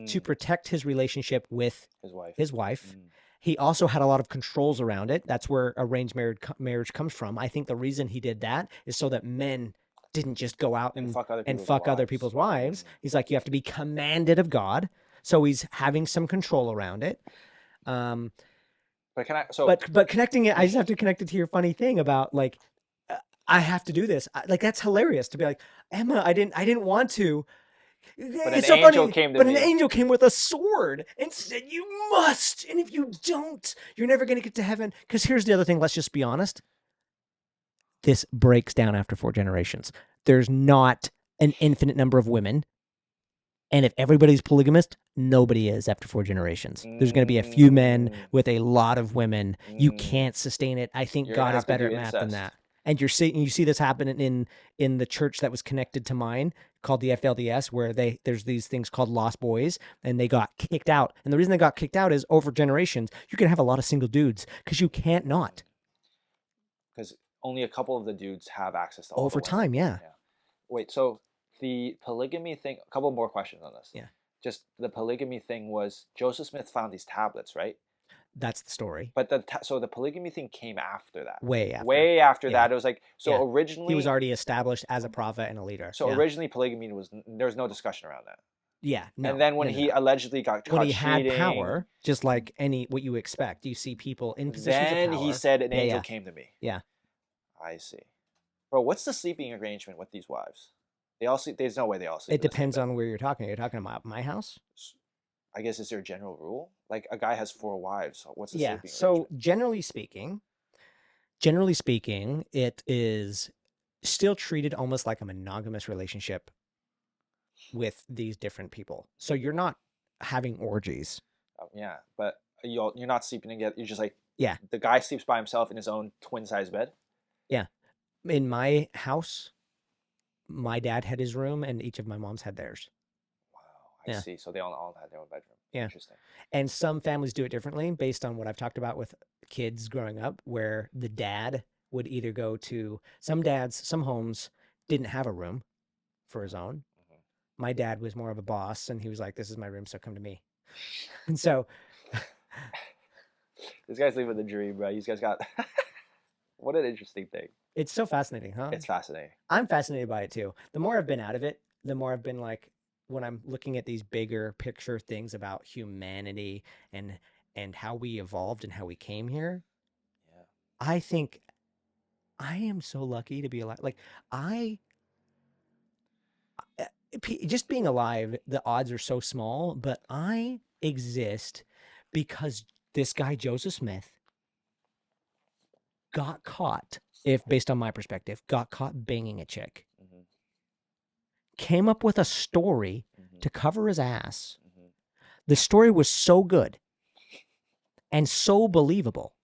to protect his relationship with His wife. his wife. He also had a lot of controls around it. That's where arranged marriage comes from. I think the reason he did that is so that men didn't just go out and fuck other people's wives. He's like, you have to be commanded of God. So he's having some control around it. But But connecting it, I just have to connect it to your funny thing about like, I have to do this. Like, that's hilarious to be like, Emma, I didn't want to. But It's an so angel funny, came to but me. an angel came with a sword and said, you must. And if you don't, you're never going to get to heaven. Because here's the other thing. Let's just be honest. This breaks down after 4 generations. There's not an infinite number of women. And if everybody's polygamist, nobody is after 4 generations. There's going to be a few men with a lot of women. You can't sustain it. I think God is better at math than that. And you see this happen in the church that was connected to mine, called the FLDS, where there's these things called lost boys, and they got kicked out. And the reason they got kicked out is over generations, you can have a lot of single dudes because you can't not. Because only a couple of the dudes have access to all over the women. time. Yeah. Wait, so the polygamy thing, a couple more questions on this. Yeah. Just the polygamy thing was Joseph Smith found these tablets, right? That's the story. But so the polygamy thing came after that. Way after. Way after that. It was like, originally he was already established as a prophet and a leader. So originally polygamy there was no discussion around that. Yeah. No, and then when he allegedly got caught cheating, had power, just like what you expect, you see people in positions of power. Then he said an angel came to me. Yeah. I see. Bro, what's the sleeping arrangement with these wives? They all sleep. There's no way they all sleep. It depends on where you're talking. Are you talking about my house? I guess, is there a general rule? Like, a guy has 4 wives. What's the sleeping so arrangement? generally speaking, it is still treated almost like a monogamous relationship with these different people. So you're not having orgies. Yeah, but you're not sleeping together. You're just like, yeah, the guy sleeps by himself in his own twin-size bed. Yeah. In my house, my dad had his room and each of my moms had theirs. Wow, I see. So they all had their own bedroom. Yeah. Interesting. And some families do it differently based on what I've talked about with kids growing up, where the dad would either go to some homes didn't have a room for his own. My dad was more of a boss and he was like, this is my room, so come to me. And so this guy's living the dream, bro. These guys got what an interesting thing. It's so fascinating, huh? It's fascinating. I'm fascinated by it too. The more I've been out of it, the more I've been like, when I'm looking at these bigger picture things about humanity and how we evolved and how we came here, I think I am so lucky to be alive. Like, just being alive, the odds are so small, but I exist because this guy, Joseph Smith, got caught, based on my perspective, got caught banging a chick. Came up with a story to cover his ass. The story was so good and so believable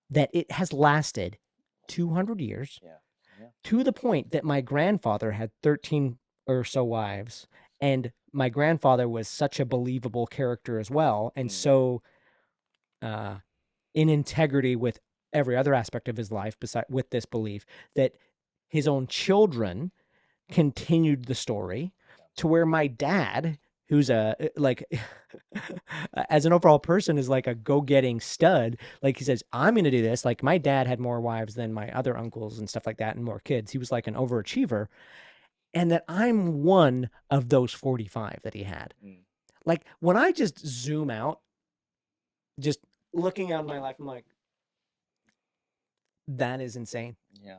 that it has lasted 200 years to the point that my grandfather had 13 or so wives, and my grandfather was such a believable character as well, and so in integrity with every other aspect of his life with this belief, that his own children continued the story to where my dad, who's as an overall person, is like a go-getting stud. Like, he says, I'm going to do this. Like, my dad had more wives than my other uncles and stuff like that, and more kids. He was like an overachiever. And that I'm one of those 45 that he had. Like, when I just zoom out, just looking at my life, I'm like, that is insane. Yeah.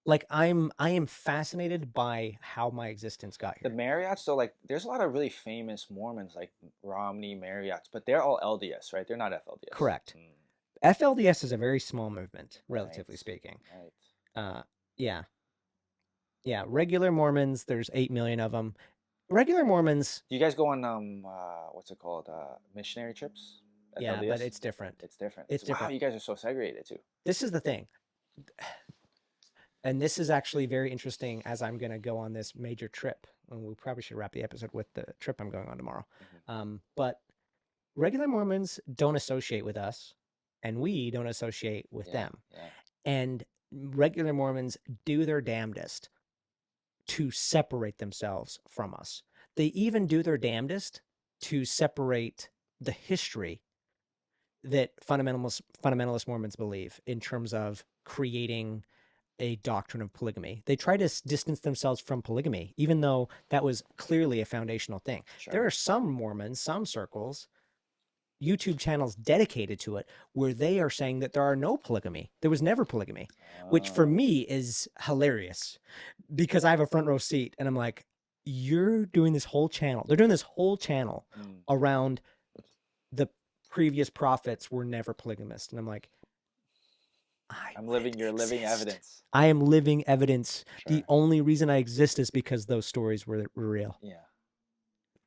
Like, I am fascinated by how my existence got here. The Marriotts, so like, there's a lot of really famous Mormons like Romney, Marriotts, but they're all LDS, right? They're not FLDS. Correct. FLDS is a very small movement, relatively speaking. Right. Yeah. Regular Mormons, there's 8 million of them. Regular Mormons. Do you guys go on what's it called? Missionary trips? FLDS? Yeah, but it's different. It's different. It's different. Wow, you guys are so segregated too. This is the thing. And this is actually very interesting, as I'm going to go on this major trip. And we probably should wrap the episode with the trip I'm going on tomorrow. But regular Mormons don't associate with us and we don't associate with them. Yeah. And regular Mormons do their damnedest to separate themselves from us. They even do their damnedest to separate the history that fundamentalist Mormons believe in terms of creating a doctrine of polygamy. They try to distance themselves from polygamy, even though that was clearly a foundational thing. Sure. There are some Mormons, some circles, YouTube channels dedicated to it, where they are saying that there are no polygamy. There was never polygamy, which for me is hilarious because I have a front row seat and I'm like, you're doing this whole channel. They're doing this whole channel around the previous prophets were never polygamist. And I'm like, you're living evidence. I am living evidence. Sure. The only reason I exist is because those stories were real. Yeah.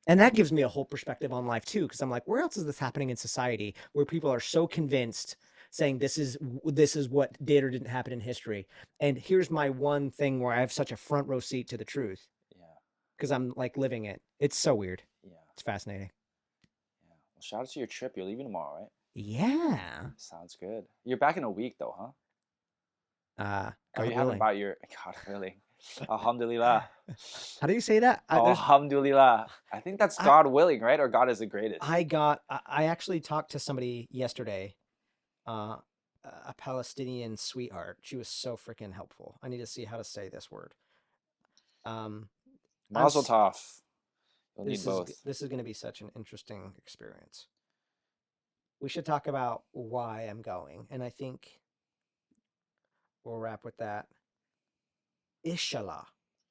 And that gives me a whole perspective on life too, because I'm like, where else is this happening in society where people are so convinced, saying this is what did or didn't happen in history? And here's my one thing where I have such a front row seat to the truth. Yeah. Because I'm like living it. It's so weird. Yeah. It's fascinating. Yeah. Well, shout out to your trip. You're leaving tomorrow, right? Yeah. Sounds good. You're back in a week though, huh? God you haven't willing. bought your God willing. Alhamdulillah. How do you say that? Alhamdulillah. I think that's God willing, right? Or God is the greatest. I actually talked to somebody yesterday, a Palestinian sweetheart. She was so freaking helpful. I need to see how to say this word. Mazel tov. You'll need both. This is going to be such an interesting experience. We should talk about why I'm going, and I think we'll wrap with that. Inshallah.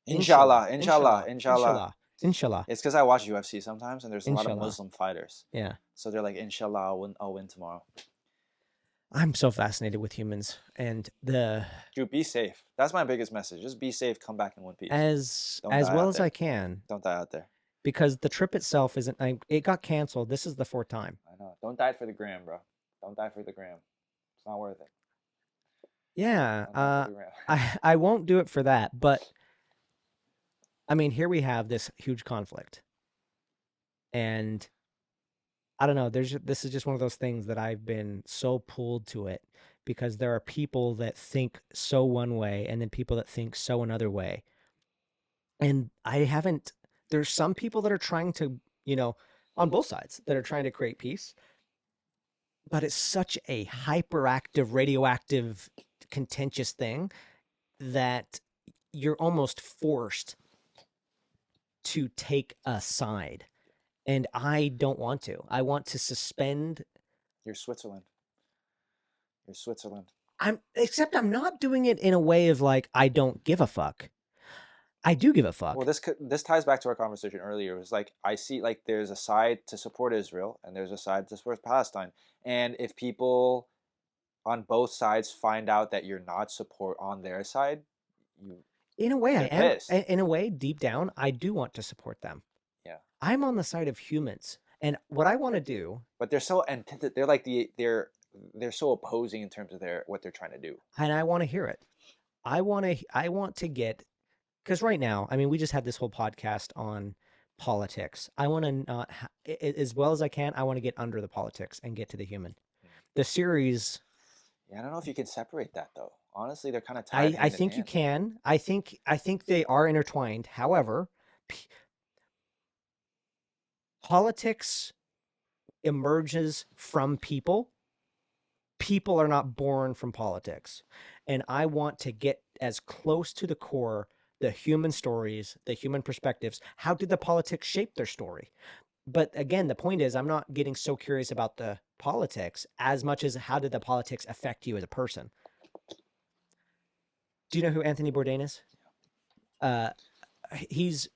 Inshallah. It's because I watch UFC sometimes, and there's a lot of Muslim fighters. Yeah. So they're like, Inshallah, I'll win tomorrow. I'm so fascinated with humans, and Dude, be safe. That's my biggest message. Just be safe. Come back in one piece. As well as I can. Don't die out there. Because the trip itself isn't. It got canceled. This is the 4th time. I know. Don't die for the gram, bro. Don't die for the gram. It's not worth it. Yeah, I won't do it for that, but I mean, here we have this huge conflict, and I don't know. This is just one of those things that I've been so pulled to it because there are people that think so one way, and then people that think so another way, and there's some people that are trying to, on both sides that are trying to create peace, but it's such a hyperactive, radioactive, contentious thing that you're almost forced to take a side, and I don't want to. I want to suspend. You're Switzerland. Except I'm not doing it in a way of like I don't give a fuck. I do give a fuck. Well, this ties back to our conversation earlier. It was like I see like there's a side to support Israel and there's a side to support Palestine, and if people on both sides find out that you're not support on their side, in a way I am. Pissed. In a way, deep down, I do want to support them. Yeah, I'm on the side of humans, and what I want to do. But they're so they're like they're so opposing in terms of what they're trying to do. And I want to hear it. I want to get, because right now, I mean, we just had this whole podcast on politics. I want to not, as well as I can, I want to get under the politics and get to the human. The series. Yeah, I don't know if you can separate that though. Honestly, they're kind of tied. I think you can. I think they are intertwined. However, politics emerges from people. People are not born from politics. And I want to get as close to the core, the human stories, the human perspectives. How did the politics shape their story? But again, the point is, I'm not getting so curious about the politics as much as how did the politics affect you as a person? Do you know who Anthony Bourdain is? He's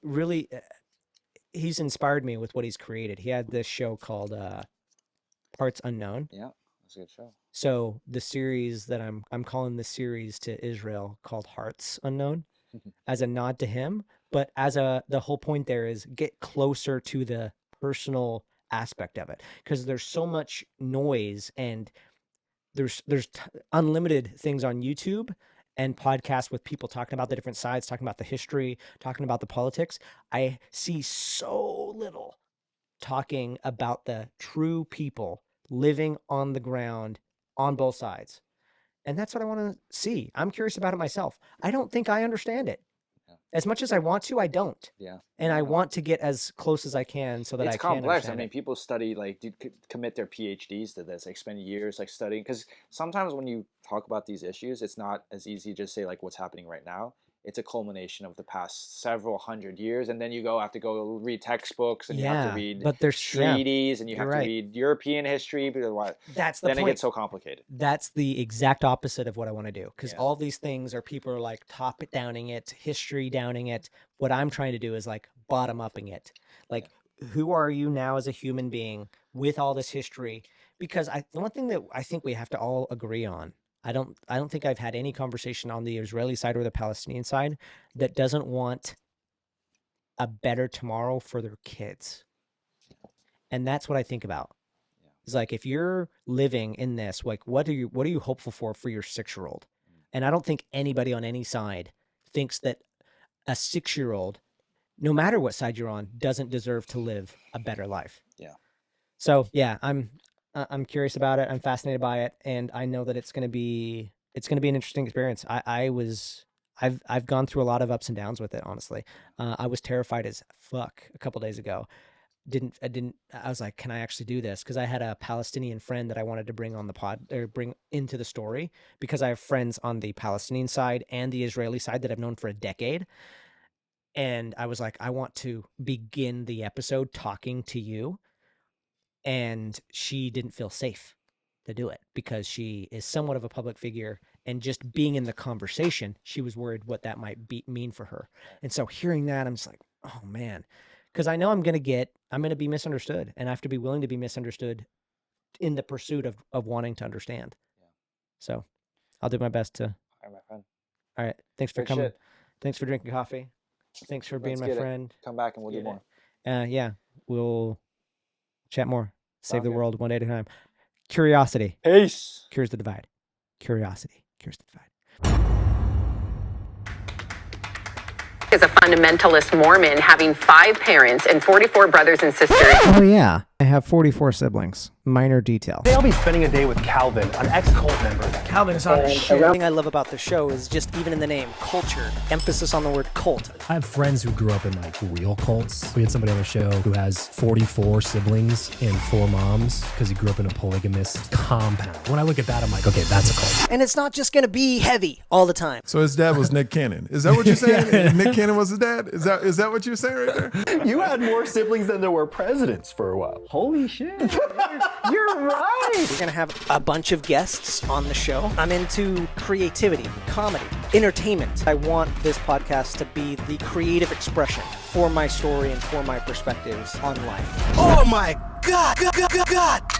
inspired me with what he's created. He had this show called Parts Unknown. Yeah, that's a good show. So the series that I'm calling the series to Israel called Hearts Unknown as a nod to him, but the whole point there is get closer to the personal aspect of it, because there's so much noise and there's unlimited things on YouTube and podcasts with people talking about the different sides, talking about the history, talking about the politics. I see so little talking about the true people living on the ground on both sides. And that's what I want to see. I'm curious about it myself. I don't think I understand it. As much as I want to, I don't. Yeah. And I want to get as close as I can so that I It's can complex. I understand mean, it. people study, like, commit their PhDs to this, like, spend years, like, studying. Because sometimes when you talk about these issues, it's not as easy to just say, like, what's happening right now. It's a culmination of the past several hundred years. And then you have to go read textbooks, and you have to read but there's treaties, and you you're have to right. read European history. That's the Then point. it gets so complicated. That's the exact opposite of what I want to do. Because all these things are people are like top it downing it, history downing it. What I'm trying to do is like bottom upping it. Like, who are you now as a human being with all this history? Because the one thing that I think we have to all agree on, I don't think I've had any conversation on the Israeli side or the Palestinian side that doesn't want a better tomorrow for their kids. And that's what I think about. It's like, if you're living in this, like, what are you hopeful for your 6-year-old? And I don't think anybody on any side thinks that a 6-year-old, no matter what side you're on, doesn't deserve to live a better life. Yeah. So yeah, I'm curious about it. I'm fascinated by it, and I know that it's gonna be an interesting experience. I've gone through a lot of ups and downs with it, honestly. I was terrified as fuck a couple days ago. I was like, can I actually do this? Because I had a Palestinian friend that I wanted to bring on the pod, or bring into the story, because I have friends on the Palestinian side and the Israeli side that I've known for a decade. And I was like, I want to begin the episode talking to you. And she didn't feel safe to do it because she is somewhat of a public figure, and just being in the conversation, she was worried what that might mean for her. And so hearing that, I'm just like, oh man, because I know I'm going to be misunderstood, and I have to be willing to be misunderstood in the pursuit of wanting to understand. Yeah. So I'll do my best to. All right, my friend. All right. Thanks for coming. Thanks for drinking coffee. Thanks for being my friend. Come back and we'll do more. Yeah, we'll chat more. Save the world one day at a time. Curiosity. Peace. Cures the divide. Curiosity cures the divide. Is a fundamentalist Mormon having 5 parents and 44 brothers and sisters. Oh yeah, I have 44 siblings. Minor detail. Today I'll be spending a day with Calvin, an ex-cult member. Calvin is on the show. The thing I love about the show is just, even in the name, culture. Emphasis on the word cult. I have friends who grew up in like real cults. We had somebody on the show who has 44 siblings and 4 moms because he grew up in a polygamist compound. When I look at that, I'm like, okay, that's a cult. And it's not just going to be heavy all the time. So his dad was Nick Cannon. Is that what you're saying? Nick Cannon was his dad? Is that what you're saying right there? You had more siblings than there were presidents for a while. Holy shit. You're right. We're going to have a bunch of guests on the show. I'm into creativity, comedy, entertainment. I want this podcast to be the creative expression for my story and for my perspectives on life. Oh my God.